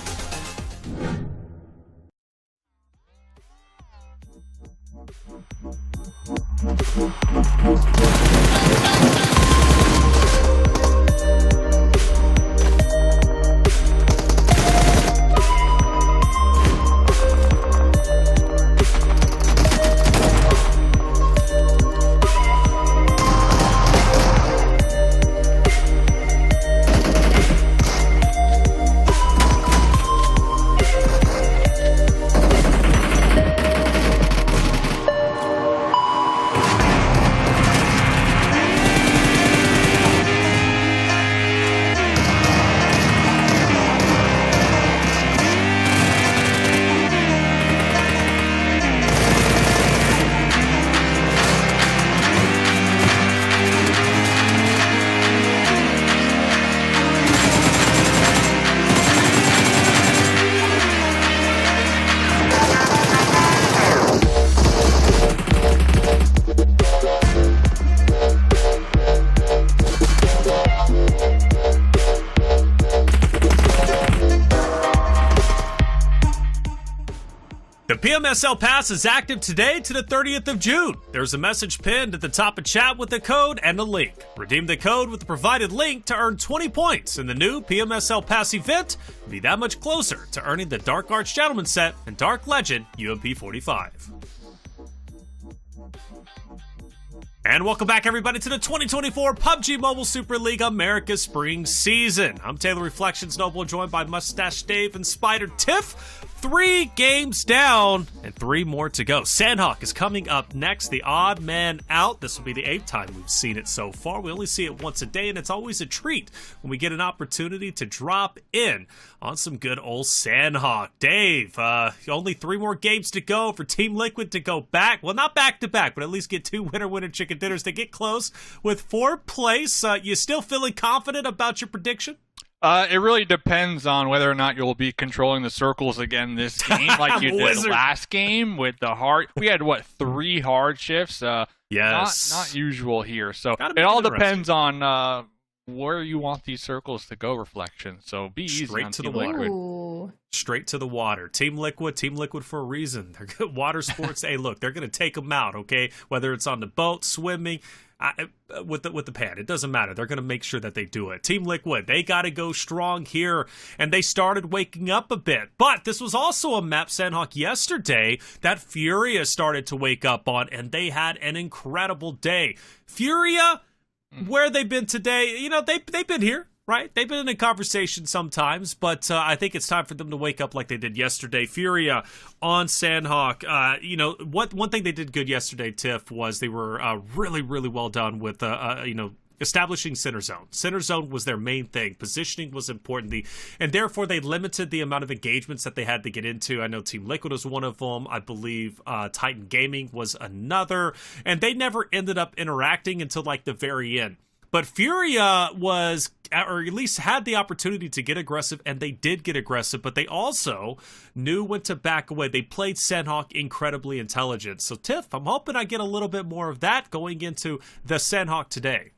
The PMSL Pass is active today to the 30th of June. There's a message pinned at the top of chat with the code and a link. Redeem the code with the provided link to earn 20 points in the new PMSL Pass event and be that much closer to earning the Dark Arts Gentleman set and Dark Legend UMP 45. And welcome back, everybody, to the 2024 PUBG Mobile Super League America's Spring Season. I'm Taylor Reflections Noble, joined by Mustache Dave and Spider Tiff. 3 games down and 3 more to go. Sandhawk is coming up next, the odd man out. This will be the 8th time we've seen it so far. We only see it once a day, and it's always a treat when we get an opportunity to drop in on some good old Sandhawk. Dave, only 3 more games to go for Team Liquid to go back. Well, not back-to-back, but at least get 2 winner chicken dinners to get close with 4th place. You still feeling confident about your prediction? It really depends on whether or not you'll be controlling the circles again this game, like you did last game with the hard. We had 3 hard shifts. Yes, not usual here. So it all depends on where you want these circles to go. Reflection. So be easy straight on to the Team Liquid. Ooh. Straight to the water. Team Liquid for a reason. They're good water sports. Hey, look, they're going to take them out. Okay, whether it's on the boat, swimming. With the pad, it doesn't matter. They're going to make sure that they do it. Team Liquid, they got to go strong here, and they started waking up a bit. But this was also a map, Sandhawk, yesterday that FURIA started to wake up on, and they had an incredible day. FURIA, where they've been today, you know, they've been here. Right? They've been in a conversation sometimes, but I think it's time for them to wake up like they did yesterday. FURIA on Sandhawk. One thing they did good yesterday, Tiff, was they were really, really well done with, establishing center zone. Center zone was their main thing. Positioning was important. And therefore, they limited the amount of engagements that they had to get into. I know Team Liquid was one of them. I believe Titan Gaming was another. And they never ended up interacting until like the very end. But FURIA was, or at least had the opportunity to get aggressive, and they did get aggressive, but they also knew when to back away. They played Sandhawk incredibly intelligent. So, Tiff, I'm hoping I get a little bit more of that going into the Sandhawk today.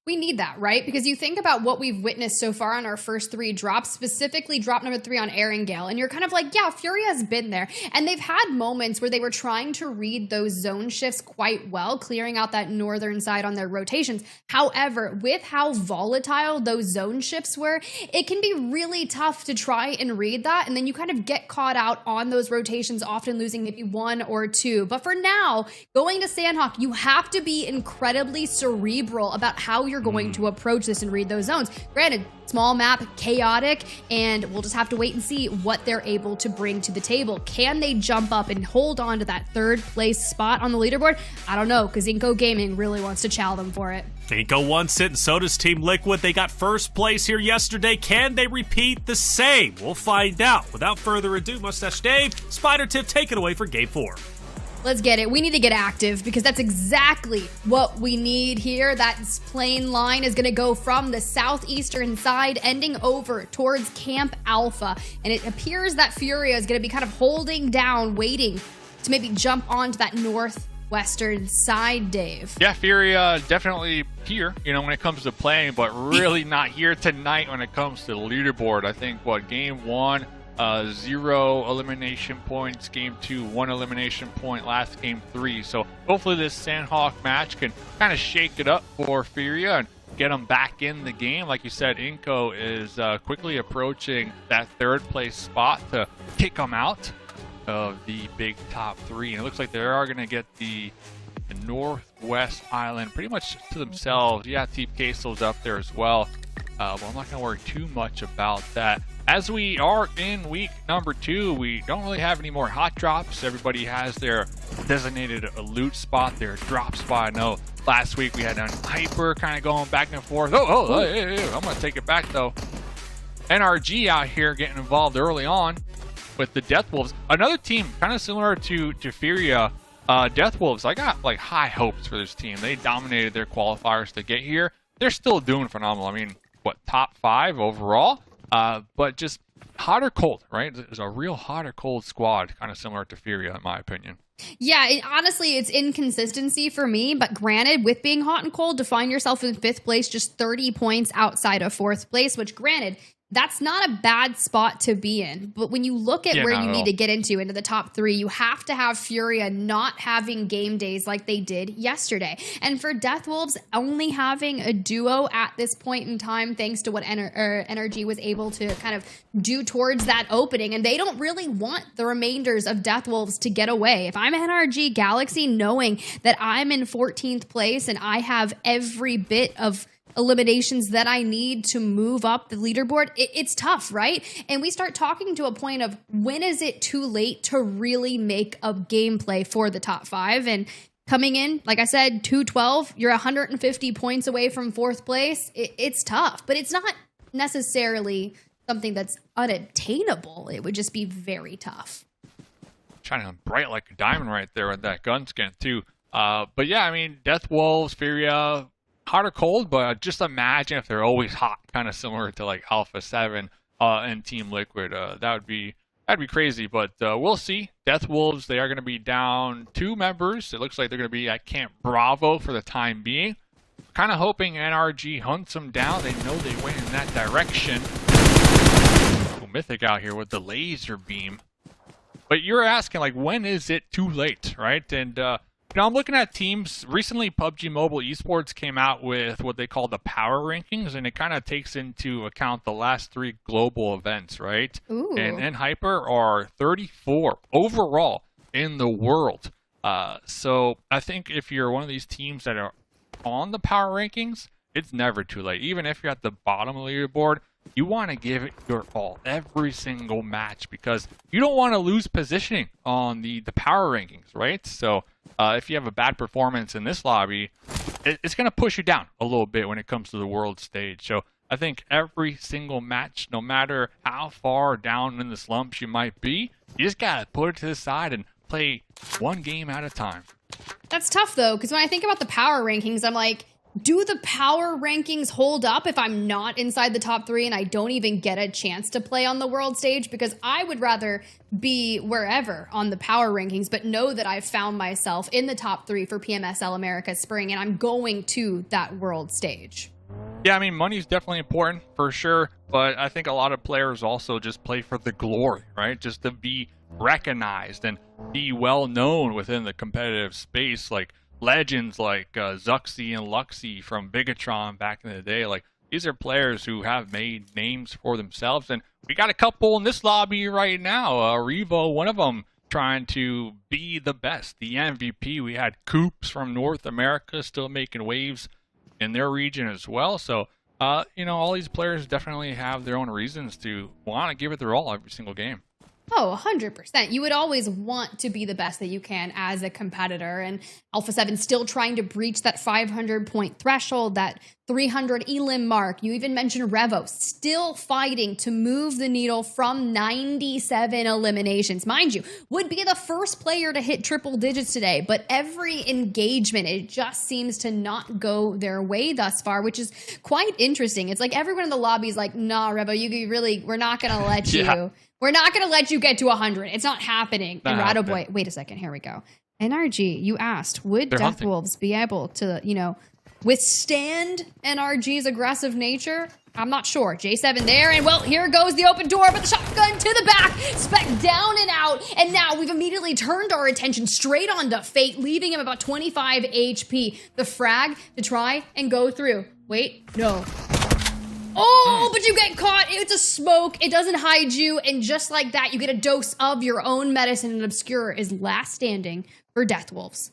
We need that, right? Because you think about what we've witnessed so far on our first 3 drops, specifically drop number 3 on Erangel, and you're kind of like, yeah, FURIA's been there. And they've had moments where they were trying to read those zone shifts quite well, clearing out that northern side on their rotations. However, with how volatile those zone shifts were, it can be really tough to try and read that, and then you kind of get caught out on those rotations, often losing maybe 1 or 2. But for now, going to Sandhawk, you have to be incredibly cerebral about how you're going to approach this and read those zones. Granted, small map, chaotic, and we'll just have to wait and see what they're able to bring to the table. Can they jump up and hold on to that 3rd place spot on the leaderboard? I don't know, because iNCO Gaming really wants to chow them for it. iNCO wants it, and so does Team Liquid. They got 1st place here yesterday. Can they repeat the same? We'll find out. Without further ado, Mustache Dave, Spider Tiff, take it away for Game 4. Let's get it. We need to get active because that's exactly what we need here. That plane line is going to go from the southeastern side, ending over towards Camp Alpha. And it appears that FURIA is going to be kind of holding down, waiting to maybe jump onto that northwestern side, Dave. Yeah, FURIA definitely here, when it comes to playing, but really not here tonight when it comes to the leaderboard. I think, game 1, 0 elimination points, game 2, 1 elimination point, last game 3. So hopefully this Sandhawk match can kind of shake it up for FURIA and get them back in the game. Like you said, iNCO is quickly approaching that 3rd place spot to kick them out of the big top 3. And it looks like they are going to get the northwest island pretty much to themselves. Yeah, Team Queso's up there as well. But I'm not going to worry too much about that. As we are in week number 2, we don't really have any more hot drops. Everybody has their designated loot spot, their drop spot. I know last week we had an Hyper kind of going back and forth. Hey, I'm going to take it back though. NRG out here getting involved early on with the Death Wolves. Another team kind of similar to FURIA. Death Wolves, I got like high hopes for this team. They dominated their qualifiers to get here. They're still doing phenomenal. I mean, top 5 overall? But just hot or cold, right? It's a real hot or cold squad, kind of similar to FURIA in my opinion. Yeah, honestly, it's inconsistency for me, but granted, with being hot and cold, to find yourself in 5th place, just 30 points outside of 4th place, which granted, that's not a bad spot to be in. But when you look at where you need to get into the top 3, you have to have FURIA not having game days like they did yesterday. And for Deathwolves, only having a duo at this point in time, thanks to what NRG was able to kind of do towards that opening. And they don't really want the remainders of Deathwolves to get away. If I'm NRG Galaxy, knowing that I'm in 14th place and I have every bit of eliminations that I need to move up the leaderboard, it's tough, right? And we start talking to a point of when is it too late to really make a gameplay for the top 5? And coming in, like I said, 212, you're 150 points away from 4th place. It's tough, but it's not necessarily something that's unattainable. It would just be very tough. Shining bright like a diamond right there with that gun skin too. But yeah, I mean, Deathwolves, FURIA, hot or cold, but just imagine if they're always hot, kind of similar to like Alpha7 and Team Liquid. That'd be crazy, but we'll see. Deathwolves, they are going to be down 2 members. It looks like they're going to be at Camp Bravo for the time being. Kind of hoping NRG hunts them down. They know they went in that direction. Mythic out here with the laser beam. But you're asking, like, when is it too late, right? And you know, I'm looking at teams. Recently, PUBG Mobile Esports came out with what they call the power rankings, and it kind of takes into account the last 3 global events, right? Ooh. And Hyper are 34 overall in the world. So I think if you're one of these teams that are on the power rankings, it's never too late. Even if you're at the bottom of the leaderboard, you want to give it your all every single match because you don't want to lose positioning on the power rankings, right? So if you have a bad performance in this lobby, it's going to push you down a little bit when it comes to the world stage. So I think every single match, no matter how far down in the slumps you might be, you just got to put it to the side and play one game at a time. That's tough, though, because when I think about the power rankings, I'm like, do the power rankings hold up if I'm not inside the top 3 and I don't even get a chance to play on the world stage? Because I would rather be wherever on the power rankings, but know that I've found myself in the top 3 for PMSL America Spring, and I'm going to that world stage. Yeah, I mean, money is definitely important for sure, but I think a lot of players also just play for the glory, right? Just to be recognized and be well known within the competitive space, like legends like Zuxi and Luxy from Bigatron back in the day. Like, these are players who have made names for themselves, and we got a couple in this lobby right now. Revo, one of them, trying to be the best, the MVP. We had Coops from North America still making waves in their region as well. So, you know, all these players definitely have their own reasons to want to give it their all every single game. Oh, 100%. You would always want to be the best that you can as a competitor. And Alpha7 still trying to breach that 500-point threshold, that 300 elim mark. You even mentioned Revo, still fighting to move the needle from 97 eliminations. Mind you, would be the first player to hit triple digits today, but every engagement, it just seems to not go their way thus far, which is quite interesting. It's like everyone in the lobby is like, nah, Revo, we're not going to let you. We're not going to let you get to 100. It's not happening. And Radoboy, wait a second. Here we go. NRG, you asked, would Deathwolves be able to, you know, withstand NRG's aggressive nature? I'm not sure. J7 there, and well, here goes the open door, but the shotgun to the back, Spec down and out, and now we've immediately turned our attention straight onto Fate, leaving him about 25 HP. The frag to try and go through. Wait, no. Oh, but you get caught. It's a smoke. It doesn't hide you. And just like that, you get a dose of your own medicine, and Obscure is last standing for Deathwolves.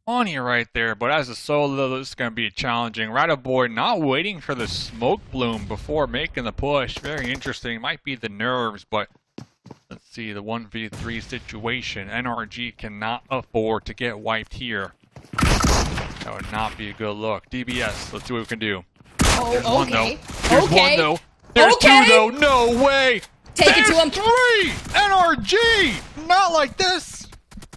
Money right there. But as a solo, this is going to be challenging. Radoboy not waiting for the smoke bloom before making the push. Very interesting. Might be the nerves, but let's see the 1v3 situation. NRG cannot afford to get wiped here. That would not be a good look. DBS, let's see what we can do. Oh, There's okay. One, though. There's one, though. There's two, though. No way. Take it to him. 3! NRG! Not like this.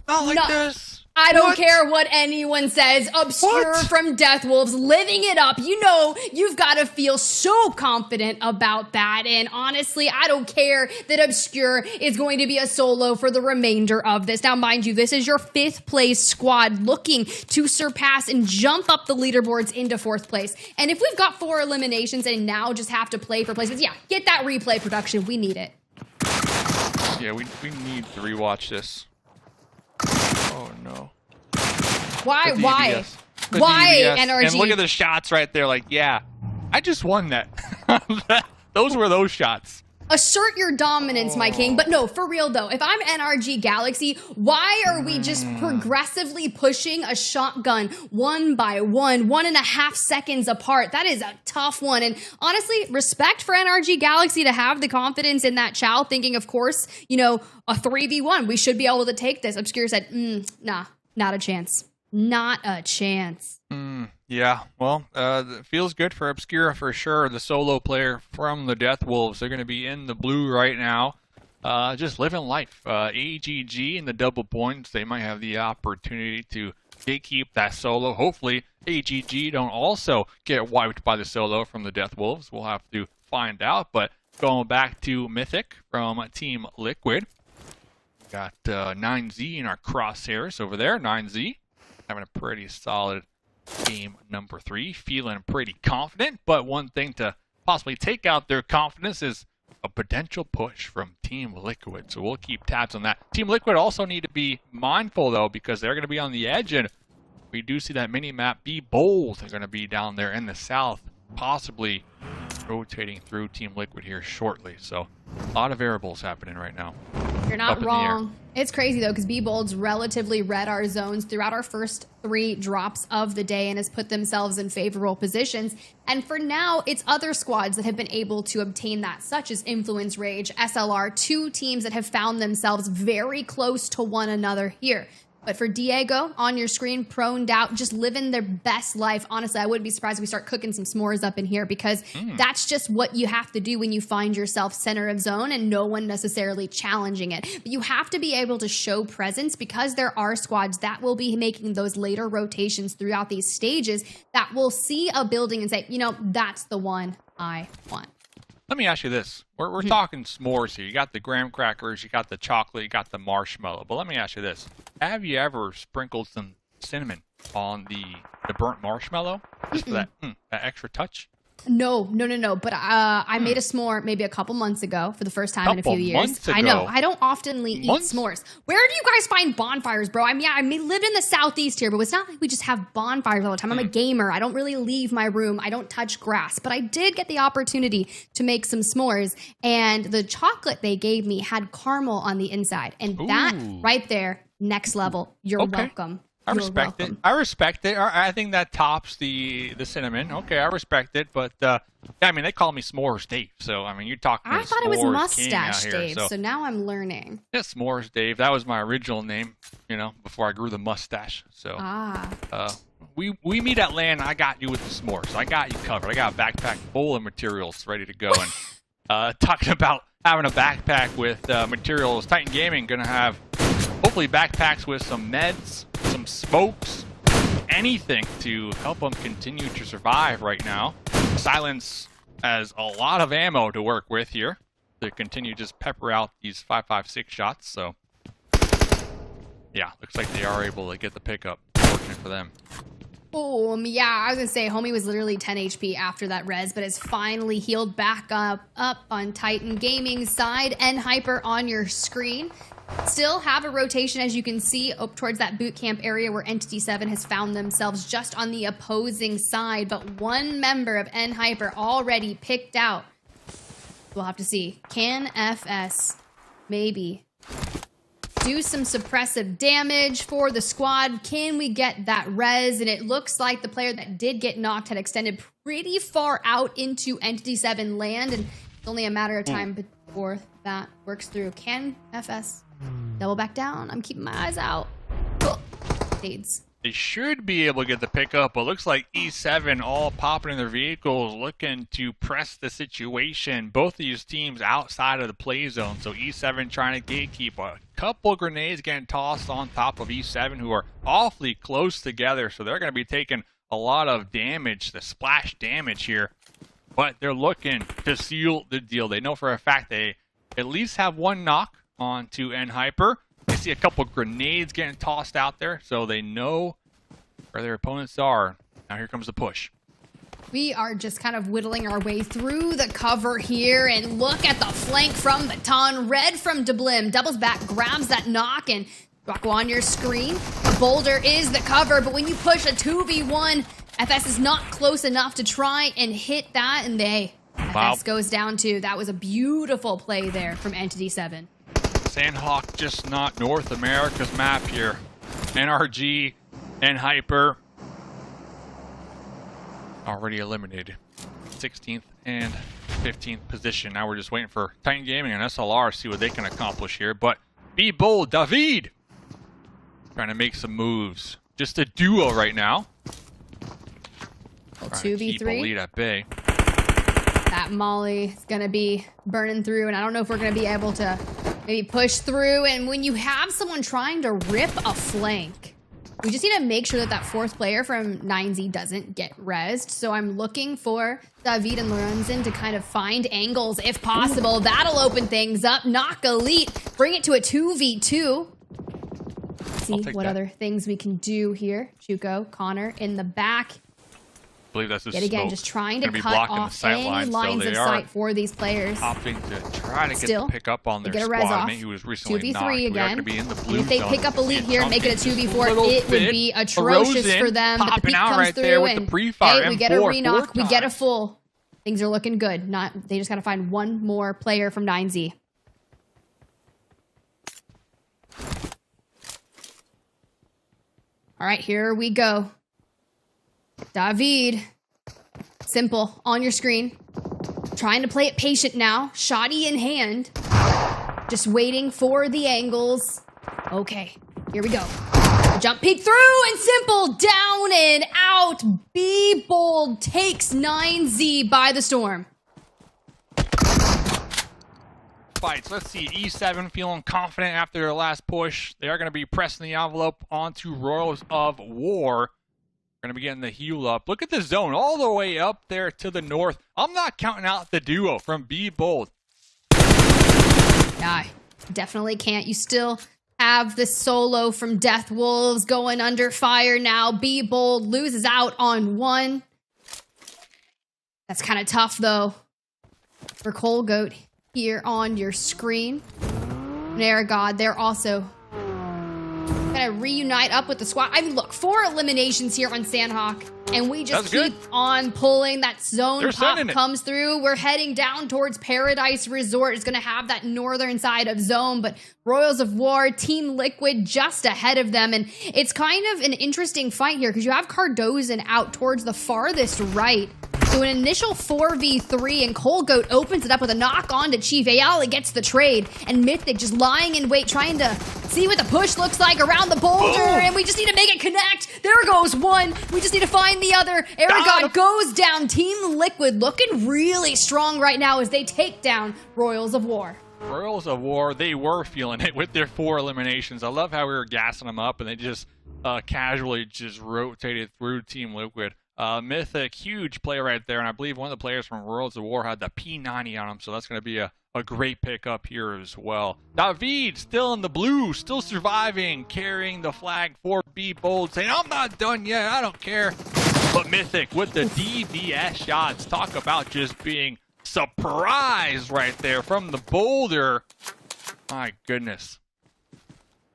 Not like this. I don't care what anyone says. Obscure from Death Wolves, living it up. You know, you've got to feel so confident about that. And honestly, I don't care that Obscure is going to be a solo for the remainder of this. Now, mind you, this is your 5th place squad looking to surpass and jump up the leaderboards into 4th place. And if we've got 4 eliminations and now just have to play for placements, yeah, get that replay production. We need it. Yeah, we need to rewatch this. Oh no. Why? The Why? DVS. The Why, DVS. NRG? And look at the shots right there. Like, yeah, I just won that. Those were those shots. Assert your dominance, my king. But no, for real though, if I'm NRG Galaxy, why are we just progressively pushing a shotgun 1 by 1, 1.5 seconds apart? That is a tough one. And honestly, respect for NRG Galaxy to have the confidence in that chow, thinking, of course, you know, a 3v1, we should be able to take this. Obscure said, nah, not a chance. Not a chance. Yeah, well, it feels good for Obscura for sure. The solo player from the Death Wolves, they're going to be in the blue right now, just living life. AGG in the double points, they might have the opportunity to gatekeep that solo. Hopefully, AGG don't also get wiped by the solo from the Death Wolves. We'll have to find out. But going back to Mythic from Team Liquid, we got 9Z in our crosshairs over there. 9Z having a pretty solid game number 3, feeling pretty confident, but one thing to possibly take out their confidence is a potential push from Team Liquid, so we'll keep tabs on that. Team Liquid also need to be mindful though, because they're going to be on the edge, and we do see that mini-map Be Bold are going to be down there in the south, possibly rotating through Team Liquid here shortly, so a lot of variables happening right now. You're not wrong. It's crazy though, because Be Bold's relatively read our zones throughout our first 3 drops of the day and has put themselves in favorable positions. And for now, it's other squads that have been able to obtain that, such as Influence Rage, SLR, 2 teams that have found themselves very close to one another here. But for Diego, on your screen, proned out, just living their best life. Honestly, I wouldn't be surprised if we start cooking some s'mores up in here, because that's just what you have to do when you find yourself center of zone and no one necessarily challenging it. But you have to be able to show presence, because there are squads that will be making those later rotations throughout these stages that will see a building and say, you know, that's the one I want. Let me ask you this. We're talking s'mores here. You got the graham crackers, you got the chocolate, you got the marshmallow. But let me ask you this. Have you ever sprinkled some cinnamon on the burnt marshmallow? Just for that extra touch? No. But I made a s'more maybe a couple months ago for the first time in a few years. I know. I don't often eat s'mores. Where do you guys find bonfires, bro? I mean, I live in the southeast here, but it's not like we just have bonfires all the time. I'm a gamer. I don't really leave my room. I don't touch grass. But I did get the opportunity to make some s'mores, and the chocolate they gave me had caramel on the inside. And that right there, next level. You're welcome. I respect it. I respect it. I think that tops the cinnamon. Okay, I respect it. But yeah, I mean, they call me S'mores Dave. So I mean, you're talking. I thought it was Mustache Dave. Here, so now I'm learning. Yeah, S'mores Dave. That was my original name. You know, before I grew the mustache. So we meet at LAN. I got you with the s'mores. I got you covered. I got a backpack full of materials ready to go. And talking about having a backpack with materials, Titan Gaming gonna have hopefully backpacks with some meds, some smokes, anything to help them continue to survive right now. Silence has a lot of ammo to work with here to continue to just pepper out these 5.56 shots. So yeah, looks like they are able to get the pickup. Fortunate for them. Yeah, I was gonna say homie was literally 10 HP after that res, but has finally healed back up on Titan Gaming's side. And Hyper on your screen. Still have a rotation, as you can see, up towards that boot camp area where Entity 7 has found themselves just on the opposing side. But one member of Hyper already picked out. We'll have to see. Can FS maybe do some suppressive damage for the squad? Can we get that res? And it looks like the player that did get knocked had extended pretty far out into Entity 7 land, and it's only a matter of time before that works through. Can FS double back down? I'm keeping my eyes out. Nades. They should be able to get the pickup, but looks like E7 all popping in their vehicles, looking to press the situation. Both of these teams outside of the play zone, so E7 trying to gatekeep. A couple grenades getting tossed on top of E7, who are awfully close together, so they're going to be taking a lot of damage, the splash damage here. But they're looking to seal the deal. They know for a fact they at least have one knock onto Hyper. They see a couple grenades getting tossed out there, so they know where their opponents are. Now here comes the push. We are just kind of whittling our way through the cover here, and look at the flank from Baton. Red from Deblim doubles back, grabs that knock, and Rocco on your screen. The boulder is the cover, but when you push a 2v1, FS is not close enough to try and hit that, and FS goes down too. That was a beautiful play there from Entity 7. Sandhawk just not North America's map here. NRG and Hyper already eliminated. 16th and 15th position. Now we're just waiting for Titan Gaming and SLR to see what they can accomplish here. But be bold, David! Trying to make some moves. Just a duo right now. 2v3. Keep a lead at bay. That Molly is going to be burning through, and I don't know if we're going to be able to maybe push through. And when you have someone trying to rip a flank, we just need to make sure that that fourth player from 9Z doesn't get rezzed. So I'm looking for David and Lorenzen to kind of find angles if possible. That'll open things up. Knock Elite, bring it to a 2v2. See what other things we can do here. Chuko, Connor in the back. I believe that's Yet again, just trying to cut off any lines of sight for these players. Opting to try to get the pick up on their get a res squad. off. He was recently 2v3 again. Be in the blue if they pick up Elite here and make it a 2v4, it would be atrocious for them. But the peek comes through, and hey, we get a re-knock, we get a full. Things are looking good. They just got to find one more player from 9Z. All right, here we go. David. Simple on your screen. Trying to play it patient now. Shoddy in hand. Just waiting for the angles. Okay, here we go. Jump peek through, and Simple down and out. Be Bold takes 9Z by the storm. Fights. Let's see. E7 feeling confident after their last push. They are going to be pressing the envelope onto Royals of War. Going to be getting the heal up. Look at the zone all the way up there to the north. I'm not counting out the duo from Be Bold. Nah, definitely can't. You still have the solo from Death Wolves going under fire now. Be Bold loses out on one. That's kind of tough, though, for Colgoat here on your screen. Narragod, they're also gonna reunite up with the squad. I mean, look, 4 eliminations here on Sandhawk, and we just keep on pulling. That zone pop comes through. We're heading down towards Paradise Resort. It's gonna have that northern side of zone, but Royals of War, Team Liquid just ahead of them, and it's kind of an interesting fight here because you have Cardozen out towards the farthest right. So an initial 4v3, and Colgoat opens it up with a knock on to Chief. Ayala gets the trade, and Mythic just lying in wait, trying to see what the push looks like around the boulder, and we just need to make it connect. There goes one. We just need to find the other. Aragon goes down. Team Liquid looking really strong right now as they take down Royals of War. Royals of War, they were feeling it with their 4 eliminations. I love how we were gassing them up, and they just casually just rotated through Team Liquid. Mythic, huge play right there, and I believe one of the players from Worlds of War had the P90 on him, so that's going to be a great pickup here as well. David, still in the blue, still surviving, carrying the flag for Be Bold, saying, I'm not done yet, I don't care. But Mythic with the DVS shots, talk about just being surprised right there from the boulder. My goodness.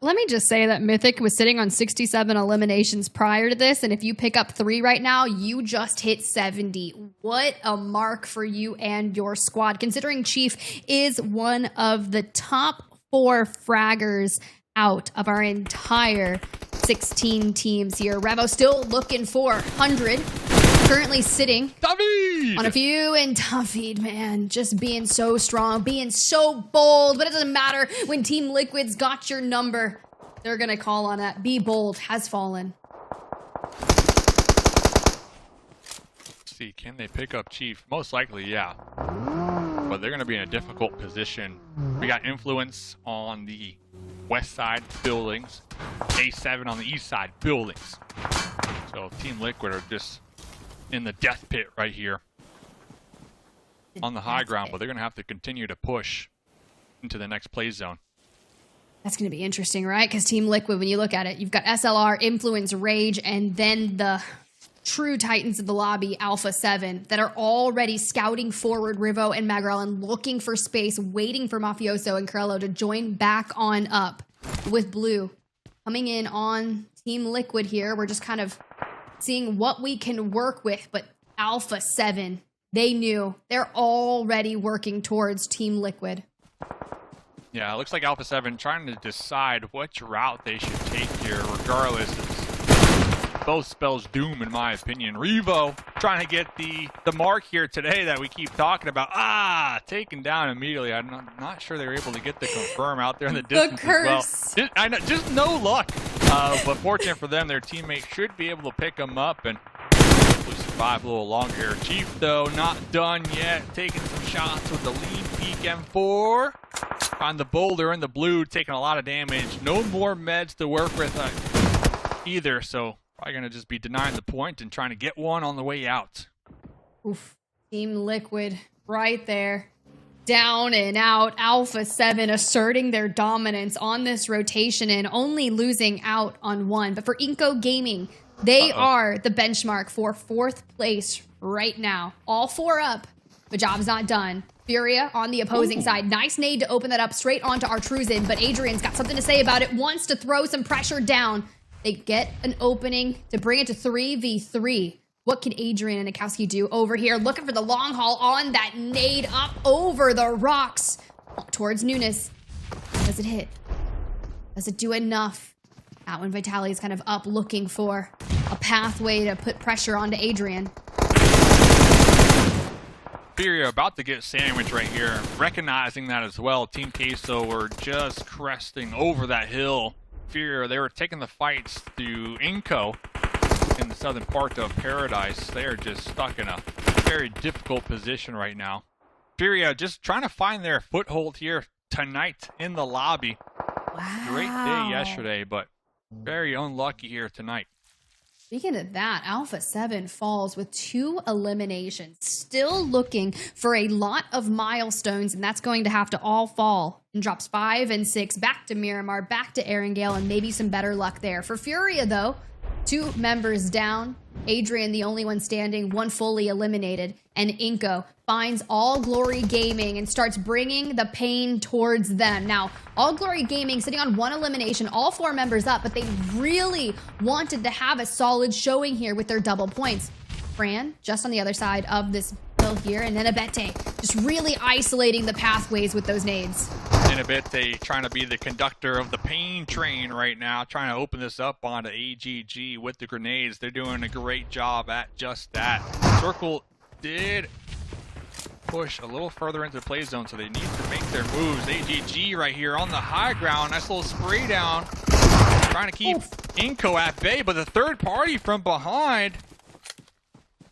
Let me just say that Mythic was sitting on 67 eliminations prior to this, and if you pick up 3 right now, you just hit 70. What a mark for you and your squad, considering Chief is one of the top 4 fraggers out of our entire 16 teams here. Revo still looking for 100. Currently sitting on a few, and David, man, just being so strong, being so bold, but it doesn't matter when Team Liquid's got your number. They're gonna call on that. Be Bold has fallen. Let's see, can they pick up Chief? Most likely, yeah. But they're going to be in a difficult position. We got Influence on the west side buildings, A7 on the east side buildings. So Team Liquid are just in the death pit right here on the high ground, but they're going to have to continue to push into the next play zone. That's going to be interesting, right? Because Team Liquid, when you look at it, you've got SLR, Influence, Rage, and then the true titans of the lobby, Alpha7, that are already scouting forward Revo and Magrel and looking for space, waiting for Mafioso and Corello to join back on up with Blue. Coming in on Team Liquid here, we're just kind of seeing what we can work with, but Alpha7, they knew. They're already working towards Team Liquid. Yeah, it looks like Alpha7 trying to decide which route they should take here, regardless. Both spells doom, in my opinion. Revo trying to get the mark here today that we keep talking about. Taken down immediately. I'm not sure they were able to get the confirm out there in the distance curse. as well. I know, just no luck. But fortunate for them, their teammate should be able to pick them up and hopefully survive a little longer here. Chief, though, not done yet. Taking some shots with the lean peak M4. On the boulder in the blue, taking a lot of damage. No more meds to work with either, so probably going to just be denying the point and trying to get one on the way out. Oof. Team Liquid right there. Down and out. Alpha7 asserting their dominance on this rotation and only losing out on one. But for iNCO Gaming, they are the benchmark for 4th place right now. All 4 up. The job's not done. FURIA on the opposing side. Nice nade to open that up straight onto Artruzin, but Adrian's got something to say about it. Wants to throw some pressure down. They get an opening to bring it to 3v3. What can Adrian and Nikowski do over here? Looking for the long haul on that nade up over the rocks towards Nunes. Does it hit? Does it do enough? That one, Vitali is kind of up looking for a pathway to put pressure onto Adrian. FURIA about to get sandwiched right here, recognizing that as well. Team Queso were just cresting over that hill. FURIA, they were taking the fights to iNCO in the southern part of Paradise. They are just stuck in a very difficult position right now. FURIA just trying to find their foothold here tonight in the lobby. Wow. Great day yesterday, but very unlucky here tonight. Speaking of that, Alpha7 falls with 2 eliminations. Still looking for a lot of milestones, and that's going to have to all fall. And drops 5 and 6 back to Miramar, back to Erangel, and maybe some better luck there. For FURIA, though, 2 members down. Adrian, the only one standing, 1 fully eliminated. And iNCO finds All Glory Gaming and starts bringing the pain towards them. Now, All Glory Gaming sitting on 1 elimination, all 4 members up, but they really wanted to have a solid showing here with their double points. Fran, just on the other side of this hill here, and then Abete, just really isolating the pathways with those nades. Abete trying to be the conductor of the pain train right now, trying to open this up onto AGG with the grenades. They're doing a great job at just that. Circle did push a little further into the play zone, so they need to make their moves. AGG right here on the high ground. Nice little spray down. Trying to keep iNCO at bay, but the third party from behind.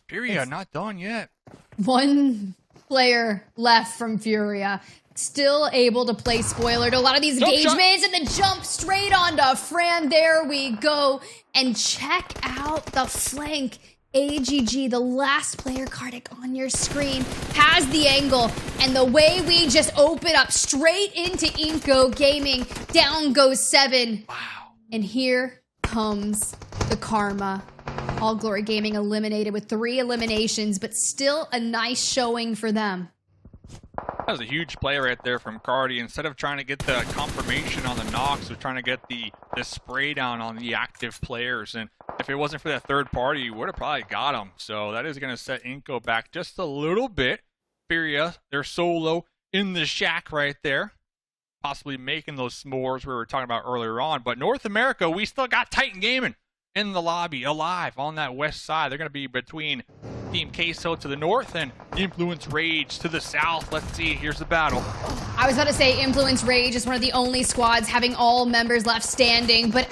FURIA not done yet. 1 player left from FURIA. Still able to play spoiler to a lot of these engagements, and then jump straight onto Fran. There we go. And check out the flank. AGG, the last player Kartik on your screen, has the angle, and the way we just open up straight into iNCO Gaming, down goes 7. Wow. And here comes the karma. All Glory Gaming eliminated with 3 eliminations, but still a nice showing for them. That was a huge play right there from Cardi. Instead of trying to get the confirmation on the knocks, we're trying to get the spray down on the active players. And if it wasn't for that third party, you would have probably got them. So that is going to set iNCO back just a little bit. FURIA, they're solo in the shack right there, possibly making those s'mores we were talking about earlier on. But North America, we still got Titan Gaming in the lobby, alive on that west side. They're going to be between Team Queso to the north and Influence Rage to the south. Let's see, here's the battle. I was about to say Influence Rage is one of the only squads having all members left standing, but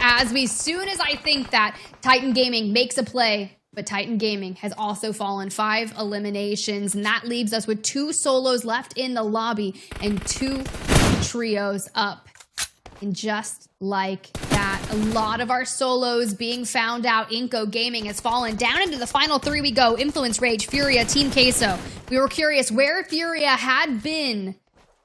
soon as I think that Titan Gaming makes a play, But Titan Gaming has also fallen 5 eliminations, and that leaves us with 2 solos left in the lobby and 2 trios up. And just like that, a lot of our solos being found out. iNCO Gaming has fallen down into the final 3 we go. Influence, Rage, Furia, Team Queso. We were curious where Furia had been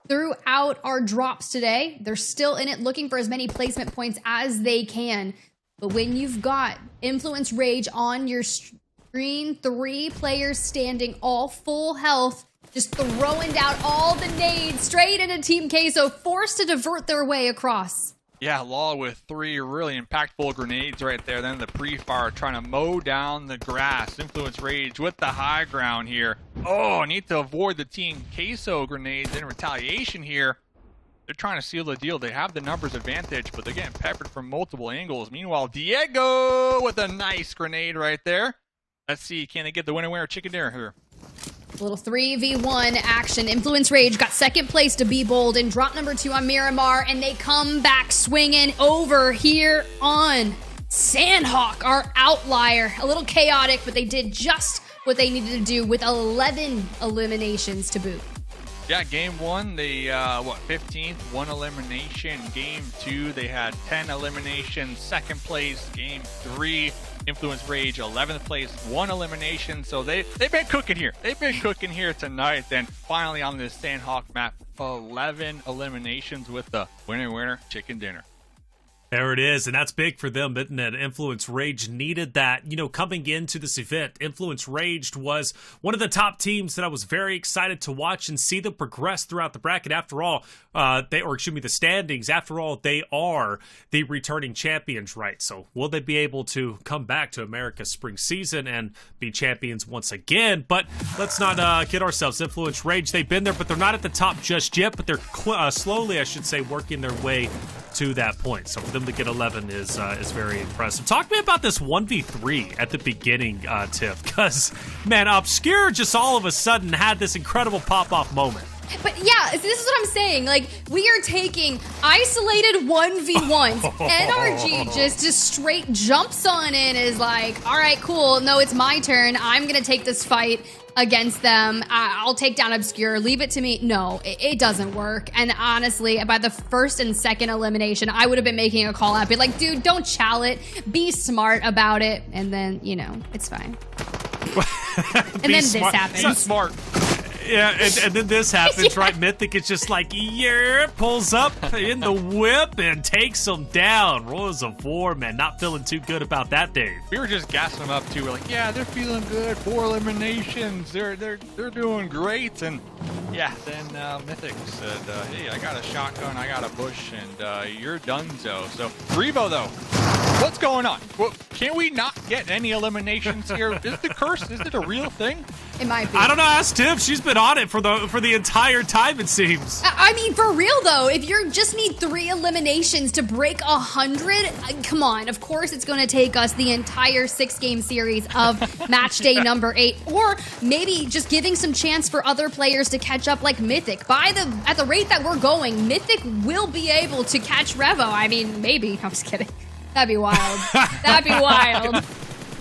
throughout our drops today. They're still in it, looking for as many placement points as they can. But when you've got Influence, Rage on your screen, 3 players standing all full health, just throwing down all the nades straight into Team Queso, forced to divert their way across. Yeah, Law with 3 really impactful grenades right there. Then the pre-fire trying to mow down the grass. Influence, Rage with the high ground here. Oh, need to avoid the Team Queso grenades in retaliation here. They're trying to seal the deal. They have the numbers advantage, but they're getting peppered from multiple angles. Meanwhile, Diego with a nice grenade right there. Let's see, can they get the winner chicken dinner here? A little 3v1 action. Influence, Rage got second place to Be Bold and drop number 2 on Miramar, and they come back swinging over here on Sandhawk, our outlier. A little chaotic, but they did just what they needed to do with 11 eliminations to boot. Yeah, game 1, they, 15th, 1 elimination. Game 2, they had 10 eliminations. Second place, game 3, Influence, Rage, 11th place, 1 elimination. So they've been cooking here. They've been cooking here tonight. Then finally on this Sandhawk map, 11 eliminations with the winner chicken dinner. There it is, and that's big for them, isn't it? Influence Rage needed that, coming into this event. Influence Rage was one of the top teams that I was very excited to watch and see them progress throughout the bracket. After all, the standings. After all, they are the returning champions, right? So will they be able to come back to America's spring season and be champions once again? But let's not kid ourselves. Influence Rage, they've been there, but they're not at the top just yet, but they're slowly, I should say, working their way to that point. So for them to get 11 is very impressive. Talk to me about this 1v3 at the beginning, Tiff, because, man, Obscure just all of a sudden had this incredible pop-off moment. But yeah, this is what I'm saying. Like, we are taking isolated 1v1s. NRG just straight jumps on in and is like, all right, cool. No, it's my turn. I'm going to take this fight against them. I'll take down Obscure. Leave it to me. No, it doesn't work. And honestly, by the first and second elimination, I would have been making a call out. Be like, dude, don't chow it. Be smart about it. And then, it's fine. And then this happens. Be smart. Yeah, and then this happens, right? Mythic is just like, pulls up in the whip and takes them down. Rolls a 4, man. Not feeling too good about that, Dave. We were just gassing them up too. We're like, yeah, they're feeling good. 4 eliminations. They're doing great. And yeah, then Mythic said, hey, I got a shotgun, I got a bush, and you're donezo. So Revo though, what's going on? Well, can we not get any eliminations here? Is the curse? Is it a real thing? It might be. I don't know. Ask Tiff. She's been on it for the entire time, it seems. I mean, for real though, if you just need 3 eliminations to break 100, come on. Of course, it's going to take us the entire 6-game series of match day number 8, or maybe just giving some chance for other players to catch up, like Mythic. At the rate that we're going, Mythic will be able to catch Revo. I mean, maybe. I'm just kidding. That'd be wild. That'd be wild.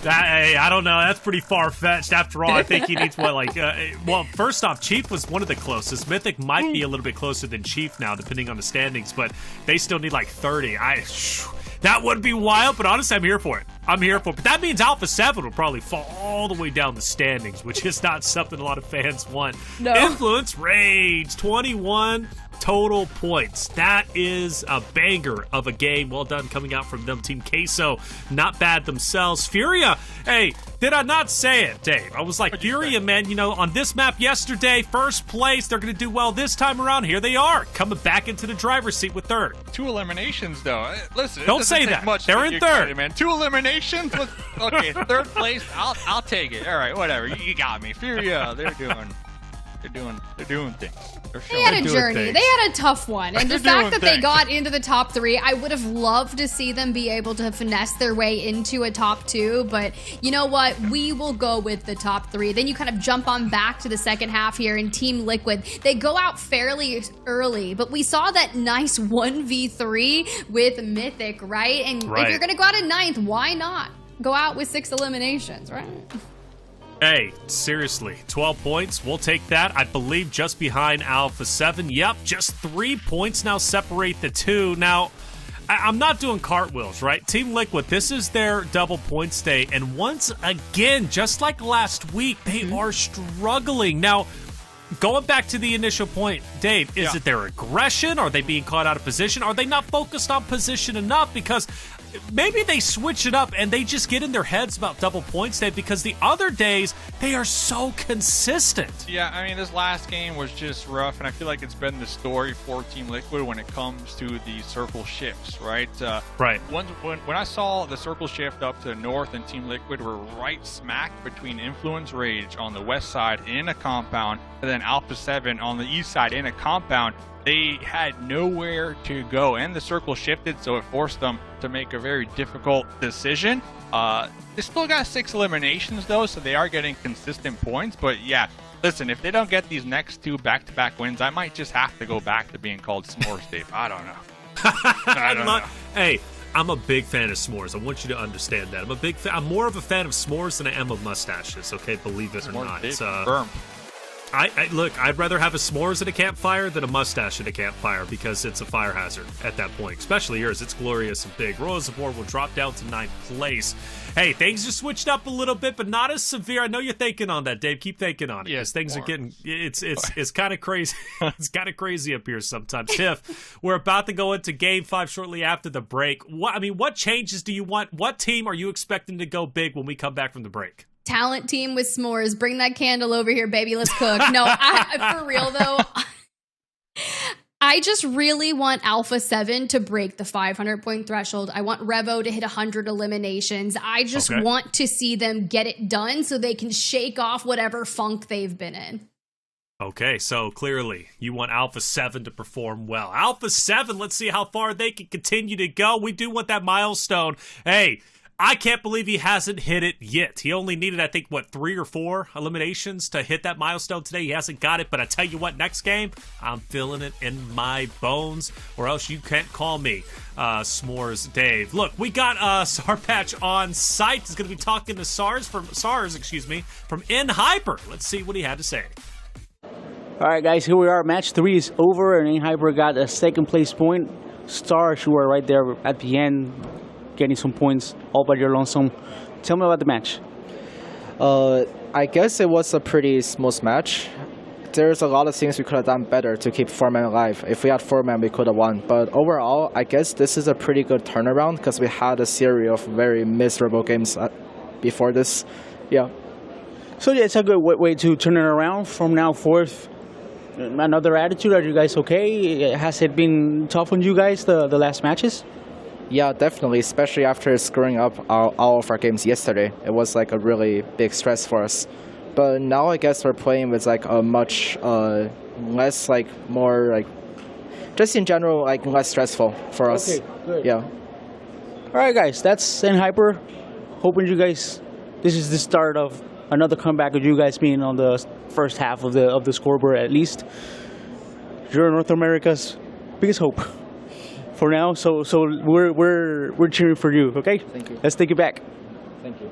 Hey, I don't know. That's pretty far-fetched. After all, I think he needs, well, first off, Chief was one of the closest. Mythic might be a little bit closer than Chief now, depending on the standings, but they still need like 30. That would be wild, but honestly, I'm here for it. But that means Alpha7 will probably fall all the way down the standings, which is not something a lot of fans want. No. Influence Rage, 21 total points. That is a banger of a game. Well done coming out from them. Team Queso, not bad themselves. Furia, hey, did I not say it, Dave? I was like, Furia, man, on this map yesterday, first place, they're going to do well this time around. Here they are, coming back into the driver's seat with 3rd. 2 eliminations, though. Listen, don't say that. They're in 3rd. Man. 2 eliminations? Okay, 3rd place, I'll take it. All right, whatever. You got me. Furia, they're doing things. They had a journey. They had a tough one. And the fact that they got into the top 3, I would have loved to see them be able to finesse their way into a top 2. But you know what? We will go with the top 3. Then you kind of jump on back to the second half here in Team Liquid. They go out fairly early, but we saw that nice 1v3 with Mythic, right? And if you're going to go out at 9th, why not? go out with 6 eliminations, right? Hey, seriously, 12 points, we'll take that. I believe just behind Alpha7. Yep, just 3 points now separate the two. Now, I'm not doing cartwheels, right? Team Liquid, this is their double points day. And once again, just like last week, they are struggling. Now, going back to the initial point, Dave, is it their aggression? Are they being caught out of position? Are they not focused on position enough? Because maybe they switch it up and they just get in their heads about double points day, because the other days they are so consistent. Yeah, I mean, this last game was just rough, and I feel like it's been the story for Team Liquid when it comes to the circle shifts, right? Right. When I saw the circle shift up to the north and Team Liquid were right smack between Influence Rage on the west side in a compound, and then Alpha7 on the east side in a compound, they had nowhere to go, and the circle shifted, so it forced them to make a very difficult decision. They still got 6 eliminations though, so they are getting consistent points. But yeah, listen, if they don't get these next 2 back-to-back wins, I might just have to go back to being called S'mores Dave. I don't know. I don't know. Hey, I'm a big fan of s'mores. I want you to understand that. I'm more of a fan of s'mores than I am of mustaches. Okay, believe it or not. Firm. Look, I'd rather have a s'mores at a campfire than a mustache at a campfire, because it's a fire hazard at that point, especially yours. It's glorious and big. Royals of War will drop down to 9th place. Hey, things just switched up a little bit, but not as severe. I know you're thinking on that, Dave. Keep thinking on it, because things are getting, it's kind of crazy. It's kind of crazy up here sometimes. Tiff, we're about to go into Game 5 shortly after the break. What changes do you want? What team are you expecting to go big when we come back from the break? Talent team with s'mores. Bring that candle over here, baby. Let's cook. No, for real though, I just really want Alpha7 to break the 500-point threshold. I want Revo to hit 100 eliminations. I just want to see them get it done so they can shake off whatever funk they've been in. Okay, so clearly you want Alpha7 to perform well. Alpha7, let's see how far they can continue to go. We do want that milestone. Hey, I can't believe he hasn't hit it yet. He only needed, I think, 3 or 4 eliminations to hit that milestone today. He hasn't got it, but I tell you what, next game, I'm feeling it in my bones, or else you can't call me S'mores Dave. Look, we got Sarpatch on site. He's going to be talking to SARS from Hyper. Let's see what he had to say. All right, guys, here we are. Match 3 is over, and Hyper got a 2nd place point. Stars, who are right there at the end, getting some points all by your lonesome. Tell me about the match. I guess it was a pretty smooth match. There's a lot of things we could have done better to keep 4-man alive. If we had 4-man, we could have won. But overall, I guess this is a pretty good turnaround, because we had a series of very miserable games before this. Yeah. So yeah, it's a good way to turn it around from now forth. Another attitude. Are you guys okay? Has it been tough on you guys the last matches? Yeah, definitely, especially after screwing up all of our games yesterday. It was like a really big stress for us. But now I guess we're playing with like a much less, like more like, just in general, like less stressful for us. Okay, good. Yeah. All right, guys, that's Hyper. Hoping you guys, this is the start of another comeback of you guys being on the first half of the scoreboard at least. You're North America's biggest hope for now, so we're cheering for you. Okay, thank you. Let's take it back. Thank you.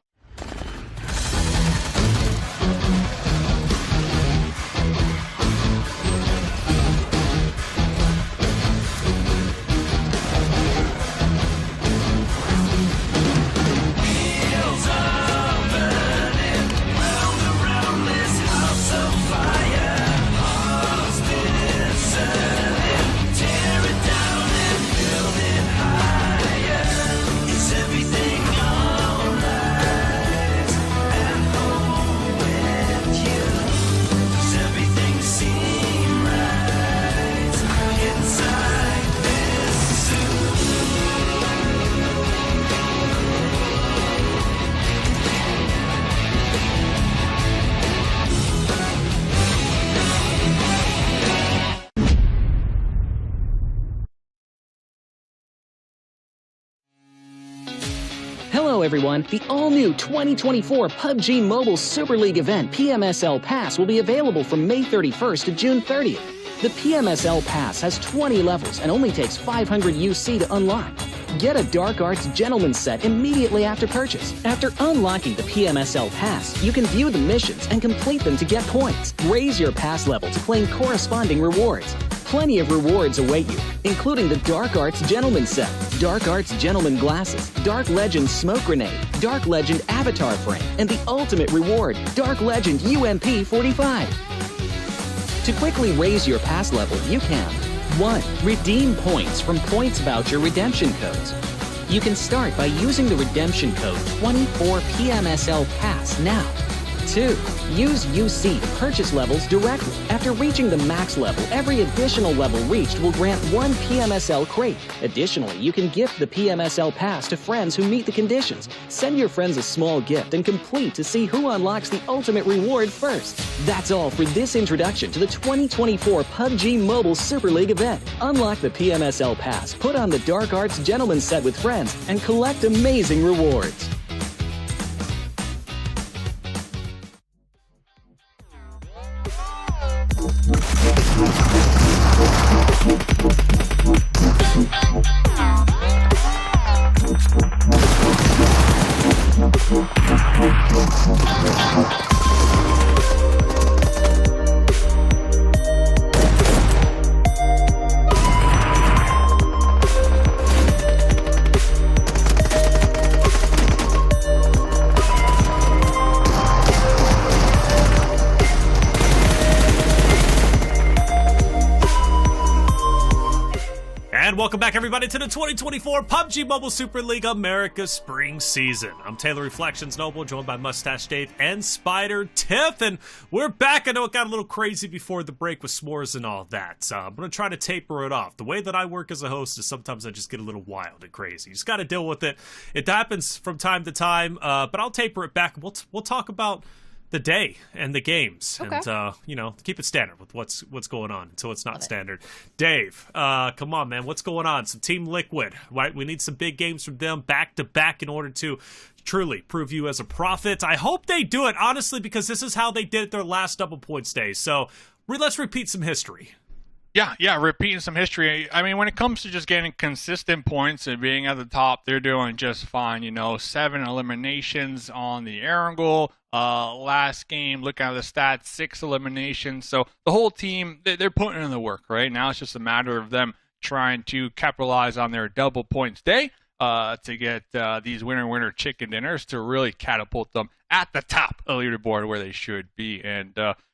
Hello everyone, the all-new 2024 PUBG Mobile Super League event PMSL Pass will be available from May 31st to June 30th. The PMSL Pass has 20 levels and only takes 500 UC to unlock. Get a Dark Arts Gentleman set immediately after purchase. After unlocking the PMSL Pass, you can view the missions and complete them to get points. Raise your pass level to claim corresponding rewards. Plenty of rewards await you, including the Dark Arts Gentleman set, Dark Arts Gentleman glasses, Dark Legend Smoke Grenade, Dark Legend Avatar Frame, and the ultimate reward, Dark Legend UMP 45. To quickly raise your pass level, you can 1. Redeem points from points voucher redemption codes. You can start by using the redemption code 24PMSL Pass now. 2. Use UC to purchase levels directly. After reaching the max level, every additional level reached will grant 1 PMSL crate. Additionally, you can gift the PMSL Pass to friends who meet the conditions. Send your friends a small gift and complete to see who unlocks the ultimate reward first. That's all for this introduction to the 2024 PUBG Mobile Super League event. Unlock the PMSL Pass, put on the Dark Arts Gentleman set with friends, and collect amazing rewards. And welcome back, everybody, to the 2024 PUBG Mobile Super League America Spring Season. I'm Taylor Reflections Noble, joined by Mustache Dave and Spider Tiff, and we're back. I know it got a little crazy before the break with s'mores and all that, so I'm going to try to taper it off. The way that I work as a host is sometimes I just get a little wild and crazy. You just got to deal with it. It happens from time to time, but I'll taper it back. We'll talk about the day and the games, Okay. and you know, keep it standard with what's going on until it's not standard. Dave, come on, man, what's going on? Some Team Liquid, right? We need some big games from them back to back in order to truly prove you as a prophet. I hope they do it, honestly, because this is how they did it their last double points day. So let's repeat some history. Yeah, repeating some history. I mean, when it comes to just getting consistent points and being at the top, they're doing just fine. You know, 7 eliminations on the Erangel. Last game, looking at the stats, 6 eliminations. So the whole team, they're putting in the work, right? Now it's just a matter of them trying to capitalize on their double points day to get these winner chicken dinners to really catapult them at the top of the leaderboard where they should be. And,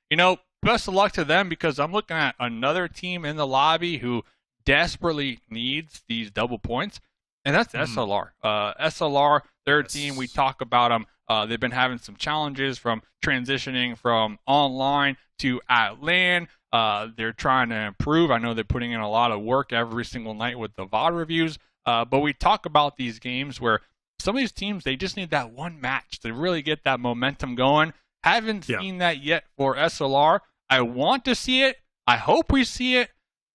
you know, best of luck to them, because I'm looking at another team in the lobby who desperately needs these double points, and that's SLR. SLR, their team, we talk about them. They've been having some challenges from transitioning from online to at LAN. They're trying to improve. I know they're putting in a lot of work every single night with the VOD reviews, but we talk about these games where some of these teams, they just need that one match to really get that momentum going. Haven't seen that yet for SLR. I want to see it. I hope we see it.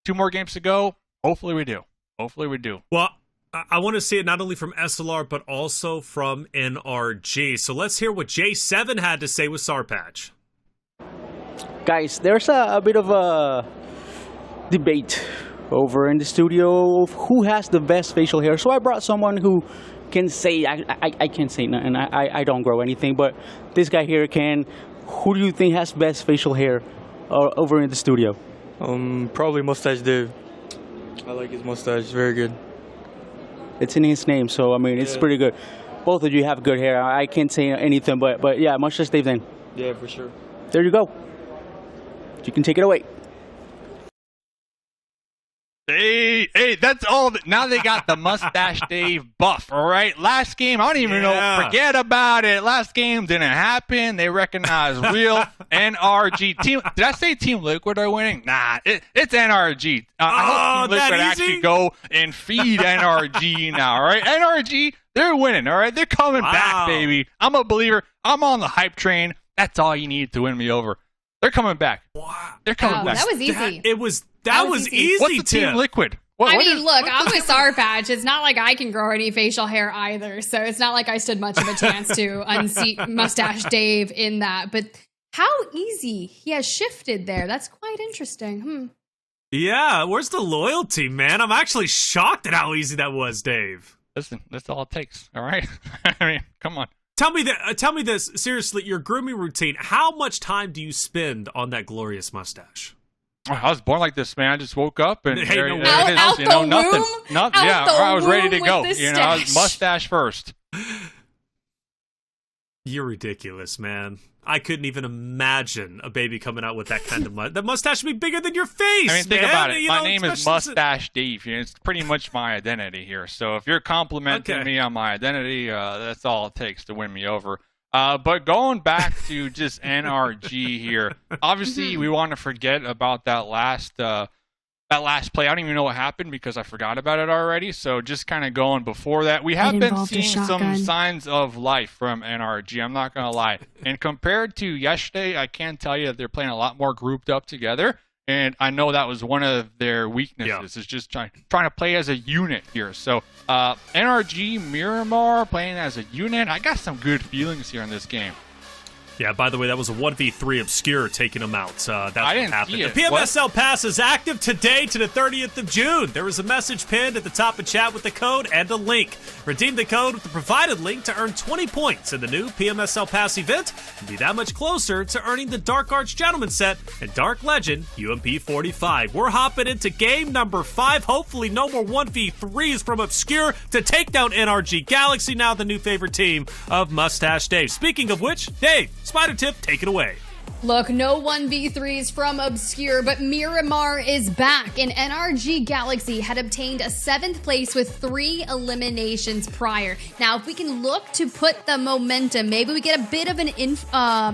2 more games to go. Hopefully we do. Well, I want to see it not only from SLR, but also from NRG. So let's hear what J7 had to say with Sarpatch. Guys, there's a bit of a debate over in the studio of who has the best facial hair. So I brought someone who can say, I can't say nothing, I don't grow anything, but this guy here can. Who do you think has best facial hair over in the studio? Probably Mustache Dave. I like his mustache, very good. It's in his name, so I mean, it's pretty good. Both of you have good hair. I can't say anything, but yeah, Mustache Dave then. Yeah, for sure. There you go. You can take it away. Hey, that's all. Now they got the Mustache Dave buff, all right? Last game, I don't even know. Forget about it. Last game didn't happen. They recognize real NRG. Did I say Team Liquid are winning? Nah, it's NRG. I hope Team Liquid actually go and feed NRG now, all right? NRG, they're winning, all right? They're coming back, baby. I'm a believer. I'm on the hype train. That's all you need to win me over. They're coming back. Wow. They're coming back. That was easy. That was easy. What's the Team Liquid? I mean, look, I'm with Sarpatch. It's not like I can grow any facial hair either, so it's not like I stood much of a chance to unseat Mustache Dave in that. But how easy he has shifted there. That's quite interesting. Yeah, where's the loyalty, man? I'm actually shocked at how easy that was, Dave. listen, that's all it takes. All right. I mean, come on. Tell me this seriously. Your grooming routine. How much time do you spend on that glorious mustache? I was born like this, man. I just woke up and Hey, there, no there it is. You know, nothing. Yeah, I was ready to go. The You know, I was mustache first. You're ridiculous, man. I couldn't even imagine a baby coming out with that kind of mustache. The mustache would be bigger than your face. I mean, think man. about it. You My know, name is Mustache Dave. You know, it's pretty much my identity here. So if you're complimenting me on my identity, that's all it takes to win me over. But going back to just NRG here, obviously we want to forget about that last play. I don't even know what happened because I forgot about it already. So just kind of going before that, we have been seeing some signs of life from NRG. I'm not going to lie. And compared to yesterday, I can tell you that they're playing a lot more grouped up together. And I know that was one of their weaknesses, is just trying to play as a unit here. So NRG, Miramar playing as a unit. I got some good feelings here in this game. Yeah, by the way, that was a 1v3 Obscure taking him out. That's what happened. see The it. PMSL Pass is active today to the 30th of June. There is a message pinned at the top of chat with the code and a link. Redeem the code with the provided link to earn 20 points in the new PMSL Pass event and be that much closer to earning the Dark Arts Gentleman set and Dark Legend UMP 45. We're hopping into game number 5. Hopefully no more 1v3s from Obscure to take down NRG Galaxy, now the new favorite team of Mustache Dave. Speaking of which, Dave, Spider Tip, take it away. Look, no 1v3s from Obscure, but Miramar is back, and NRG Galaxy had obtained a 7th place with 3 eliminations prior. Now, if we can look to put the momentum, maybe we get a bit of an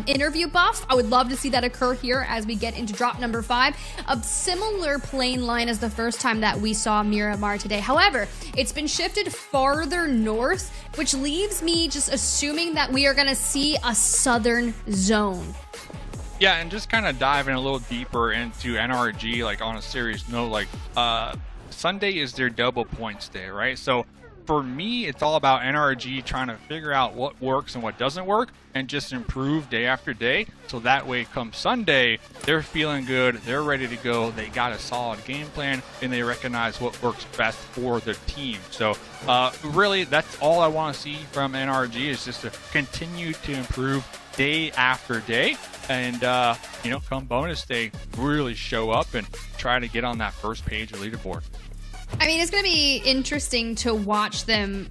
interview buff. I would love to see that occur here as we get into drop number 5. A similar plane line as the first time that we saw Miramar today. However, it's been shifted farther north, which leaves me just assuming that we are going to see a southern zone. Yeah, and just kind of diving a little deeper into NRG, like on a serious note, like Sunday is their double points day, right? So for me, it's all about NRG trying to figure out what works and what doesn't work and just improve day after day. So that way, come Sunday, they're feeling good, they're ready to go, they got a solid game plan, and they recognize what works best for their team. So really, that's all I want to see from NRG, is just to continue to improve day after day, and you know, come bonus day, really show up and try to get on that first page of leaderboard. I mean, it's going to be interesting to watch them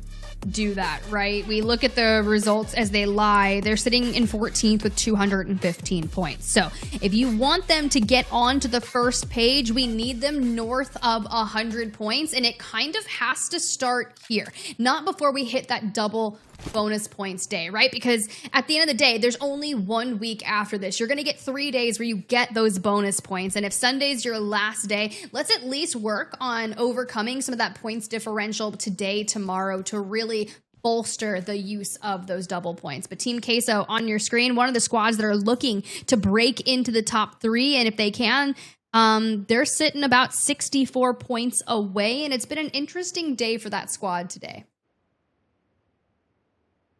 do that, right? We look at the results as they lie. They're sitting in 14th with 215 points. So if you want them to get onto the first page, we need them north of 100 points, and it kind of has to start here, not before we hit that double bonus points day, right? Because at the end of the day, there's only 1 week after this. You're going to get 3 days where you get those bonus points. And if Sunday's your last day, let's at least work on overcoming some of that points differential today, tomorrow, to really bolster the use of those double points. But Team Queso on your screen, one of the squads that are looking to break into the top 3. And if they can, they're sitting about 64 points away. And it's been an interesting day for that squad today.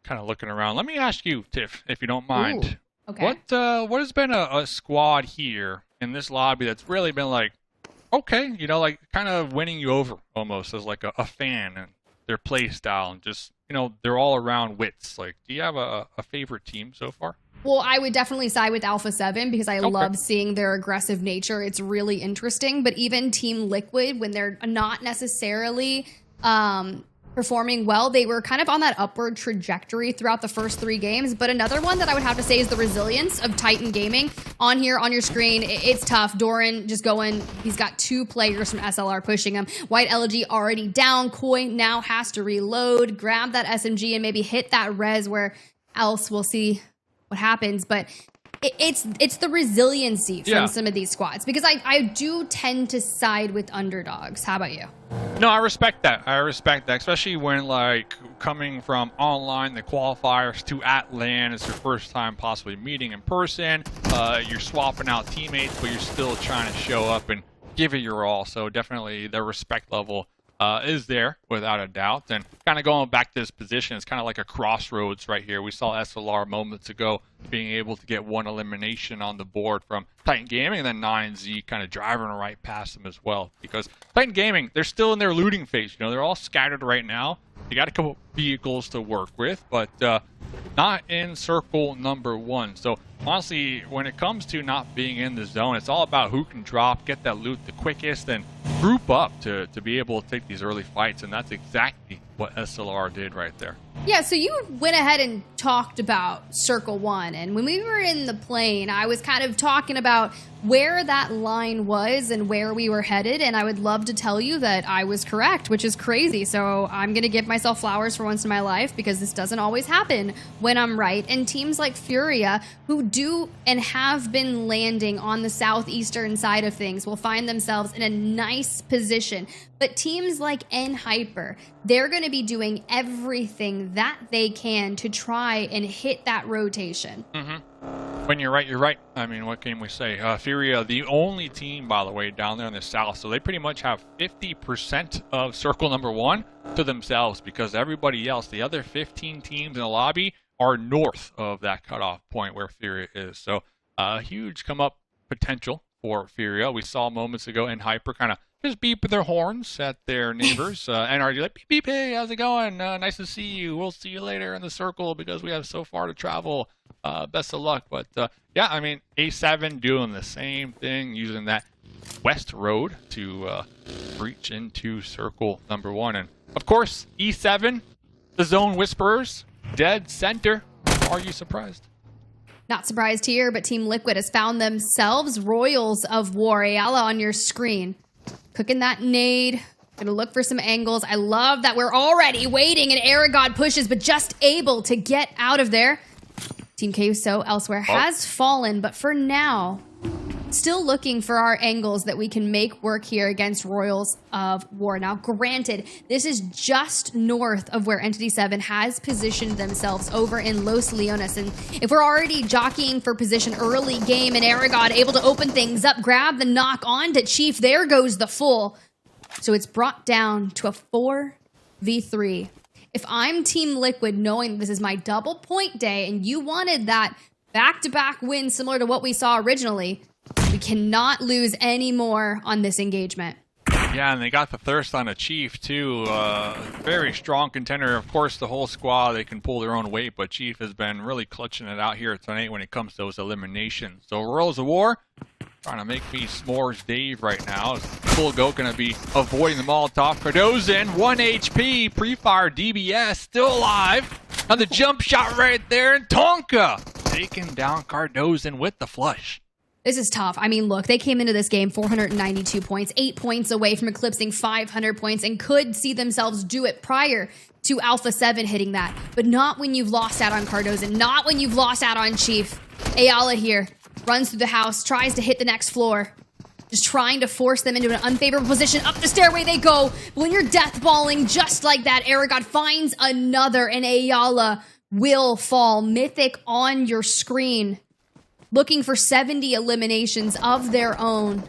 Kind of looking around. Let me ask you, Tiff, if you don't mind. Ooh, okay. What has been a squad here in this lobby that's really been like, okay, you know, like kind of winning you over almost as like a fan, and their play style, and just, you know, they're all around wits. Like, do you have a favorite team so far? Well, I would definitely side with Alpha7 because I love seeing their aggressive nature. It's really interesting. But even Team Liquid, when they're not necessarily performing well, they were kind of on that upward trajectory throughout the first 3 games. But another one that I would have to say is the resilience of Titan Gaming. On here on your screen, it's tough. Doran just going, he's got 2 players from SLR pushing him. White Elegy already down. Koi now has to reload, grab that SMG, and maybe hit that res, where else we'll see what happens. But it's the resiliency from some of these squads, because I do tend to side with underdogs. How about you? No, I respect that. I respect that, especially when, like, coming from online, the qualifiers, to at LAN, it's your first time possibly meeting in person. You're swapping out teammates, but you're still trying to show up and give it your all. So definitely the respect level is there without a doubt. And kind of going back to this position, it's kind of like a crossroads right here. We saw SLR moments ago being able to get 1 elimination on the board from Titan Gaming, and then 9Z kind of driving right past them as well. Because Titan Gaming, they're still in their looting phase. You know, they're all scattered right now. they got a couple vehicles to work with, but not in circle number 1. So honestly, when it comes to not being in the zone, it's all about who can drop, get that loot the quickest, and group up to be able to take these early fights, and that's exactly what SLR did right there. Yeah, so you went ahead and talked about Circle 1, and when we were in the plane, I was kind of talking about where that line was and where we were headed, and I would love to tell you that I was correct, which is crazy. So I'm going to give myself flowers for once in my life, because this doesn't always happen when I'm right. And teams like FURIA, who do and have been landing on the southeastern side of things, will find themselves in a nice position. But teams like Hyper, they're going to be doing everything that they can to try and hit that rotation. When you're right, you're right. I mean, what can we say? FURIA, the only team, by the way, down there in the south, so they pretty much have 50% of circle number 1 to themselves, because everybody else, the other 15 teams in the lobby, are north of that cutoff point where FURIA is. So huge come up potential for FURIA. We saw moments ago Hyper kind of just beep their horns at their neighbors. NRG like, beep, beep, hey, how's it going? Nice to see you. We'll see you later in the circle because we have so far to travel. Best of luck. But yeah, I mean, A7 doing the same thing, using that west road to reach into circle number 1. And of course, E7, the Zone Whisperers, dead center. Are you surprised? Not surprised here, but Team Liquid has found themselves Royals of War. Ayala on your screen. Cooking that nade. Gonna look for some angles. I love that we're already waiting and Aragod pushes, but just able to get out of there. Team Queso elsewhere has fallen, but for now, still looking for our angles that we can make work here against Royals of War. Now, granted, this is just north of where Entity 7 has positioned themselves over in Los Leones. And if we're already jockeying for position early game and Aragod able to open things up, grab the knock on to Chief, there goes the full. So it's brought down to a 4v3. If I'm Team Liquid, knowing this is my double point day and you wanted that back-to-back win similar to what we saw originally, we cannot lose any more on this engagement. Yeah, and they got the thirst on a Chief, too. Very strong contender. Of course, the whole squad, they can pull their own weight, but Chief has been really clutching it out here tonight when it comes to those eliminations. So, Royals of War, trying to make me s'mores Dave right now. Full Go going to be avoiding the Molotov. Cardozen, 1 HP, pre-fire DBS, still alive. On the jump shot right there, and Tonka taking down Cardozen with the flush. This is tough. I mean, look, they came into this game 492 points, 8 points away from eclipsing 500 points, and could see themselves do it prior to Alpha7 hitting that. But not when you've lost out on Cardozen, not when you've lost out on Chief. Ayala here runs through the house, tries to hit the next floor. Just trying to force them into an unfavorable position. Up the stairway they go. But when you're deathballing just like that, Aragod finds another, and Ayala will fall. Mythic on your screen, looking for 70 eliminations of their own,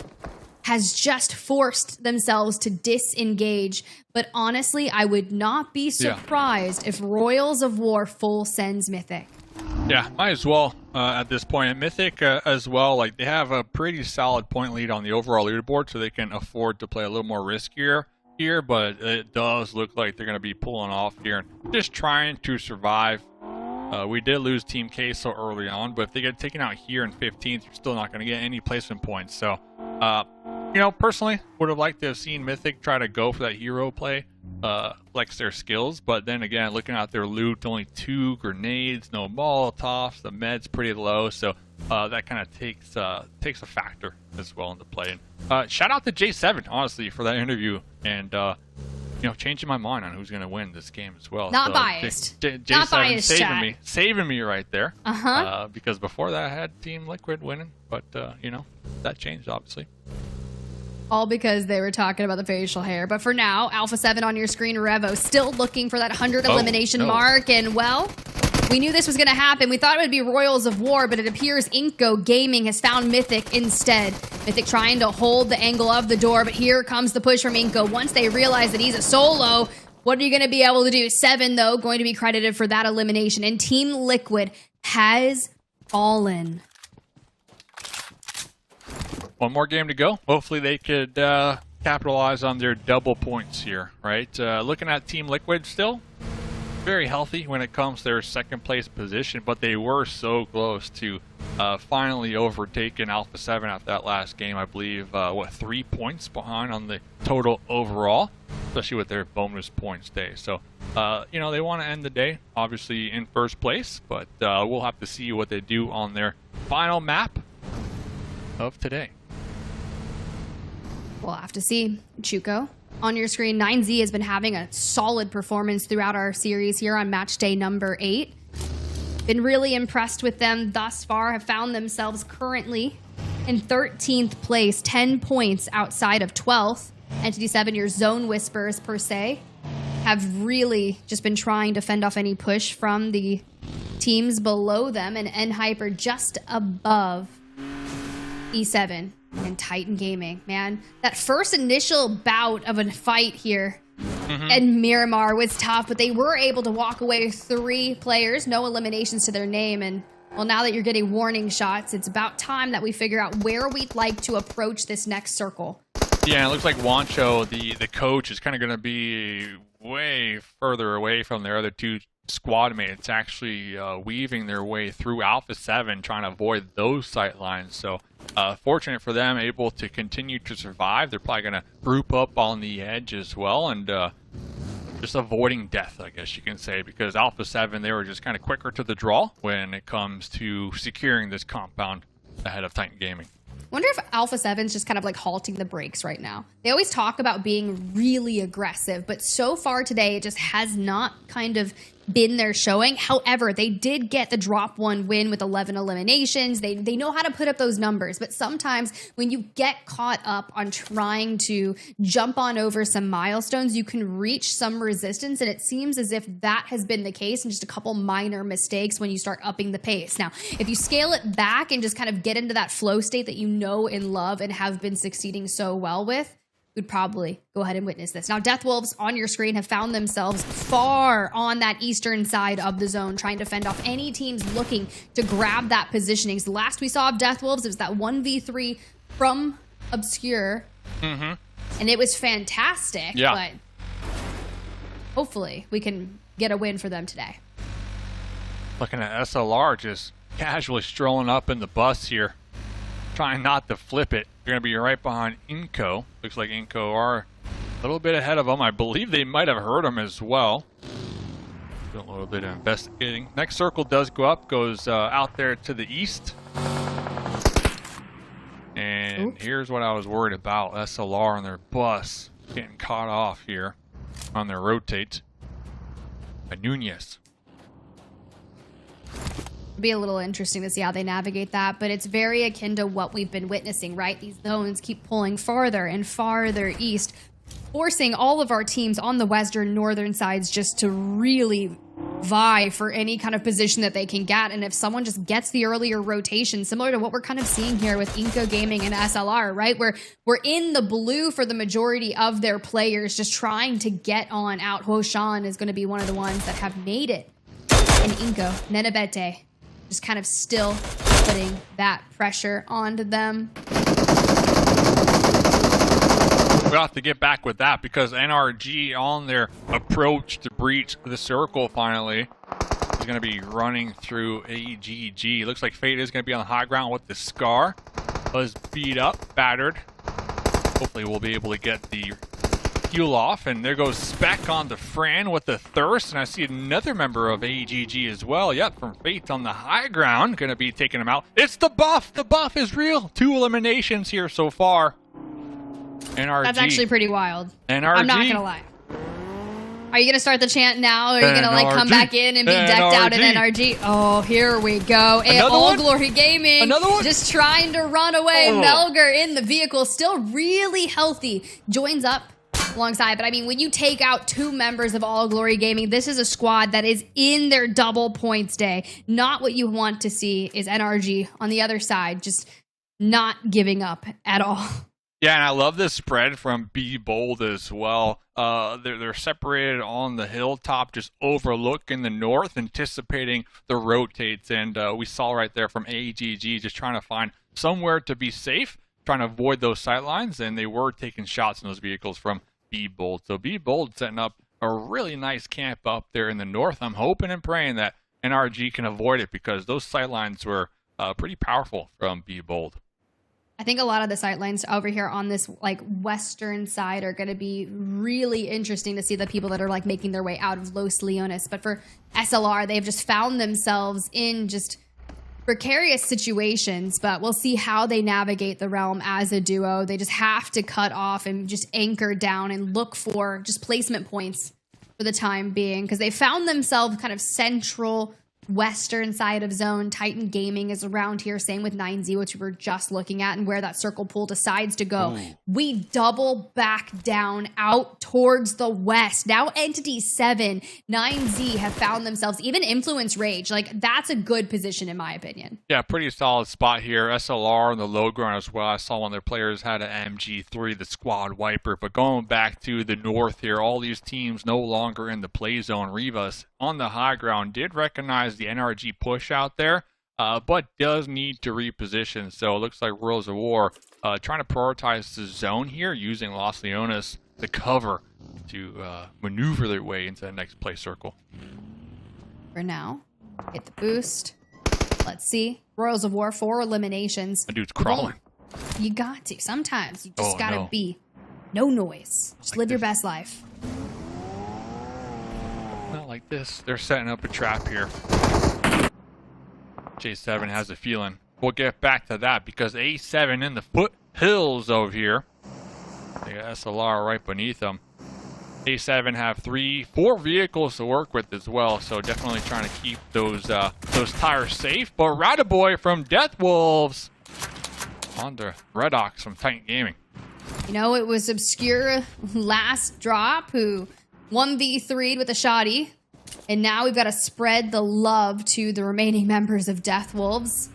has just forced themselves to disengage. But honestly, I would not be surprised if Royals of War full sends Mythic. Yeah, might as well at this point. And Mythic as well, like they have a pretty solid point lead on the overall leaderboard, so they can afford to play a little more riskier here, but it does look like they're going to be pulling off here and just trying to survive. We did lose Team Queso early on, but if they get taken out here in 15th, you're still not going to get any placement points. So, you know, personally, would have liked to have seen Mythic try to go for that hero play, flex their skills. But then again, looking at their loot, only 2 grenades, no Molotovs, the med's pretty low. So that kind of takes a factor as well into play. And shout out to J7, honestly, for that interview. And you know, changing my mind on who's going to win this game as well. Not biased. J7 Not biased, saving me right there. Uh-huh. Because before that, I had Team Liquid winning, but you know, that changed obviously. All because they were talking about the facial hair. But for now, Alpha7 on your screen, Revo, still looking for that 100 elimination mark. And well, we knew this was going to happen. We thought it would be Royals of War, but it appears iNCO Gaming has found Mythic instead. Mythic trying to hold the angle of the door, but here comes the push from iNCO. Once they realize that he's a solo, what are you going to be able to do? 7, though, going to be credited for that elimination. And Team Liquid has fallen. One more game to go. Hopefully they could capitalize on their double points here, right? Looking at Team Liquid still, very healthy when it comes to their second place position, but they were so close to finally overtaking Alpha7 after that last game. I believe, 3 points behind on the total overall, especially with their bonus points day. So, you know, they want to end the day, obviously, in first place, but we'll have to see what they do on their final map of today. We'll have to see. Chuko, on your screen, 9Z has been having a solid performance throughout our series here on match day number 8. Been really impressed with them thus far, have found themselves currently in 13th place, 10 points outside of 12th. Entity 7, your zone whispers per se, have really just been trying to fend off any push from the teams below them, and Hyper just above E7 and Titan Gaming. Man, that first initial bout of a fight here and Miramar was tough, but they were able to walk away with 3 players, no eliminations to their name. And well, now that you're getting warning shots, it's about time that we figure out where we'd like to approach this next circle. Yeah, it looks like Wancho, the coach, is kind of going to be way further away from their other 2 squad mates, actually weaving their way through Alpha7, trying to avoid those sight lines. So fortunate for them, able to continue to survive. They're probably going to group up on the edge as well, and just avoiding death, I guess you can say, because Alpha7, they were just kind of quicker to the draw when it comes to securing this compound ahead of Titan Gaming. Wonder if Alpha7's just kind of like halting the brakes right now. They always talk about being really aggressive, but so far today it just has not kind of been their showing. However, they did get the drop 1 win with 11 eliminations. They know how to put up those numbers, but sometimes when you get caught up on trying to jump on over some milestones, you can reach some resistance, and it seems as if that has been the case in just a couple minor mistakes when you start upping the pace. Now, if you scale it back and just kind of get into that flow state that you know and love and have been succeeding so well with, we'd probably go ahead and witness this. Now, Death Wolves on your screen have found themselves far on that eastern side of the zone, trying to fend off any teams looking to grab that positioning. So the last we saw of Death Wolves, it was that 1v3 from Obscure, and it was fantastic, but hopefully we can get a win for them today. Looking at SLR just casually strolling up in the bus here, trying not to flip it. They're going to be right behind iNCO. Looks like iNCO are a little bit ahead of them. I believe they might have heard them as well. Doing a little bit of investigating. Next circle does go up, goes out there to the east. And here's what I was worried about. SLR and their bus getting caught off here on their rotate. Nunez. Be a little interesting to see how they navigate that, but it's very akin to what we've been witnessing, right? These zones keep pulling farther and farther east, forcing all of our teams on the western northern sides just to really vie for any kind of position that they can get. And if someone just gets the earlier rotation, similar to what we're kind of seeing here with iNCO Gaming and SLR, right? Where we're in the blue for the majority of their players, just trying to get on out. Hoshan is going to be one of the ones that have made it. And iNCO, Nenebete, just kind of still putting that pressure onto them. We'll have to get back with that because NRG on their approach to breach the circle finally is going to be running through AGG. Looks like Fate is going to be on the high ground with the Scar. Was beat up, battered. Hopefully we'll be able to get the heal off, and there goes Spec on the Fran with the Thirst, and I see another member of AGG as well. Yep, from Fate on the high ground, gonna be taking him out. It's the buff! The buff is real! 2 eliminations here so far. NRG. That's actually pretty wild. NRG. I'm not gonna lie. Are you gonna start the chant now? Or are you gonna like come back in and be decked out in NRG? Oh, here we go. And All Glory Gaming. Another one? Just trying to run away. Melger in the vehicle, still really healthy. Joins up alongside. But I mean, when you take out 2 members of All Glory Gaming, this is a squad that is in their double points day. Not what you want to see is NRG on the other side, just not giving up at all. Yeah, and I love this spread from Be Bold as well. They're separated on the hilltop, just overlooking the north, anticipating the rotates. And we saw right there from AGG just trying to find somewhere to be safe, trying to avoid those sightlines, and they were taking shots in those vehicles from Be Bold. So Be Bold setting up a really nice camp up there in the north. I'm hoping and praying that NRG can avoid it, because those sightlines were pretty powerful from Be Bold. I think a lot of the sightlines over here on this like western side are going to be really interesting to see the people that are like making their way out of Los Leones. But for SLR, they've just found themselves in just precarious situations, but we'll see how they navigate the realm as a duo. They just have to cut off and just anchor down and look for just placement points for the time being, because they found themselves kind of central western side of zone. Titan Gaming is around here, same with 9Z, which we were just looking at, and where that circle pool decides to go. We double back down out towards the west. Now Entity 7, 9Z have found themselves, even Influence Rage, like that's a good position in my opinion. Yeah, pretty solid spot here. SLR on the low ground as well. I saw one of their players had an MG3, the squad wiper. But going back to the north here, all these teams no longer in the play zone. Rivas on the high ground did recognize the NRG push out there, but does need to reposition. So it looks like Royals of War trying to prioritize the zone here, using Los Leones to cover to maneuver their way into the next play circle. For now, hit the boost. Let's see. Royals of War, 4 eliminations. The dude's crawling. You got to. Sometimes you just gotta no. be no noise. Just live your best life. Not like this. They're setting up a trap here. J7 has a feeling. We'll get back to that, because A7 in the foothills over here. They got SLR right beneath them. A7 have 4 vehicles to work with as well, so definitely trying to keep those tires safe. But Radaboy from Death Wolves on to Redox from Titan Gaming. You know, it was Obscure last drop who 1v3'd with a shoddy, and now we've got to spread the love to the remaining members of Death Wolves.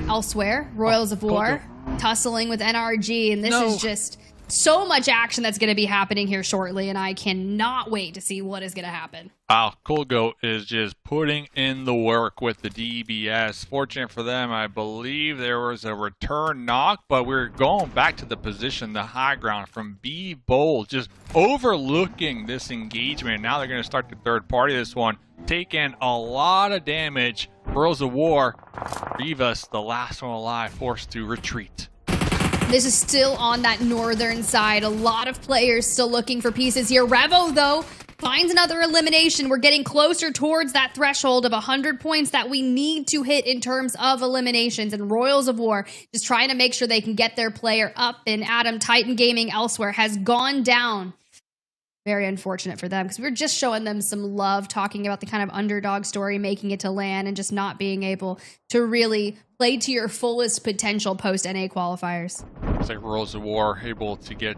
Elsewhere, Royals of War tussling with NRG, and this is just so much action that's going to be happening here shortly, and I cannot wait to see what is going to happen. Wow, Colgo is just putting in the work with the DBS. Fortunate for them, I believe there was a return knock, but we're going back to the position, the high ground from Be Bold, just overlooking this engagement. Now they're going to start the third party this one, taking a lot of damage. Royals of War, Rivas, the last one alive, forced to retreat. This is still on that northern side. A lot of players still looking for pieces here. Revo, though, finds another elimination. We're getting closer towards that threshold of 100 points that we need to hit in terms of eliminations. And Royals of War just trying to make sure they can get their player up. And Adam, Titan Gaming elsewhere has gone down. Very unfortunate for them, because we were just showing them some love, talking about the kind of underdog story, making it to LAN, and just not being able to really play to your fullest potential post-NA qualifiers. Looks like Royals of War able to get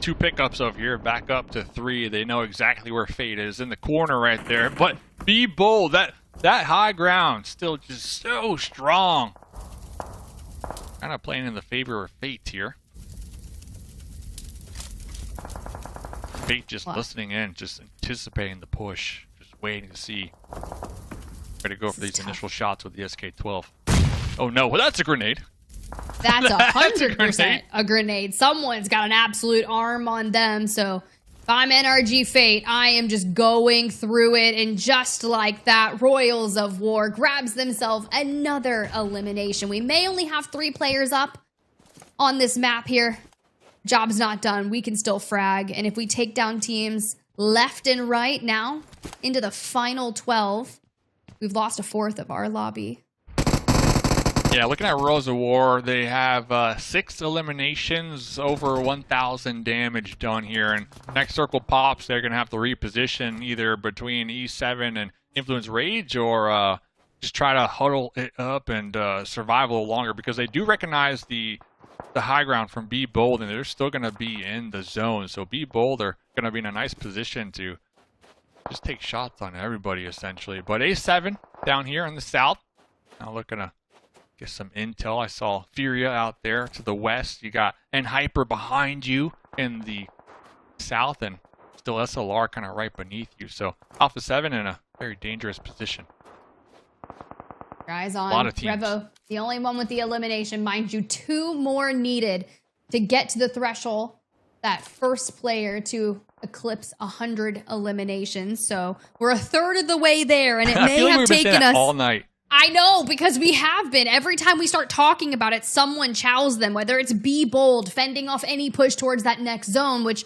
2 pickups over here, back up to 3. They know exactly where Fate is, in the corner right there. But Be Bold, that high ground, still just so strong. Kind of playing in the favor of Fate here. Fate just listening in, just anticipating the push, just waiting to see. Ready to go for these initial shots with the SK-12. Oh no, well that's a grenade. That's 100% a grenade. Someone's got an absolute arm on them, so if I'm NRG Fate, I am just going through it, and just like that, Royals of War grabs themselves another elimination. We may only have 3 players up on this map here. Job's not done. We can still frag. And if we take down teams left and right now into the final 12, we've lost a 4th of our lobby. Yeah, looking at Royals of War, they have 6 eliminations, over 1,000 damage done here. And next circle pops, they're going to have to reposition either between E7 and Influence Rage, or just try to huddle it up and survive a little longer, because they do recognize the high ground from Be Bold, and they're still going to be in the zone. So Be Bold are going to be in a nice position to just take shots on everybody, essentially. But A7 down here in the south, now looking to get some intel. I saw FURIA out there to the west. You got Hyper behind you in the south, and still SLR kind of right beneath you. So Alpha7 in a very dangerous position. Guys on A lot of teams. Revo, the only one with the elimination. Mind you, 2 more needed to get to the threshold. That first player to eclipse 100 eliminations. So we're a third of the way there, and it may have taken us all night. I know, because we have been. Every time we start talking about it, someone chows them, whether it's Be Bold, fending off any push towards that next zone, which,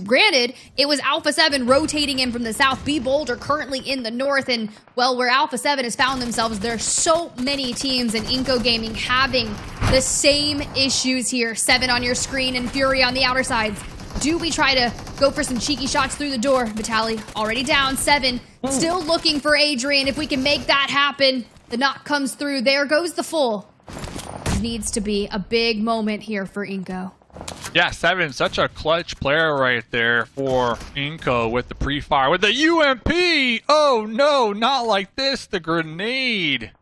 granted, it was Alpha7 rotating in from the south. Be Bold are currently in the north, and, well, where Alpha7 has found themselves, there's so many teams in iNCO Gaming having the same issues here. 7 on your screen and FURIA on the outer sides. Do we try to go for some cheeky shots through the door? Vitaly already down. 7 still looking for Adrian. If we can make that happen, the knock comes through. There goes the full. Needs to be a big moment here for iNCO. Yeah, 7, such a clutch player right there for iNCO with the pre-fire. With the UMP! Oh no, not like this. The grenade.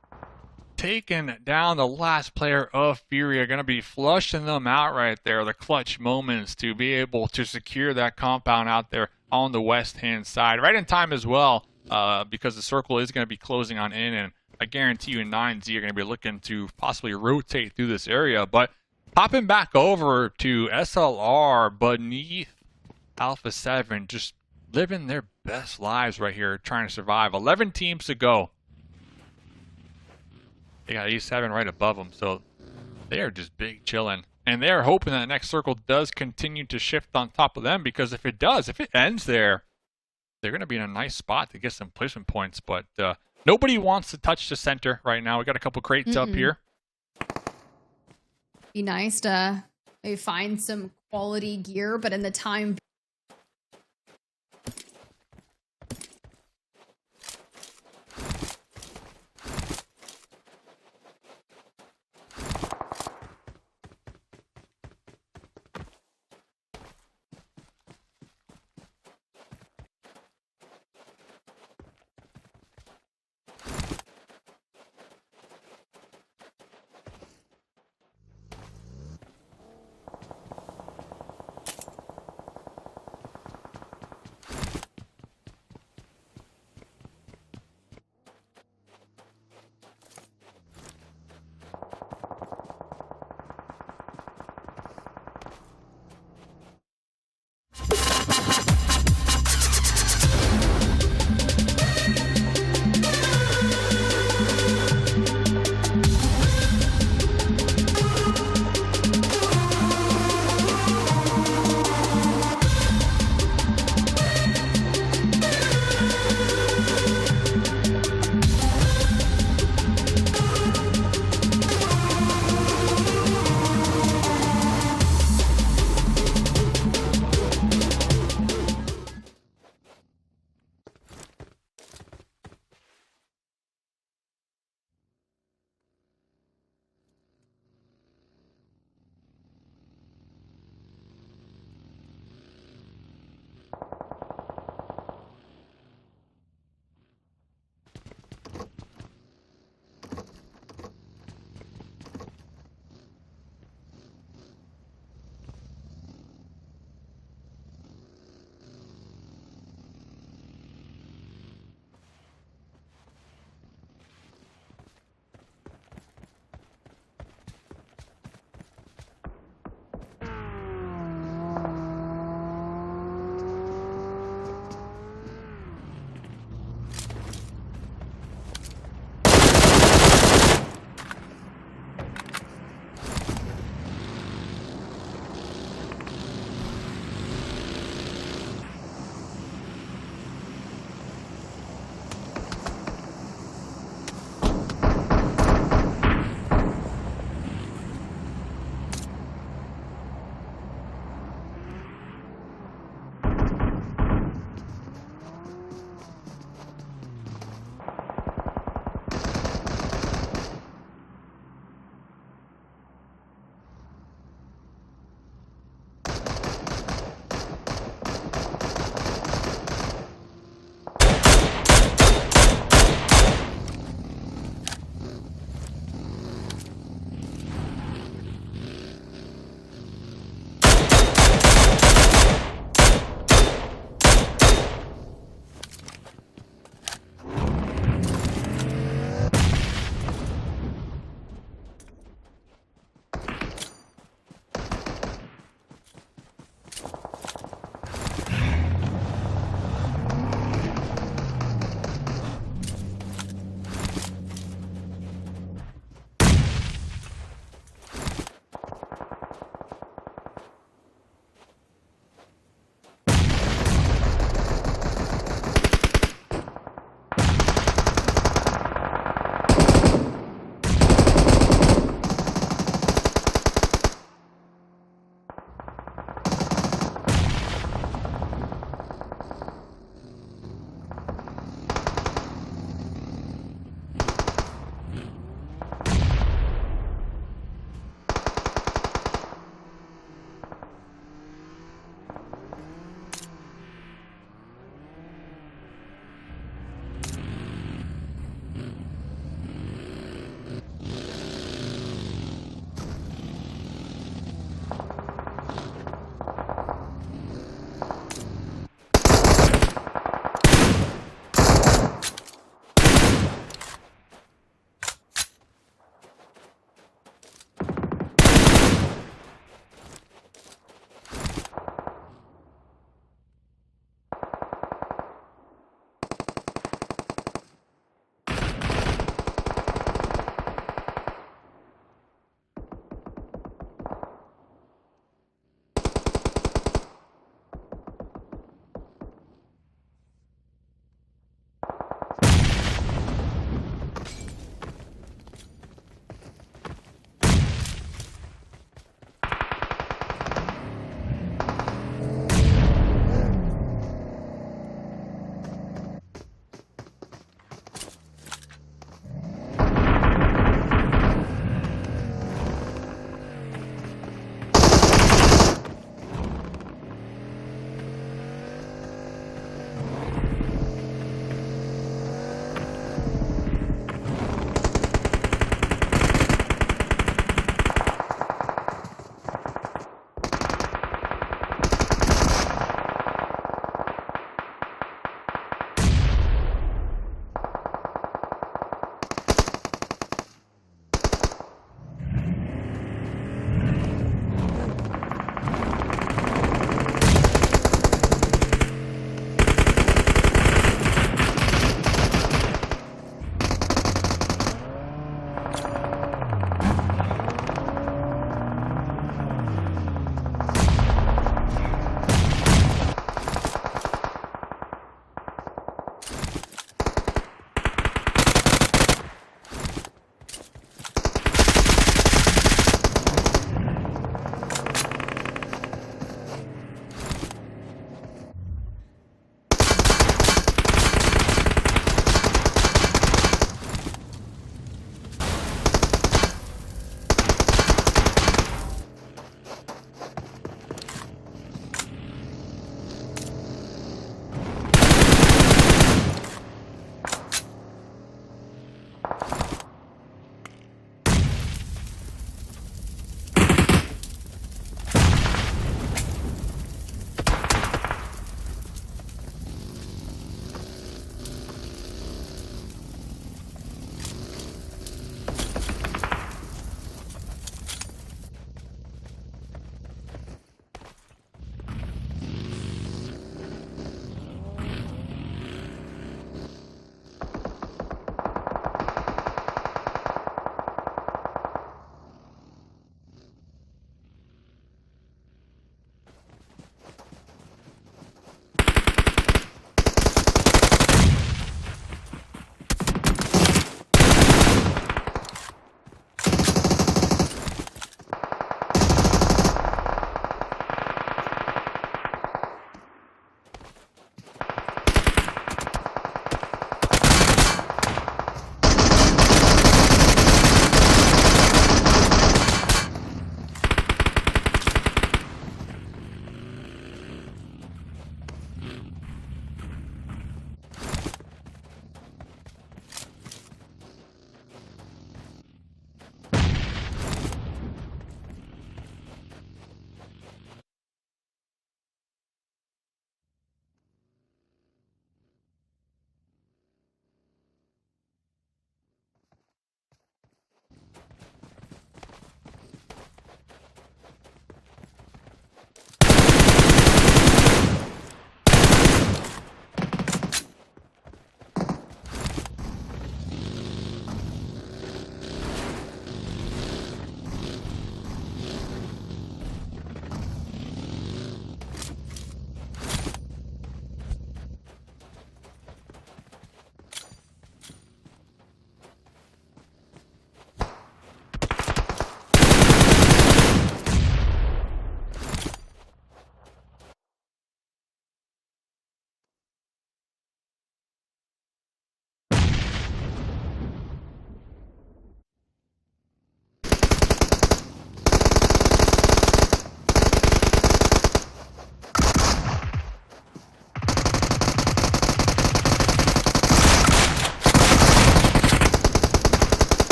Taking down the last player of FURIA. Going to be flushing them out right there. The clutch moments to be able to secure that compound out there on the west-hand side. Right in time as well, because the circle is going to be closing on in, and I guarantee you 9Z are going to be looking to possibly rotate through this area. But popping back over to SLR beneath Alpha7, just living their best lives right here, trying to survive. 11 teams to go. They got E7 right above them, so they are just big chilling. And they're hoping that the next circle does continue to shift on top of them, because if it does, if it ends there, they're going to be in a nice spot to get some placement points. But nobody wants to touch the center right now. We got a couple crates up here. Be nice to maybe find some quality gear, but in the time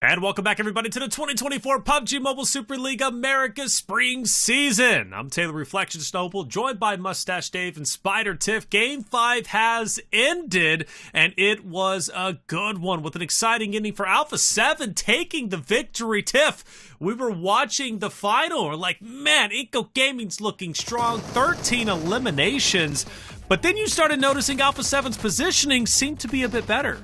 And welcome back, everybody, to the 2024 PUBG Mobile Super League America Spring Season. I'm Taylor Reflection Snowball, joined by Mustache Dave and Spider Tiff. Game 5 has ended, and it was a good one with an exciting ending for Alpha7 taking the victory. Tiff, we were watching the final. We're like, man, iNCO Gaming's looking strong. 13 eliminations. But then you started noticing Alpha7's positioning seemed to be a bit better.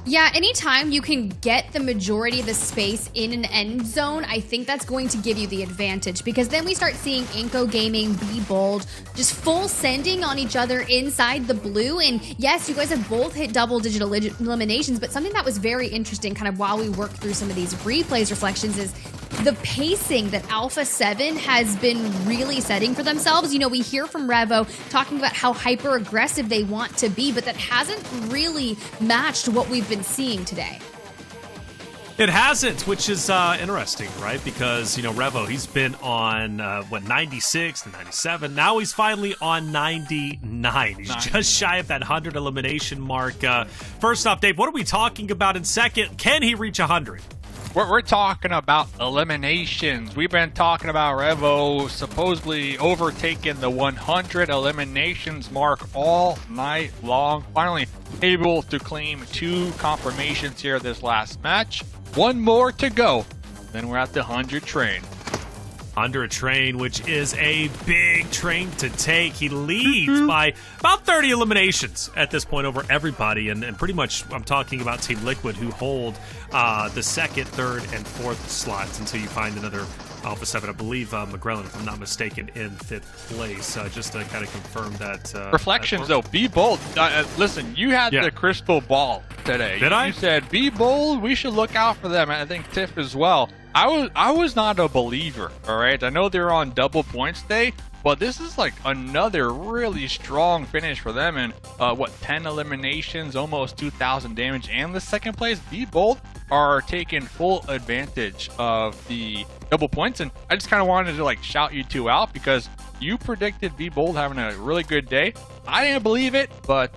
Yeah, anytime you can get the majority of the space in an end zone, I think that's going to give you the advantage, because then we start seeing iNCO Gaming, Be Bold, just full sending on each other inside the blue. And yes, you guys have both hit double-digit eliminations, but something that was very interesting kind of while we work through some of these replays reflections is the pacing that Alpha7 has been really setting for themselves. You know, we hear from Revo talking about how hyper aggressive they want to be, but that hasn't really matched what we've been seeing today. It hasn't, which is interesting, right? Because, you know, Revo, he's been on, 96 to 97. Now he's finally on 99. He's just shy of that 100 elimination mark. First off, Dave, what are we talking about? And second, can he reach 100? We're talking about eliminations. We've been talking about Revo supposedly overtaking the 100 eliminations mark all night long. Finally able to claim 2 confirmations here this last match. 1 more to go. Then we're at the 100 train. 100 train, which is a big train to take. He leads by about 30 eliminations at this point over everybody, and pretty much I'm talking about Team Liquid, who hold the second, third, and fourth slots until you find another Alpha7. I believe McGrellin, if I'm not mistaken, in 5th place. Just to kind of confirm that. Reflections, though. Be bold. Listen, you had the crystal ball today. Did I? You said, be bold. We should look out for them. And I think Tiff as well. I was not a believer, all right? I know they're on double points day, but this is like another really strong finish for them. And 10 eliminations, almost 2,000 damage, and the second place. Be Bold are taking full advantage of the double points. And I just kind of wanted to like shout you two out, because you predicted Be Bold having a really good day. I didn't believe it, but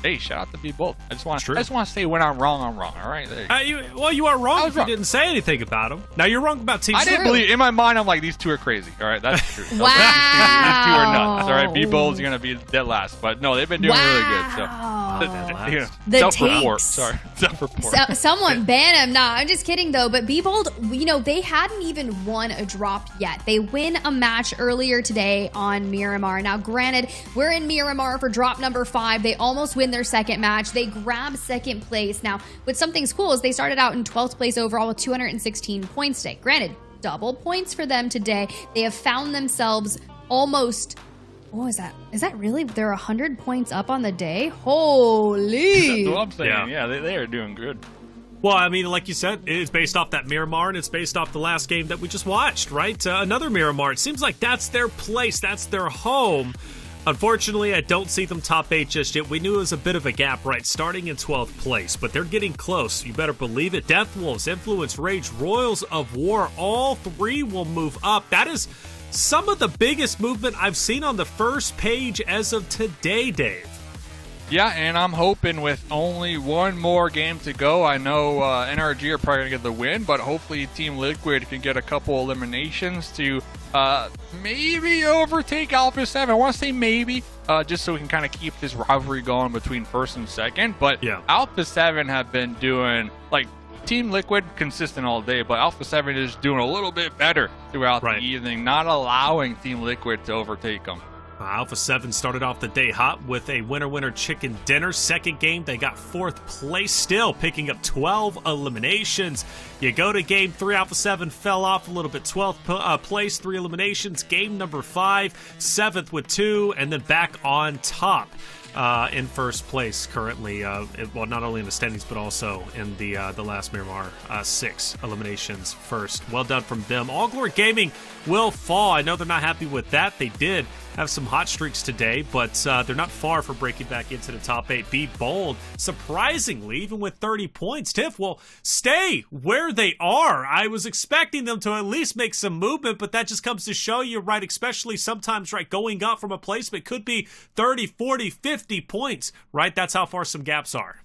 hey, shout out to Be Bold. I just want to say when I'm wrong, I'm wrong. All right. You are wrong if you didn't say anything about them. Now you're wrong about Team. I didn't believe. In my mind, I'm like, these two are crazy. All right, that's true. Wow. These two are nuts. All right, Be Bold's gonna be dead last, but no, they've been doing really good. So self-report. Sorry, self-report. Someone ban him. Nah, I'm just kidding though. But Be Bold, you know, they hadn't even won a drop yet. They win a match earlier today on Miramar. Now, granted, we're in Miramar for drop number 5. They almost win their second match. They grab second place. Now, what something's cool is they started out in 12th place overall with 216 points today. Granted, double points for them today. They have found themselves almost... What was that? Is that really? They're 100 points up on the day? Holy! That's what I'm saying. Yeah, they are doing good. Well, I mean, like you said, it's based off that Miramar, and it's based off the last game that we just watched, right? Another Miramar. It seems like that's their place. That's their home. Unfortunately, I don't see them top 8 just yet. We knew it was a bit of a gap, right? Starting in 12th place, but they're getting close. You better believe it. Death Wolves, Influence, Rage, Royals of War, all 3 will move up. That is some of the biggest movement I've seen on the first page as of today, Dave. Yeah, and I'm hoping with only 1 more game to go, I know NRG are probably going to get the win, but hopefully Team Liquid can get a couple eliminations to maybe overtake Alpha7. I want to say maybe, just so we can kind of keep this rivalry going between first and second. But Alpha7 have been doing, like, Team Liquid consistent all day, but Alpha7 is doing a little bit better throughout the evening, not allowing Team Liquid to overtake them. Alpha7 started off the day hot with a winner-winner chicken dinner. Second game, they got 4th place still, picking up 12 eliminations. You go to game 3, Alpha7 fell off a little bit. 12th place, 3 eliminations. Game number 5, 7th with 2, and then back on top. In first place currently, well, not only in the standings, but also in the last Miramar, 6 eliminations first. Well done from them. All Glory Gaming will fall. I know they're not happy with that. They did have some hot streaks today, but they're not far from breaking back into the top 8. Be Bold, surprisingly, even with 30 points, Tiff, will stay where they are. I was expecting them to at least make some movement, but that just comes to show you, right, especially sometimes, right, going up from a placement could be 30, 40, 50 points, right? That's how far some gaps are.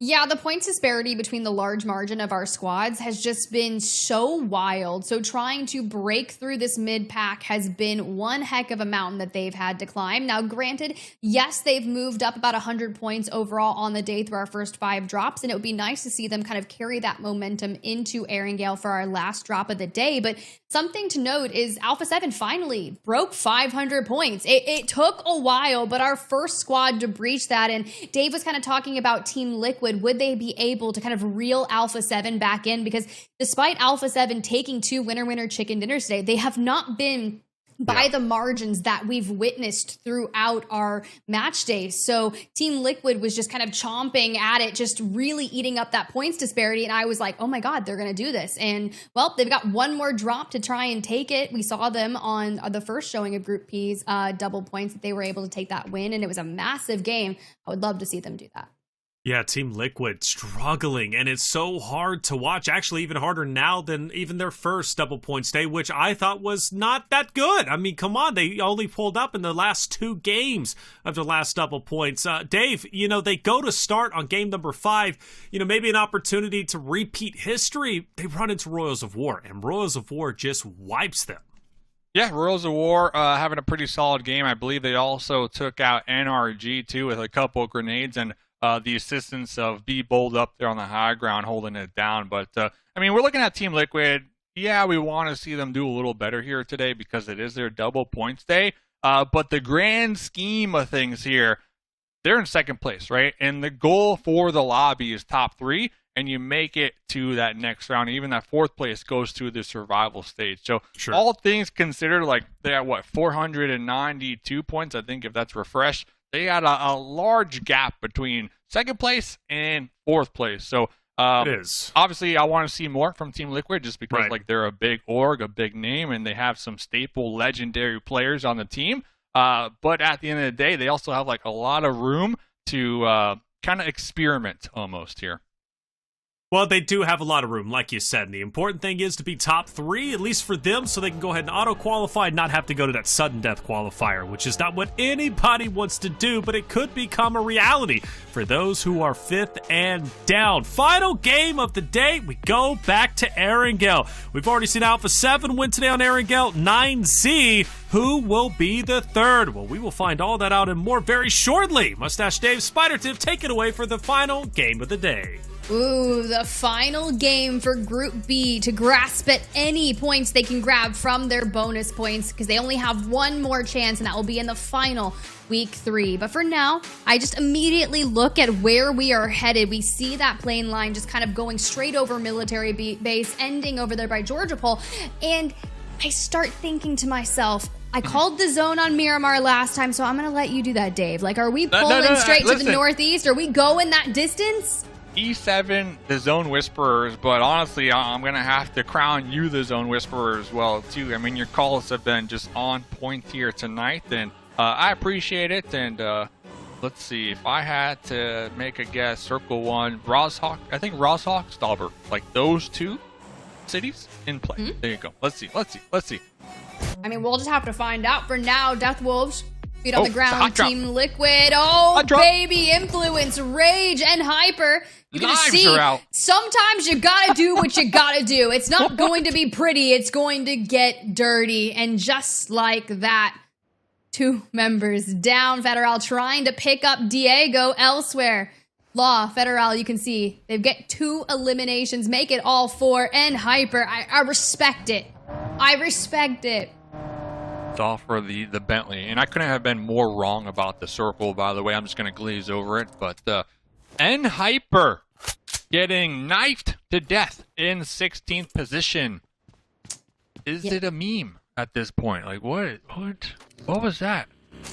Yeah, the points disparity between the large margin of our squads has just been so wild. So trying to break through this mid pack has been one heck of a mountain that they've had to climb. Now, granted, yes, they've moved up about 100 points overall on the day through our first 5 drops, and it would be nice to see them kind of carry that momentum into Erangel for our last drop of the day. But something to note is Alpha7 finally broke 500 points. It took a while, but our first squad to breach that, and Dave was kind of talking about Team Liquid. Would they be able to kind of reel Alpha7 back in? Because despite Alpha7 taking 2 winner chicken dinners today, they have not been by the margins that we've witnessed throughout our match days. So Team Liquid was just kind of chomping at it, just really eating up that points disparity. And I was like, oh my God, they're going to do this. And well, they've got one more drop to try and take it. We saw them on the first showing of Group P's double points that they were able to take that win. And it was a massive game. I would love to see them do that. Yeah, Team Liquid struggling, and it's so hard to watch. Actually, even harder now than even their first double points day, which I thought was not that good. I mean, come on, they only pulled up in the last 2 games of the last double points. Dave, you know, they go to start on game number 5, you know, maybe an opportunity to repeat history. They run into Royals of War, and Royals of War just wipes them. Yeah, Royals of War having a pretty solid game. I believe they also took out NRG, too, with a couple of grenades, and the assistance of Be Bold up there on the high ground holding it down. But, I mean, we're looking at Team Liquid. Yeah, we want to see them do a little better here today because it is their double points day. But the grand scheme of things here, they're in second place, right? And the goal for the lobby is top 3, and you make it to that next round. Even that 4th place goes to the survival stage. So all things considered, like they have, 492 points, I think, if that's refreshed. They had a large gap between second place and 4th place. So it is. Obviously, I want to see more from Team Liquid just because like they're a big org, a big name, and they have some staple legendary players on the team. But at the end of the day, they also have like a lot of room to kind of experiment almost here. Well, they do have a lot of room, like you said. And the important thing is to be top 3, at least for them, so they can go ahead and auto-qualify and not have to go to that sudden death qualifier, which is not what anybody wants to do, but it could become a reality for those who are 5th and down. Final game of the day, we go back to Erangel. We've already seen Alpha7 win today on Erangel, 9Z. Who will be the 3rd? Well, we will find all that out and more very shortly. Mustache Dave, Spider Tip, take it away for the final game of the day. Ooh, the final game for Group B to grasp at any points they can grab from their bonus points because they only have one more chance, and that will be in the final week 3. But for now, I just immediately look at where we are headed. We see that plane line just kind of going straight over military base, ending over there by Georgia Pole, and I start thinking to myself, I called the zone on Miramar last time, so I'm going to let you do that, Dave. Like, are we pulling straight to the northeast? Are we going that distance? E7, the Zone Whisperers, but honestly, I'm going to have to crown you the Zone Whisperer as well, too. I mean, your calls have been just on point here tonight, and I appreciate it. And let's see, if I had to make a guess, Circle 1, Roshawk, I think Roshawk, Stauber, like those 2 cities in play. There you go. Let's see. I mean, we'll just have to find out. For now, Death Wolves, feet on the ground, Team Liquid. Oh, baby, Influence, Rage, and Hyper. You're going to see, sometimes you got to do what you got to do. It's not going to be pretty. It's going to get dirty. And just like that, 2 members down. Federal trying to pick up Diego elsewhere. Law, Federal, you can see, they've got 2 eliminations. Make it all 4. And Hyper, I respect it. I respect it. It's all for the Bentley. And I couldn't have been more wrong about the circle, by the way. I'm just going to glaze over it. But N Hyper getting knifed to death in 16th position. Is it a meme at this point? Like, what was that?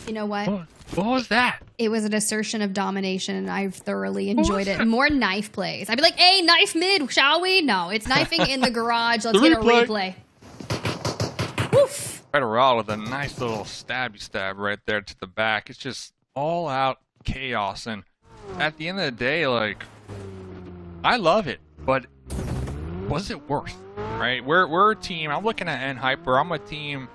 You know what? What was that? It was an assertion of domination, and I've thoroughly enjoyed it. More knife plays. I'd be like, hey, knife mid, shall we? No, it's knifing in the garage. Let's get a replay. Woof. Federal with a nice little stabby stab right there to the back. It's just all out chaos. And at the end of the day, like, I love it, but was it worth? Right? We're a team. I'm looking at N Hyper. I'm a team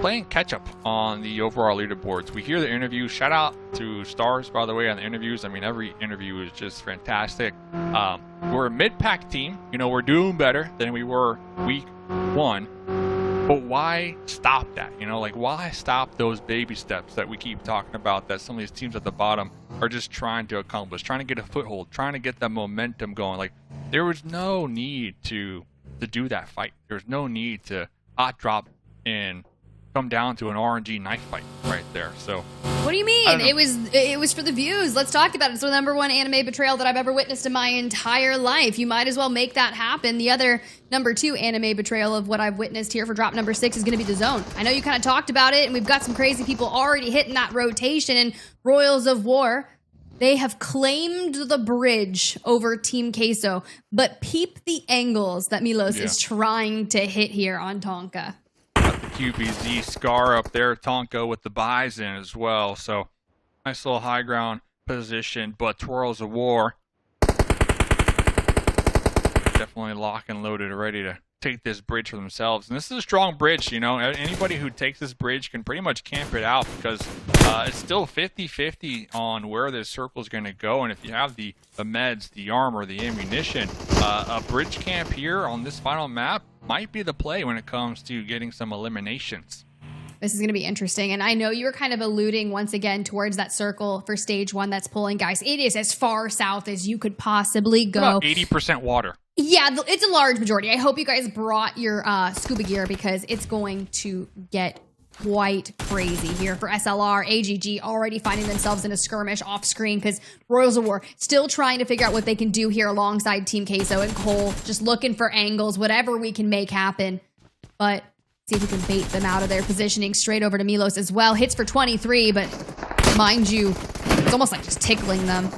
playing catch up on the overall leaderboards. We hear the interviews. Shout out to Stars, by the way, on the interviews. I mean, every interview is just fantastic. We're a mid-pack team. You know, we're doing better than we were week 1. But why stop that? You know, like, why stop those baby steps that we keep talking about that some of these teams at the bottom are just trying to accomplish, trying to get a foothold, trying to get that momentum going? Like, there was no need to do that fight. There's no need to hot drop and come down to an RNG knife fight right there. So what do you mean? It was for the views. Let's talk about it. It's the #1 anime betrayal that I've ever witnessed in my entire life. You might as well make that happen. The other #2 anime betrayal of what I've witnessed here for drop number 6 is going to be the zone. I know you kind of talked about it, and we've got some crazy people already hitting that rotation. And Royals of War, they have claimed the bridge over Team Queso, but peep the angles that Milos is trying to hit here on Tonka. QBZ Scar up there, Tonka with the Bison as well. So nice little high ground position, but Twirls of War definitely locked and loaded, ready to take this bridge for themselves. And this is a strong bridge, you know. Anybody who takes this bridge can pretty much camp it out because it's still 50-50 on where this circle is going to go. And if you have the meds, the armor, the ammunition, a bridge camp here on this final map might be the play when it comes to getting some eliminations. This is going to be interesting. And I know you were kind of alluding once again towards that circle for stage 1 that's pulling. Guys, it is as far south as you could possibly go. About 80% water. Yeah, it's a large majority. I hope you guys brought your scuba gear because it's going to get quite crazy here for SLR. AGG already finding themselves in a skirmish off screen because Royals of War still trying to figure out what they can do here alongside Team Queso and Cole, just looking for angles, whatever we can make happen. But see if we can bait them out of their positioning. Straight over to Milos as well. Hits for 23, but mind you, it's almost like just tickling them.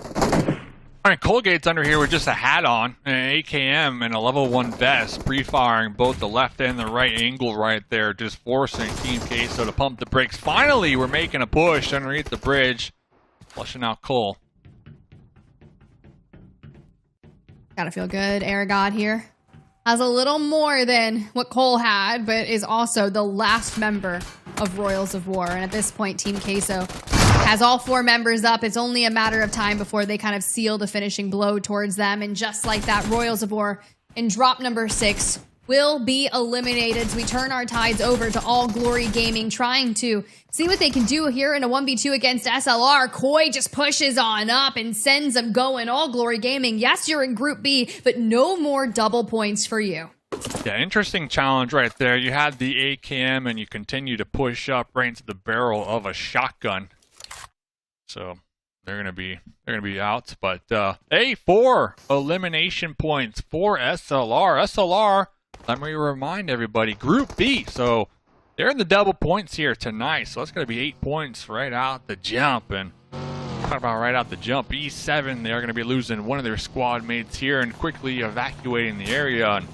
All right, Colgate's under here with just a hat on, an AKM, and a level 1 vest, pre-firing both the left and the right angle right there, just forcing Team Queso to pump the brakes. Finally, we're making a push underneath the bridge, flushing out Cole. Gotta feel good. Aragod here has a little more than what Cole had, but is also the last member of Royals of War. And at this point, Team Queso has all 4 members up. It's only a matter of time before they kind of seal the finishing blow towards them. And just like that, Royals of War in drop number 6 will be eliminated. So we turn our tides over to All Glory Gaming, trying to see what they can do here in a 1v2 against SLR. Koi just pushes on up and sends them going. All Glory Gaming, yes, you're in Group B, but no more double points for you. Yeah, interesting challenge right there. You had the AKM and you continue to push up right into the barrel of a shotgun. So they're gonna be out, but 4 elimination points for SLR. SLR, let me remind everybody, Group B. So they're in the double points here tonight. So that's gonna be 8 points right out the jump. And talk about right out the jump, E7, they're gonna be losing one of their squad mates here and quickly evacuating the area. And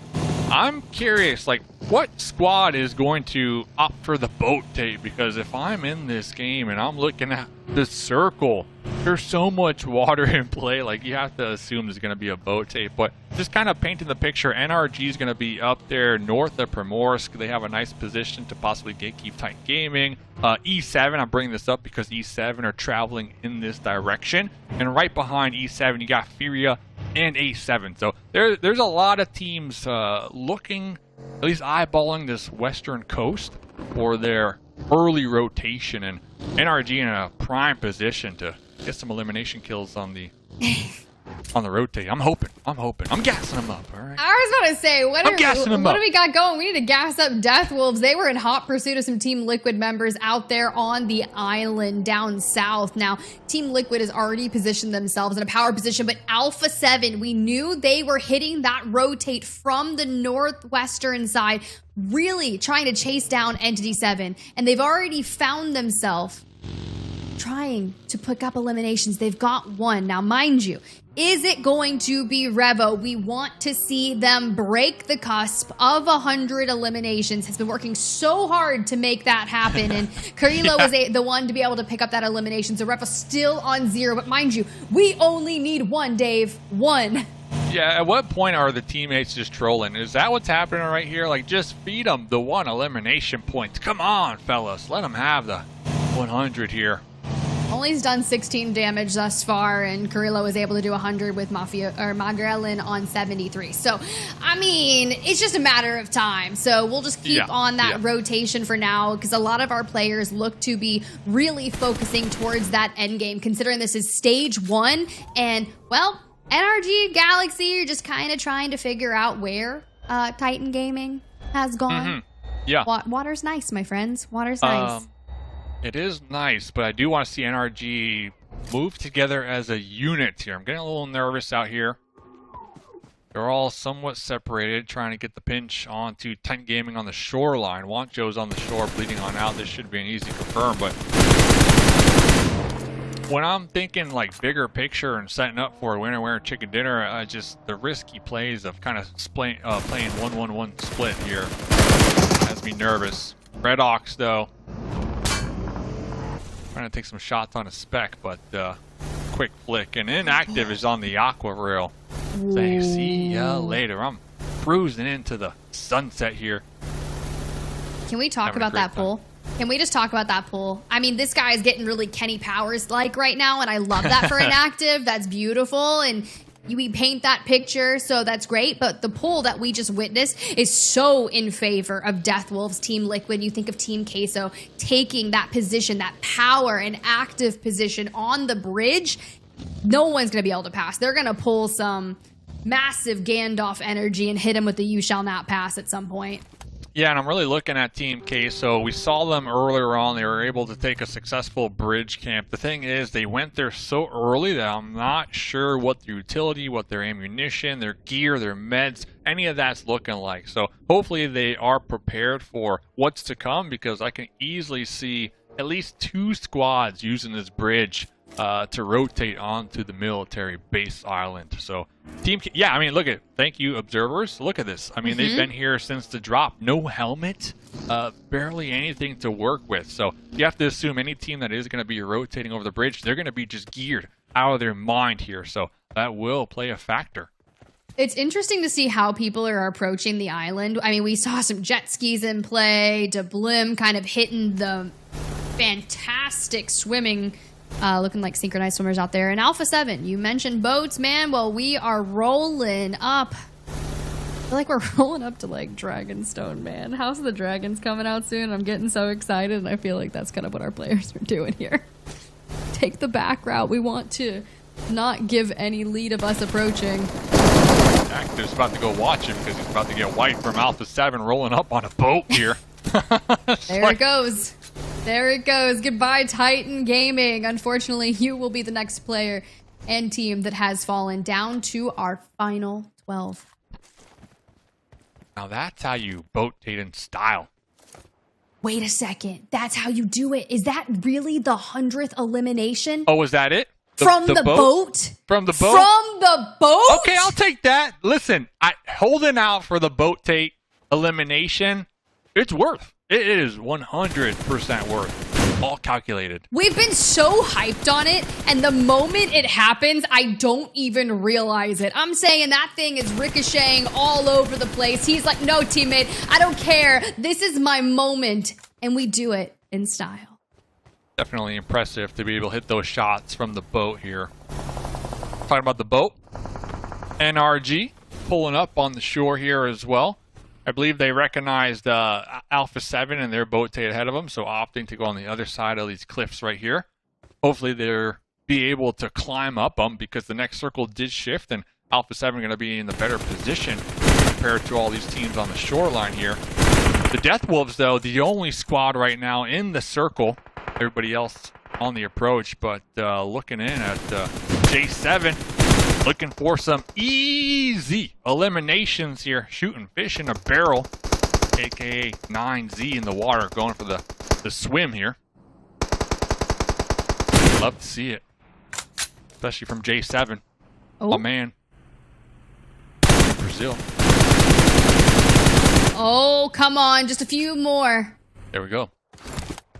I'm curious, like, what squad is going to opt for the boat tape? Because if I'm in this game and I'm looking at the circle, there's so much water in play, like, you have to assume there's going to be a boat tape. But just kind of painting the picture, NRG is going to be up there north of Primorsk. They have a nice position to possibly gatekeep Titan Gaming. E7, I'm bringing this up because E7 are traveling in this direction. And right behind E7, you got FURIA and A7. So there's a lot of teams looking, at least eyeballing this western coast for their early rotation, and NRG in a prime position to get some elimination kills on the rotate. I'm hoping. I'm gassing them up, all right? I was about to say, what do we got going? We need to gas up Death Wolves. They were in hot pursuit of some Team Liquid members out there on the island down south. Now, Team Liquid has already positioned themselves in a power position, but Alpha7, we knew they were hitting that rotate from the northwestern side, really trying to chase down Entity 7. And they've already found themselves trying to pick up eliminations. They've got one. Now, mind you, is it going to be Revo? We want to see them break the cusp of 100 eliminations. Has been working so hard to make that happen. And Carrillo was the one to be able to pick up that elimination. So Revo still on 0. But mind you, we only need 1, Dave. 1. Yeah, at what point are the teammates just trolling? Is that what's happening right here? Like, just feed them the 1 elimination point. Come on, fellas. Let them have the 100 here. Only's done 16 damage thus far, and Carrillo was able to do 100 with Magrelin on 73. So, I mean, it's just a matter of time. So we'll just keep on that rotation for now, because a lot of our players look to be really focusing towards that end game, considering this is stage 1. And, well, NRG Galaxy are just kind of trying to figure out where Titan Gaming has gone. Yeah. Water's nice, my friends. Water's nice. It is nice, but I do want to see NRG move together as a unit here. I'm getting a little nervous out here. They're all somewhat separated, trying to get the pinch onto Titan Gaming on the shoreline. Wancho's on the shore, bleeding on out. This should be an easy confirm, but when I'm thinking like bigger picture and setting up for a winner chicken dinner, the risky plays of kind of playing 1-1-1 split here has me nervous. Red Ox though, trying to take some shots on a spec, but quick flick. And Inactive is on the aqua rail, saying, see ya later. I'm cruising into the sunset here. Can we talk about that pull? Can we just talk about that pull? I mean, this guy is getting really Kenny Powers-like right now, and I love that for Inactive. That's beautiful, and we paint that picture, so that's great. But the pull that we just witnessed is so in favor of Deathwolves, Team Liquid. You think of Team Queso taking that position, that power and active position on the bridge. No one's going to be able to pass. They're going to pull some massive Gandalf energy and hit him with the You Shall Not Pass at some point. Yeah, and I'm really looking at Team Queso. We saw them earlier on. They were able to take a successful bridge camp. The thing is, they went there so early that I'm not sure what their utility, what their ammunition, their gear, their meds, any of that's looking like. So hopefully they are prepared for what's to come, because I can easily see at least 2 squads using this bridge to rotate onto the military base island. So I mean, look at, thank you observers, look at this. I mean, they've been here since the drop. No helmet, barely anything to work with. So you have to assume any team that is going to be rotating over the bridge, they're going to be just geared out of their mind here. So that will play a factor. It's interesting to see how people are approaching the island. I mean, we saw some jet skis in play, Deblim kind of hitting the fantastic swimming, looking like synchronized swimmers out there. And Alpha7, you mentioned boats, man. Well, we are rolling up. I feel like we're rolling up to like Dragonstone, man. House of the Dragons coming out soon. I'm getting so excited, and I feel like that's kind of what our players are doing here. Take the back route. We want to not give any lead of us approaching. Active's about to go watch him because he's about to get wiped from Alpha7 rolling up on a boat here. There it goes. There it goes. Goodbye, Titan Gaming. Unfortunately, you will be the next player and team that has fallen down to our final 12. Now that's how you boat-tate in style. Wait a second. That's how you do it. Is that really the 100th elimination? Oh, was that it? From the boat? From the boat? From the boat? Okay, I'll take that. Listen, holding out for the boat-tate elimination, it's worth. It is 100% worth. All calculated. We've been so hyped on it, and the moment it happens, I don't even realize it. I'm saying that thing is ricocheting all over the place. He's like, no, teammate, I don't care. This is my moment. And we do it in style. Definitely impressive to be able to hit those shots from the boat here. Talking about the boat, NRG pulling up on the shore here as well. I believe they recognized Alpha7 and their boat tate ahead of them, so opting to go on the other side of these cliffs right here. Hopefully they'll be able to climb up them, because the next circle did shift, and Alpha7 are going to be in the better position compared to all these teams on the shoreline here. The Deathwolves, though, the only squad right now in the circle. Everybody else on the approach, but looking in at J7. Looking for some easy eliminations here. Shooting fish in a barrel, aka 9Z in the water, going for the swim here. Love to see it, especially from J7. Oh man, Brazil. Oh, come on, just a few more. There we go.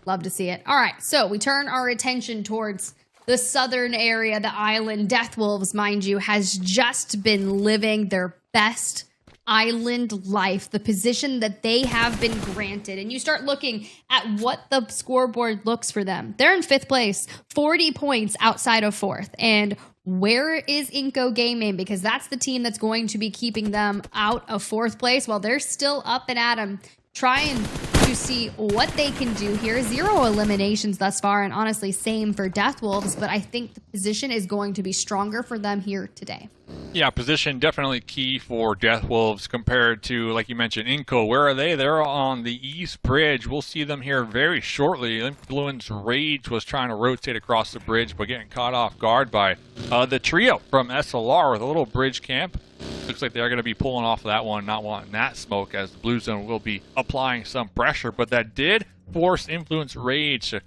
Love to see it. All right, so we turn our attention towards the southern area, the island. Deathwolves, mind you, has just been living their best island life, the position that they have been granted. And you start looking at what the scoreboard looks for them. They're in 5th place, 40 points outside of 4th. And where is iNCO Gaming? Because that's the team that's going to be keeping them out of 4th place while they're still up and at them, trying to see what they can do here. 0 eliminations thus far, and honestly, same for Deathwolves, but I think the position is going to be stronger for them here today. Yeah, position definitely key for Deathwolves compared to, like you mentioned, iNCO. Where are they? They're on the East Bridge. We'll see them here very shortly. Influence Rage was trying to rotate across the bridge, but getting caught off guard by the trio from SLR with a little bridge camp. Looks like they're going to be pulling off that one, not wanting that smoke, as the Blue Zone will be applying some pressure. But that did force Influence Rage to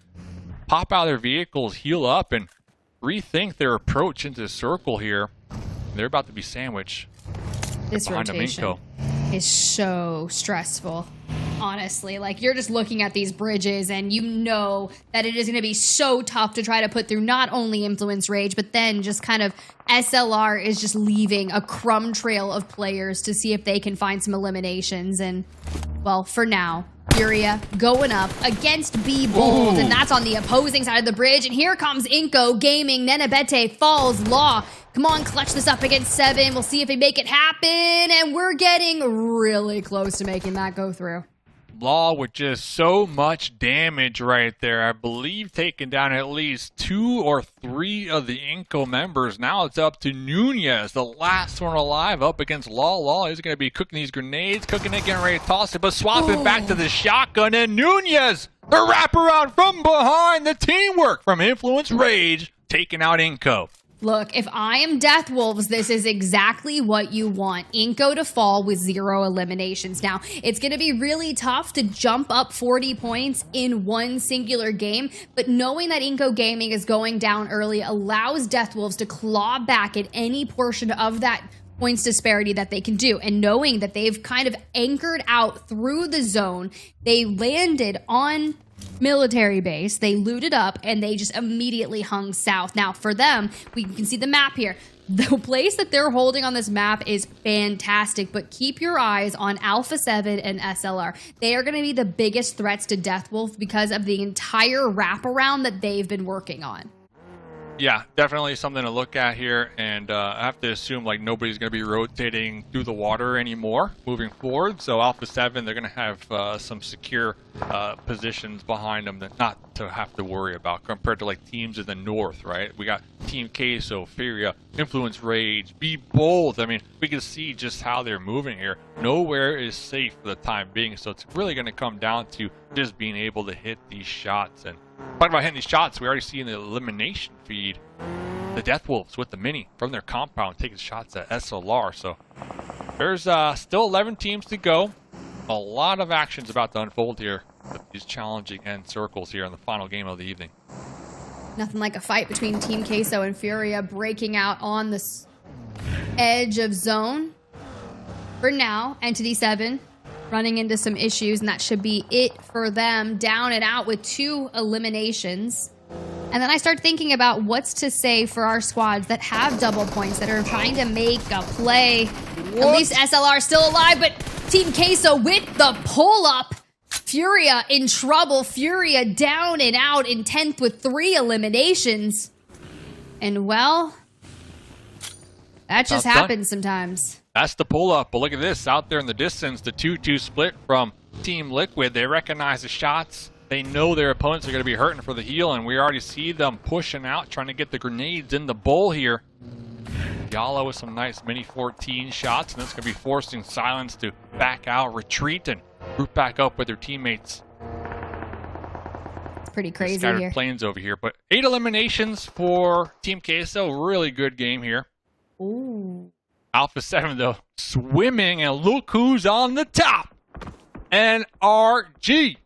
pop out of their vehicles, heal up, and rethink their approach into the circle here. They're about to be sandwiched. This rotation is so stressful, honestly. Like, you're just looking at these bridges and you know that it is going to be so tough to try to put through not only Influence Rage, but then just kind of SLR is just leaving a crumb trail of players to see if they can find some eliminations. And, well, for now, FURIA going up against Be Bold, and that's on the opposing side of the bridge. And here comes iNCO Gaming. Nenebete falls. Law, come on, clutch this up against 7. We'll see if they make it happen, and we're getting really close to making that go through. Law with just so much damage right there. I believe taking down at least 2 or 3 of the iNCO members. Now it's up to Nunez, the last one alive, up against Law. Law is going to be cooking these grenades, cooking it, getting ready to toss it, but swapping back to the shotgun. And Nunez, the wraparound from behind, the teamwork from Influence Rage, taking out iNCO. Look, if I am Deathwolves, this is exactly what you want. iNCO to fall with 0 eliminations. Now, it's going to be really tough to jump up 40 points in one singular game, but knowing that iNCO Gaming is going down early allows Deathwolves to claw back at any portion of that points disparity that they can do. And knowing that they've kind of anchored out through the zone, they landed on military base, they looted up, and they just immediately hung south. Now, for them, we can see the map here. The place that they're holding on this map is fantastic, but keep your eyes on Alpha7 and SLR. They are going to be the biggest threats to Deathwolf because of the entire wraparound that they've been working on. Yeah, definitely something to look at here, and I have to assume like nobody's going to be rotating through the water anymore moving forward. So Alpha7, they're going to have some secure positions behind them that not to have to worry about compared to like teams in the north, right? We got Team Queso, FURIA, Influence Rage, Be Bold. I mean, we can see just how they're moving here. Nowhere is safe for the time being, so it's really going to come down to just being able to hit these shots. And talking about hitting these shots, we already see in the elimination feed the Deathwolves with the mini from their compound taking shots at SLR. So there's still 11 teams to go. A lot of actions about to unfold here with these challenging end circles here in the final game of the evening. Nothing like a fight between Team Queso and FURIA breaking out on the edge of zone. For now, Entity 7 running into some issues, and that should be it for them. Down and out with 2 eliminations. And then I start thinking about what's to say for our squads that have double points, that are trying to make a play. At least SLR still alive, but Team Queso with the pull-up. FURIA in trouble. FURIA down and out in 10th with 3 eliminations. And, well, that just happens sometimes. That's the pull-up, but look at this. Out there in the distance, the 2-2 split from Team Liquid. They recognize the shots. They know their opponents are going to be hurting for the heal, and we already see them pushing out, trying to get the grenades in the bowl here. Yala with some nice mini 14 shots, and that's going to be forcing Silence to back out, retreat, and group back up with their teammates. It's pretty crazy scattered here. Planes over here, but 8 eliminations for Team Queso. Really good game here. Ooh. Alpha7, though, swimming, and look who's on the top. NRG.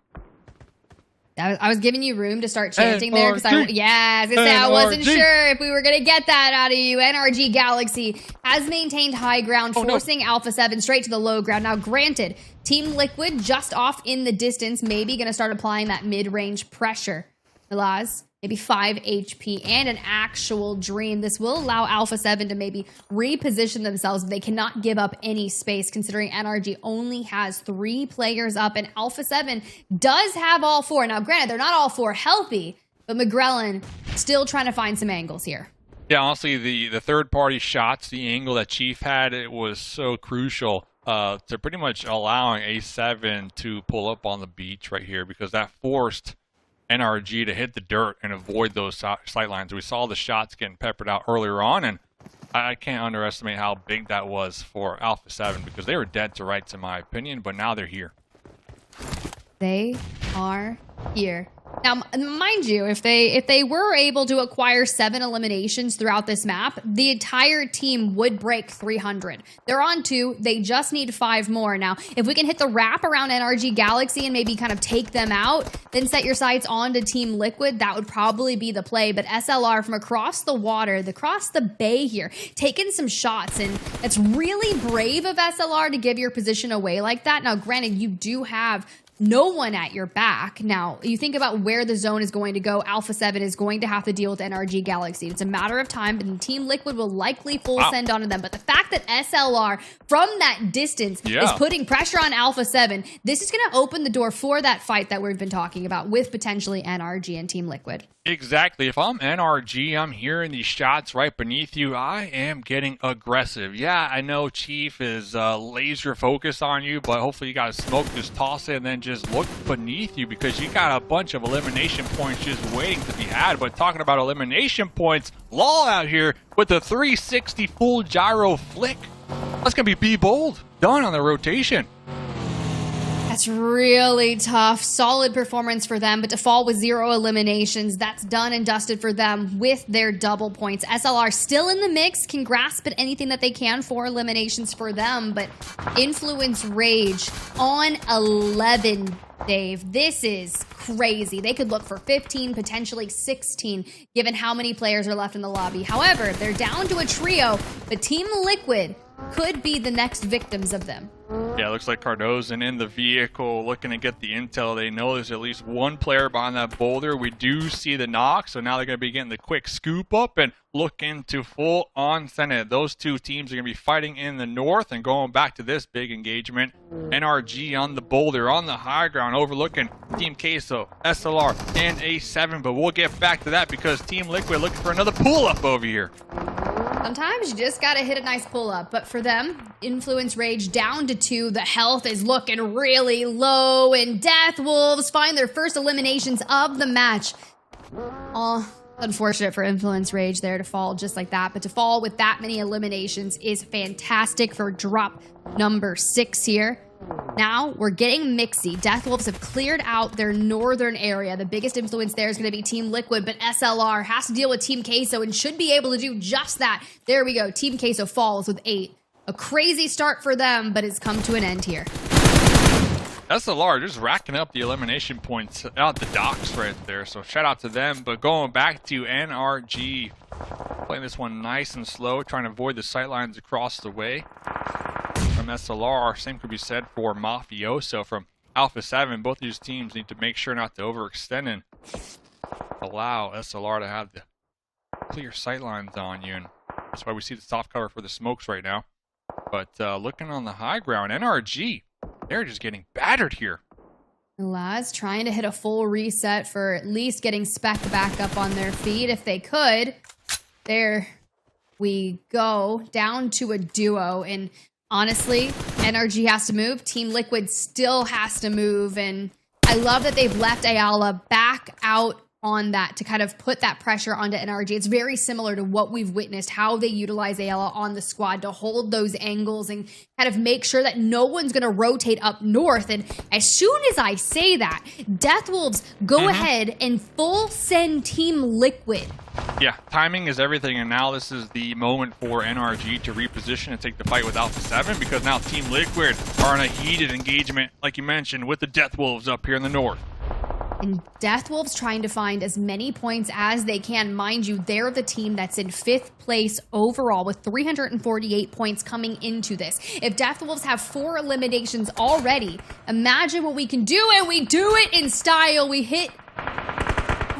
I was giving you room to start chanting there because I wasn't sure if we were going to get that out of you. NRG Galaxy has maintained high ground, forcing Alpha7 straight to the low ground. Now, granted, Team Liquid just off in the distance, maybe going to start applying that mid-range pressure. Elaz, maybe 5 HP, and an actual dream. This will allow Alpha7 to maybe reposition themselves. They cannot give up any space, considering NRG only has 3 players up, and Alpha7 does have all 4. Now, granted, they're not all 4 healthy, but McGrellin still trying to find some angles here. Yeah, honestly, the third-party shots, the angle that Chief had, it was so crucial to pretty much allowing A7 to pull up on the beach right here, because that forced NRG to hit the dirt and avoid those sight lines. We saw the shots getting peppered out earlier on, and I can't underestimate how big that was for Alpha7, because they were dead to rights in my opinion, but now they're here. They are here. Now, mind you, if they were able to acquire 7 eliminations throughout this map, the entire team would break 300. They're on 2. They just need 5 more. Now, if we can hit the wrap around NRG Galaxy and maybe kind of take them out, then set your sights on to Team Liquid, that would probably be the play. But SLR from across the water, across the bay here, taking some shots, and it's really brave of SLR to give your position away like that. Now, granted, you do have no one at your back. Now, you think about where the zone is going to go. Alpha7 is going to have to deal with NRG Galaxy. It's a matter of time, and Team Liquid will likely full send onto them. But the fact that SLR, from that distance, is putting pressure on Alpha7, this is going to open the door for that fight that we've been talking about with potentially NRG and Team Liquid. Exactly. If I'm NRG, I'm hearing these shots right beneath you, I am getting aggressive. Yeah, I know Chief is laser focused on you, but hopefully you got to smoke, just toss it, and then just look beneath you, because you got a bunch of elimination points just waiting to be had. But talking about elimination points, Law out here with the 360 full gyro flick. That's going to be B bold. Done on the rotation. That's really tough. Solid performance for them, but to fall with 0 eliminations, that's done and dusted for them with their double points. SLR still in the mix, can grasp at anything that they can for eliminations for them, but Influence Rage on 11, Dave. This is crazy. They could look for 15, potentially 16, given how many players are left in the lobby. However, they're down to a trio, but Team Liquid could be the next victims of them. Yeah, it looks like Cardozo in the vehicle looking to get the intel. They know there's at least one player behind that boulder. We do see the knock, so now they're going to be getting the quick scoop up and looking to full on send it. Those two teams are going to be fighting in the north and going back to this big engagement. NRG on the boulder, on the high ground, overlooking Team Queso, SLR, and A7, but we'll get back to that because Team Liquid looking for another pull-up over here. Sometimes you just gotta hit a nice pull-up, but for them, Influence Rage down to 2. The health is looking really low, and Death Wolves find their first eliminations of the match. Unfortunate for Influence Rage there to fall just like that, but to fall with that many eliminations is fantastic for drop number 6 here. Now we're getting mixy. Death Wolves have cleared out their northern area. The biggest influence there is going to be Team Liquid, but SLR has to deal with Team Queso and should be able to do just that. There we go. Team Queso falls with 8. A crazy start for them, but it's come to an end here. SLR just racking up the elimination points out the docks right there, so shout out to them. But going back to NRG, playing this one nice and slow, trying to avoid the sightlines across the way from SLR. Same could be said for Mafioso from Alpha7. Both these teams need to make sure not to overextend and allow SLR to have the clear sightlines on you, and that's why we see the soft cover for the smokes right now. But looking on the high ground, NRG, they're just getting battered here. Laz trying to hit a full reset for at least getting Spec back up on their feet if they could. There we go, down to a duo. And honestly, NRG has to move. Team Liquid still has to move. And I love that they've left Ayala back out on that to kind of put that pressure onto NRG. It's very similar to what we've witnessed, how they utilize Ayala on the squad to hold those angles and kind of make sure that no one's going to rotate up north. And as soon as I say that, Death Wolves go ahead and full send Team Liquid. Yeah, timing is everything, and now this is the moment for NRG to reposition and take the fight with Alpha7, because now Team Liquid are in a heated engagement, like you mentioned, with the Death Wolves up here in the north. And Death Wolves trying to find as many points as they can. Mind you, they're the team that's in 5th place overall with 348 points coming into this. If Death Wolves have 4 eliminations already, imagine what we can do, and we do it in style. We hit...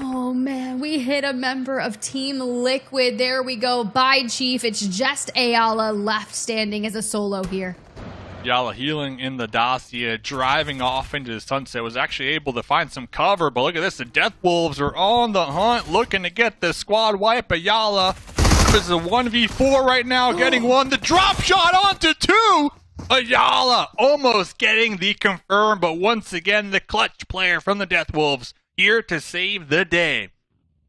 Oh man, we hit a member of Team Liquid. There we go. Bye, Chief. It's just Ayala left standing as a solo here. Ayala healing in the Dacia, driving off into the sunset, was actually able to find some cover, but look at this, the Death Wolves are on the hunt, looking to get the squad wipe. Ayala is a 1v4 right now, getting one, the drop shot onto two! Ayala almost getting the confirm, but once again, the clutch player from the Death Wolves here to save the day.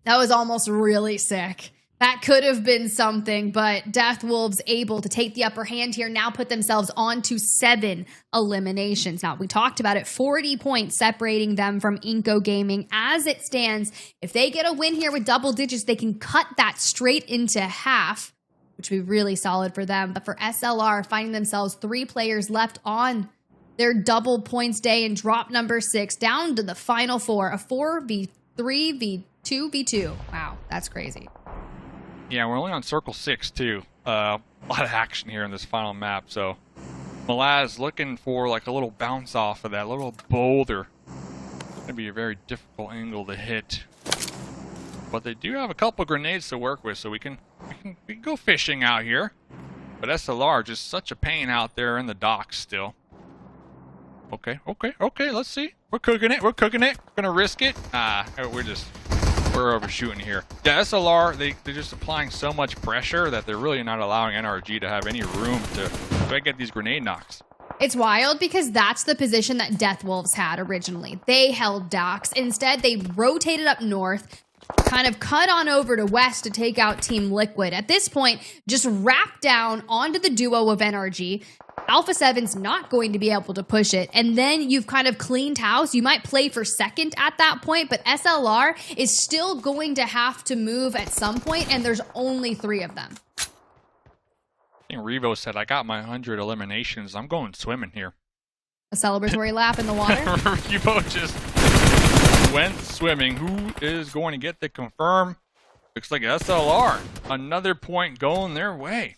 That was almost really sick. That could have been something, but Death Wolves able to take the upper hand here, now put themselves on to 7 eliminations. Now, we talked about it, 40 points separating them from iNCO Gaming. As it stands, if they get a win here with double digits, they can cut that straight into half, which would be really solid for them. But for SLR, finding themselves 3 players left on their double points day and drop number 6 down to the final 4, a 4v3 v2 v2. Wow, that's crazy. Yeah, we're only on circle 6 too. A lot of action here in this final map, so Malaz looking for like a little bounce off of that little boulder. Gonna be a very difficult angle to hit. But they do have a couple grenades to work with, so we can go fishing out here. But SLR just such a pain out there in the docks still. Okay, let's see. We're cooking it. We're gonna risk it. We're overshooting here. Yeah, SLR, they're just applying so much pressure that they're really not allowing NRG to have any room to get these grenade knocks. It's wild because that's the position that Death Wolves had originally. They held docks. Instead, they rotated up north, kind of cut on over to west to take out Team Liquid. At this point, just wrap down onto the duo of NRG. Alpha7's not going to be able to push it, and then you've kind of cleaned house. You might play for second at that point, but SLR is still going to have to move at some point, and there's only 3 of them. I think Revo said, I got my 100 eliminations. I'm going swimming here. A celebratory lap in the water? Revo just went swimming. Who is going to get the confirm? Looks like SLR. Another point going their way.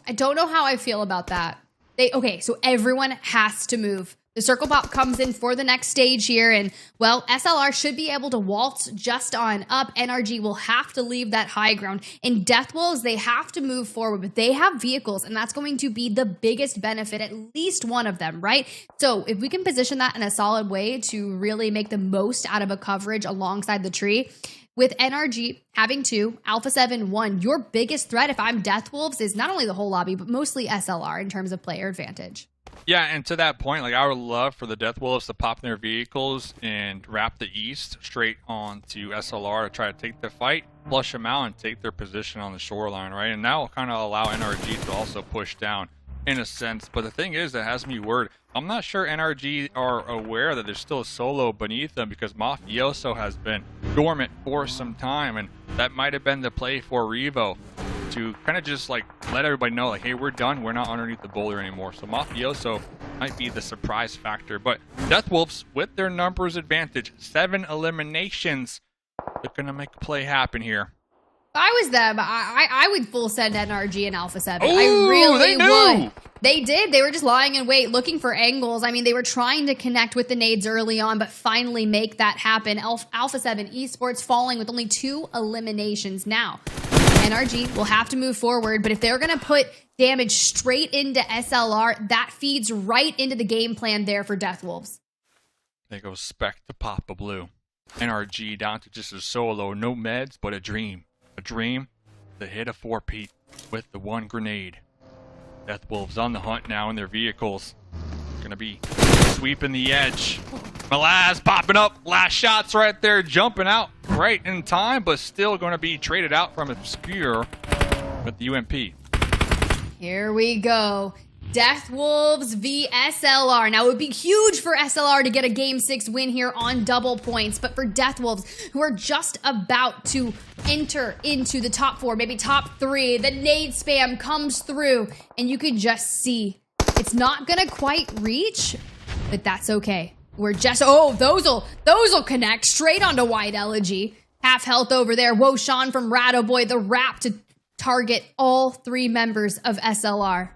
I don't know how I feel about that. Okay, so everyone has to move. The circle pop comes in for the next stage here, and, well, SLR should be able to waltz just on up. NRG will have to leave that high ground. In Death Wolves, they have to move forward, but they have vehicles, and that's going to be the biggest benefit, at least one of them, right? So if we can position that in a solid way to really make the most out of a coverage alongside the tree, with NRG having 2, Alpha7 1, your biggest threat if I'm Death Wolves is not only the whole lobby, but mostly SLR in terms of player advantage. Yeah, and to that point, like I would love for the Death Wolves to pop in their vehicles and wrap the east straight onto SLR to try to take the fight, flush them out, and take their position on the shoreline, right? And that will kind of allow NRG to also push down in a sense. But the thing is, that has me worried. I'm not sure NRG are aware that there's still a solo beneath them because Mafioso has been dormant for some time, and that might have been the play for Revo to kind of just like let everybody know, like, hey, we're done, we're not underneath the boulder anymore. So Mafioso might be the surprise factor, but Death Wolves with their numbers advantage, 7 eliminations, they're gonna make a play happen here. If I was them, I would full send NRG and Alpha7. Ooh, I really they knew. would. They did. They were just lying in wait, looking for angles. I mean, they were trying to connect with the nades early on, but finally make that happen. Alpha7 Esports falling with only 2 eliminations now. NRG will have to move forward, but if they're going to put damage straight into SLR, that feeds right into the game plan there for Death Wolves. They go spec to Papa Blue. NRG down to just a solo, no meds, but a dream. A dream to hit a 4-peat with the 1 grenade. Death Wolves on the hunt now in their vehicles. Gonna be sweeping the edge. Malaz popping up. Last shots right there, jumping out right in time, but still gonna be traded out from Obscure with the UMP. Here we go. Death Wolves v SLR. Now, it would be huge for SLR to get a Game 6 win here on double points, but for Death Wolves, who are just about to enter into the top 4, maybe top 3, the nade spam comes through, and you can just see it's not gonna quite reach, but that's okay. We're just, those'll connect straight onto White Elegy. Half health over there. Whoa, Sean from Rado Boy, the wrap to target all 3 members of SLR.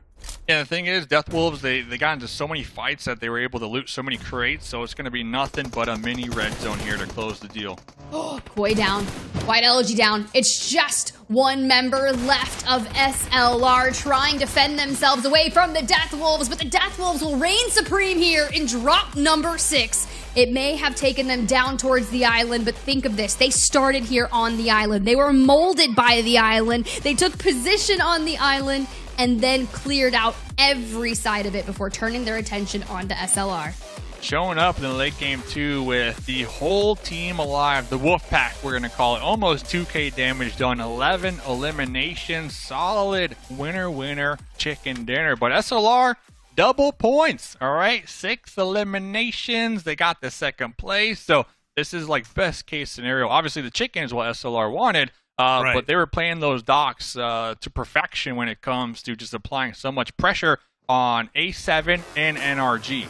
Yeah, the thing is, Death Wolves, they got into so many fights that they were able to loot so many crates, so it's going to be nothing but a mini red zone here to close the deal. Koi down, White Elegy down. It's just one member left of SLR trying to fend themselves away from the Death Wolves, but the Death Wolves will reign supreme here in drop number 6. It may have taken them down towards the island, but think of this. They started here on the island. They were molded by the island. They took position on the island and then cleared out every side of it before turning their attention onto SLR. Showing up in the late game 2 with the whole team alive, the Wolf Pack, we're going to call it. Almost 2k damage done, 11 eliminations, solid winner chicken dinner. But SLR, double points, all right? 6 eliminations, they got the second place. So this is like best case scenario. Obviously the chicken is what SLR wanted. Right. But they were playing those docks to perfection when it comes to just applying so much pressure on A7 and NRG.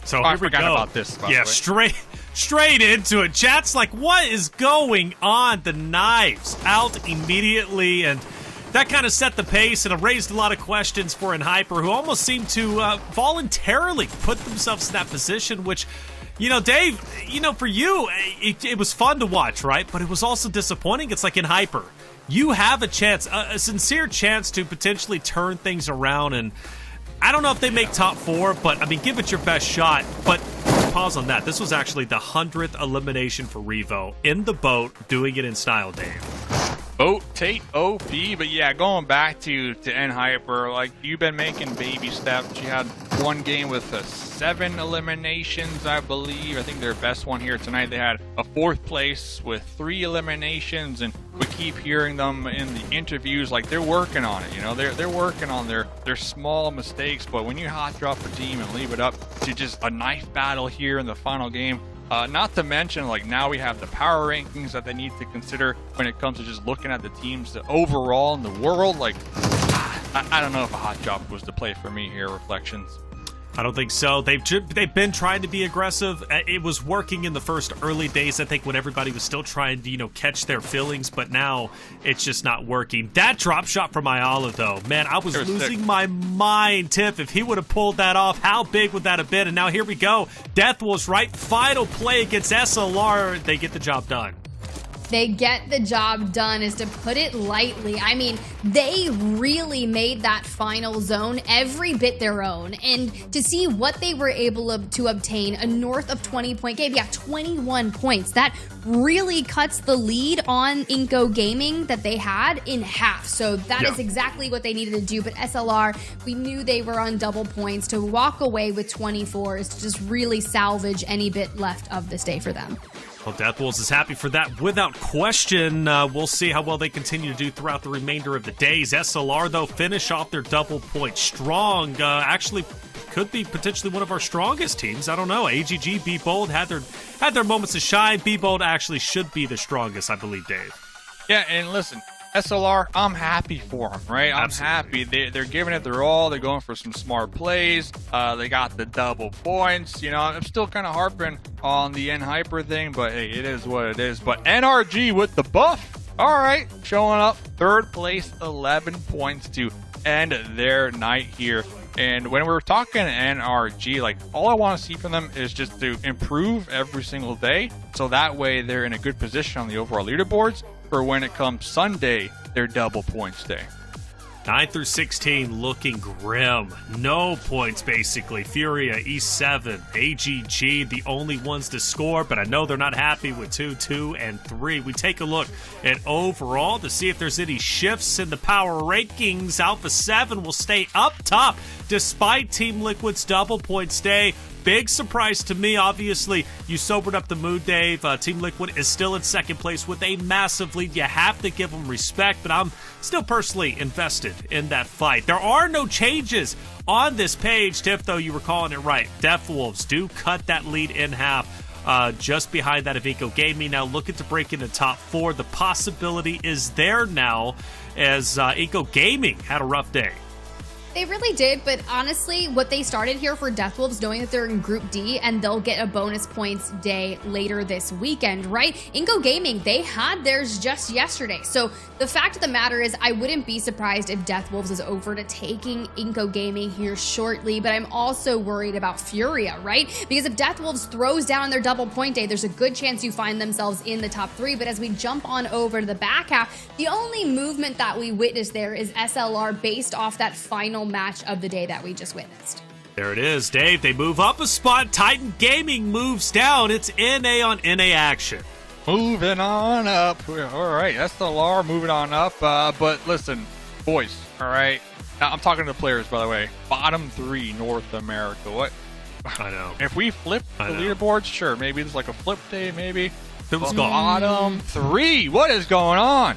So I here we forgot go. about this. By Yeah, the way. straight into it. Chat's like, what is going on? The knives out immediately, and that kind of set the pace and raised a lot of questions for Hyper, who almost seemed to voluntarily put themselves in that position, which, you know, Dave, you know, for you, it was fun to watch, right? But it was also disappointing. It's like in Hyper, you have a chance, a sincere chance to potentially turn things around. And I don't know if they make top 4, but I mean, give it your best shot. But pause on that. This was actually the 100th elimination for Revo in the boat, doing it in style, Dave. Boat Tate OP, but yeah, going back to Hyper, like, you've been making baby steps. You had one game with 7 eliminations, I believe. I think their best one here tonight. They had a 4th place with 3 eliminations, and we keep hearing them in the interviews like they're working on it. You know, they're working on their small mistakes, but when you hot drop a team and leave it up to just a knife battle here in the final game. Not to mention, like, now we have the power rankings that they need to consider when it comes to just looking at the teams overall in the world. Like, I don't know if a hot drop was the play for me here, Reflections. I don't think so. They've been trying to be aggressive. It was working in the first early days, I think, when everybody was still trying to, you know, catch their feelings, but now it's just not working. That drop shot from Ayala, though, man, I was losing my mind, Tiff. If he would have pulled that off, how big would that have been? And now here we go. Death Wolves, right? Final play against SLR. They get the job done. They get the job done, is to put it lightly. I mean, they really made that final zone every bit their own. And to see what they were able to obtain, a north of 20-point game, yeah, 21 points. That really cuts the lead on iNCO Gaming that they had in half. So that is exactly what they needed to do. But SLR, we knew they were on double points. To walk away with 24 is to just really salvage any bit left of this day for them. Well, Death Wolves is happy for that without question. We'll see how well they continue to do throughout the remainder of the days. SLR, though, finish off their double point strong. Actually, could be potentially one of our strongest teams. I don't know. AGG, Be Bold had their moments to shine. Be Bold actually should be the strongest, I believe, Dave. Yeah, and listen, SLR, I'm happy for them, right? I'm happy. They're giving it their all. They're going for some smart plays. They got the double points. You know, I'm still kind of harping on the Hyper thing, but hey, it is what it is. But NRG with the buff. All right, showing up 3rd place, 11 points to end their night here. And when we're talking NRG, like, all I want to see from them is just to improve every single day. So that way they're in a good position on the overall leaderboards for when it comes Sunday, their double points day. 9 through 16 looking grim. No points, basically. FURIA, E7, AGG, the only ones to score, but I know they're not happy with 2, 2, and 3. We take a look at overall to see if there's any shifts in the power rankings. Alpha7 will stay up top despite Team Liquid's double points day. Big surprise to me, obviously. You sobered up the mood, Dave. Team Liquid is still in 2nd place with a massive lead. You have to give them respect, but I'm still personally invested in that fight. There are no changes on this page, Tiff, though you were calling it right. Death Wolves do cut that lead in half. Just behind that of iNCO Gaming, now looking to break into top 4. The possibility is there now, as iNCO Gaming had a rough day. They really did, but honestly, what they started here for Deathwolves, knowing that they're in Group D and they'll get a bonus points day later this weekend, right? iNCO Gaming, they had theirs just yesterday. So the fact of the matter is, I wouldn't be surprised if Deathwolves is over to taking iNCO Gaming here shortly, but I'm also worried about FURIA, right? Because if Deathwolves throws down their double point day, there's a good chance you find themselves in the top 3. But as we jump on over to the back half, the only movement that we witnessed there is SLR based off that final match of the day that we just witnessed. There it is, Dave. They move up a spot. Titan Gaming moves down. It's NA on NA action. Moving on up. All right, SLR moving on up. But listen, boys, all right. I'm talking to the players, by the way. Bottom 3 North America. What? I know. If we flip the leaderboards, sure. Maybe there's like a flip day, maybe. Bottom 3. What is going on?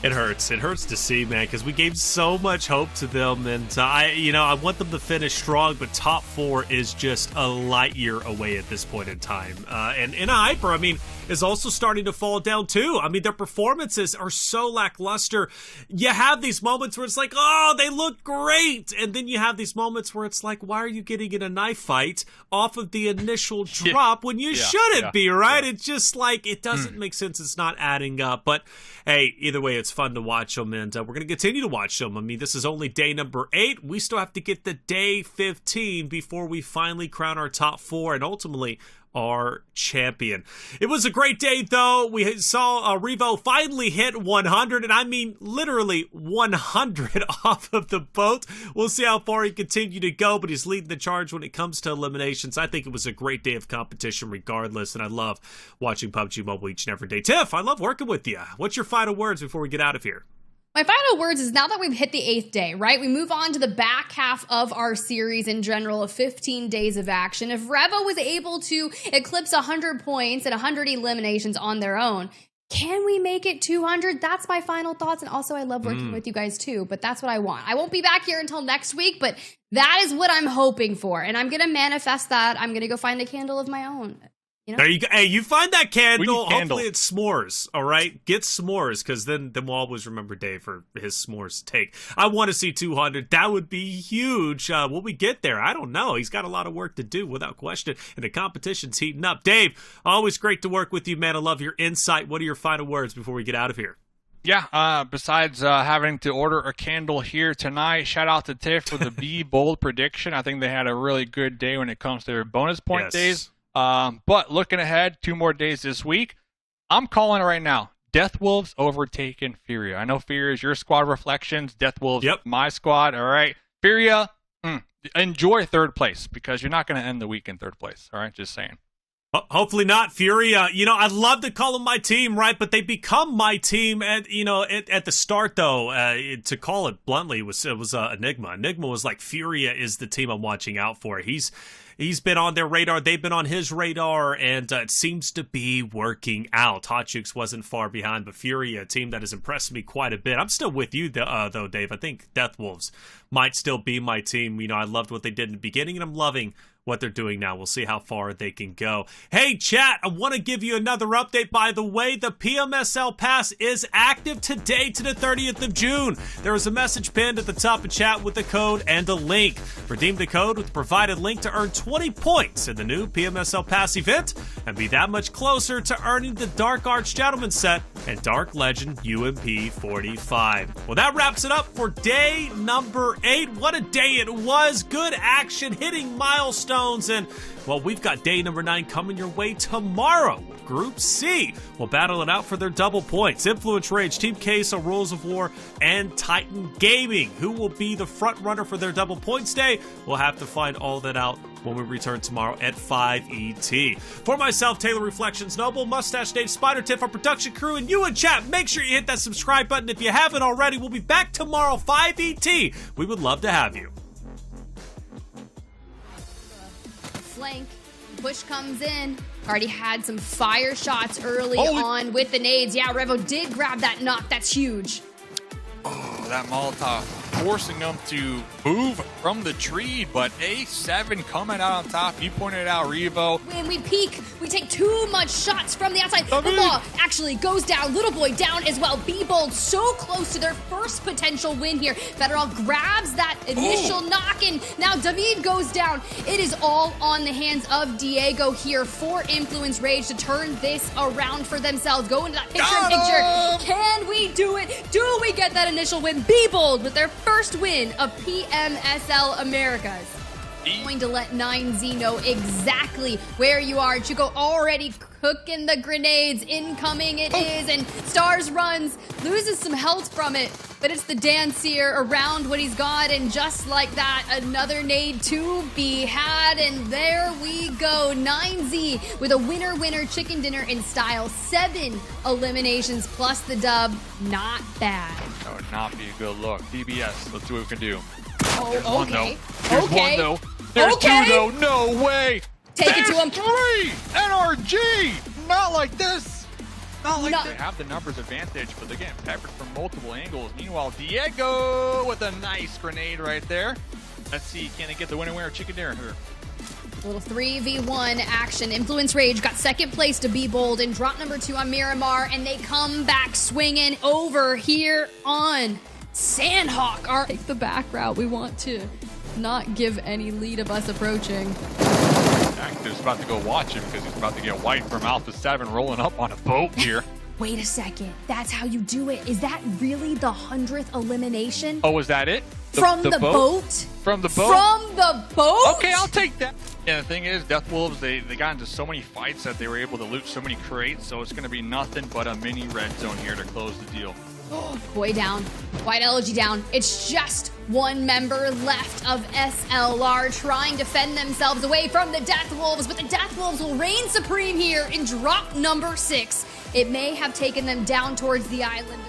It hurts. It hurts to see, man, because we gave so much hope to them, and I want them to finish strong. But top 4 is just a light year away at this point in time. And Hyper, I mean, is also starting to fall down too. I mean, their performances are so lackluster. You have these moments where it's like, oh, they look great, and then you have these moments where it's like, why are you getting in a knife fight off of the initial drop when you shouldn't be, right? It's just like, it doesn't make sense. It's not adding up. But hey, either way, it's fun to watch them, and we're going to continue to watch them. I mean, this is only day number 8. We still have to get the day 15 before we finally crown our top 4 and ultimately our champion. It was a great day, though. We saw Revo finally hit 100, and I mean literally 100 off of the boat. We'll see how far he continued to go, but he's leading the charge when it comes to eliminations. I think it was a great day of competition regardless, and I love watching PUBG Mobile each and every day. Tiff, I love working with you. What's your final words before we get out of here? My final words is, now that we've hit the 8th day, right, we move on to the back half of our series in general of 15 days of action. If Revo was able to eclipse 100 points and 100 eliminations on their own, can we make it 200? That's my final thoughts. And also, I love working with you guys too, but that's what I want. I won't be back here until next week, but that is what I'm hoping for. And I'm going to manifest that. I'm going to go find a candle of my own. You know? There you go. Hey, you find that candle. Hopefully it's s'mores, all right? Get s'mores, because then we'll always remember Dave for his s'mores take. I want to see 200. That would be huge. Will we get there? I don't know. He's got a lot of work to do, without question, and the competition's heating up. Dave, always great to work with you, man. I love your insight. What are your final words before we get out of here? Yeah, besides having to order a candle here tonight, shout out to Tiff for the Be Bold prediction. I think they had a really good day when it comes to their bonus point days. But looking ahead, 2 more days this week, I'm calling it right now. Deathwolves overtaking FURIA. I know FURIA is your squad, Reflections. Deathwolves, my squad. All right. FURIA, enjoy 3rd place, because you're not going to end the week in 3rd place. All right, just saying. Hopefully not. FURIA, I'd love to call them my team, right? But they become my team at the start, though. To call it bluntly, it was Enigma. Enigma was like, FURIA is the team I'm watching out for. He's been on their radar. They've been on his radar, and it seems to be working out. Hotchukes wasn't far behind, but FURIA, a team that has impressed me quite a bit. I'm still with you, though, Dave. I think Deathwolves might still be my team. I loved what they did in the beginning, and I'm loving what they're doing now. We'll see how far they can go. Hey, chat, I want to give you another update. By the way, the PMSL Pass is active today to the 30th of June. There is a message pinned at the top of chat with the code and a link. Redeem the code with the provided link to earn 20 points in the new PMSL Pass event and be that much closer to earning the Dark Arch Gentleman set and Dark Legend UMP 45. Well, that wraps it up for day number 8. What a day it was. Good action, hitting milestones. And, well, we've got day number 9 coming your way tomorrow. Group C will battle it out for their double points. Influence Rage, Team Queso, Rules of War, and Titan Gaming. Who will be the front runner for their double points day? We'll have to find all that out when we return tomorrow at 5 ET. For myself, Taylor Reflections, Noble, Mustache Dave, Spider Tiff, our production crew, and you in chat, make sure you hit that subscribe button if you haven't already. We'll be back tomorrow, 5 ET. We would love to have you. Flank. Push comes in. Already had some fire shots early on with the nades. Yeah, Revo did grab that knock. That's huge. Oh, that Molotov. forcing them to move from the tree, but A7 coming out on top. You pointed it out, Revo. When we peek, we take too much shots from the outside. The ball actually goes down. Little boy down as well. B-Bold so close to their first potential win here. Federal grabs that initial knock, and now David goes down. It is all on the hands of Diego here for Influence Rage to turn this around for themselves. Go into that picture-in-picture. Can we do it? Do we get that initial win? B-Bold with their first win of PMSL Americas. Going to let 9Z know exactly where you are. Chico already cooking the grenades. Incoming it is, and Stars runs, loses some health from it, but it's the dance here around what he's got, and just like that, another nade to be had, and there we go. 9Z with a winner chicken dinner in style. 7 eliminations plus the dub. Not bad. That would not be a good look. DBS, let's see what we can do. Oh, One, though. okay. There's Okay. one, though. There's Okay. 2, though. No way. Take it to him. 3 NRG. Not like this. Not like this. They have the numbers advantage, but they're getting peppered from multiple angles. Meanwhile, Diego with a nice grenade right there. Let's see, can they get the winner chicken dinner here? A little 3v1 action. Influence Rage got second place to Be Bold and drop number 2 on Miramar, and they come back swinging over here on Sandhawk. Our take the back route. We want to not give any lead of us approaching. Active's about to go watch him because he's about to get wiped from Alpha7 rolling up on a boat here. Wait a second. That's how you do it. Is that really the 100th elimination? Oh, was that it? From the boat? From the boat? From the boat? Okay, I'll take that. And the thing is, Death Wolves, they got into so many fights that they were able to loot so many crates, so it's going to be nothing but a mini red zone here to close the deal. Boy down. White Elegy down. It's just one member left of SLR trying to fend themselves away from the Death Wolves, but the Death Wolves will reign supreme here in drop number 6. It may have taken them down towards the island.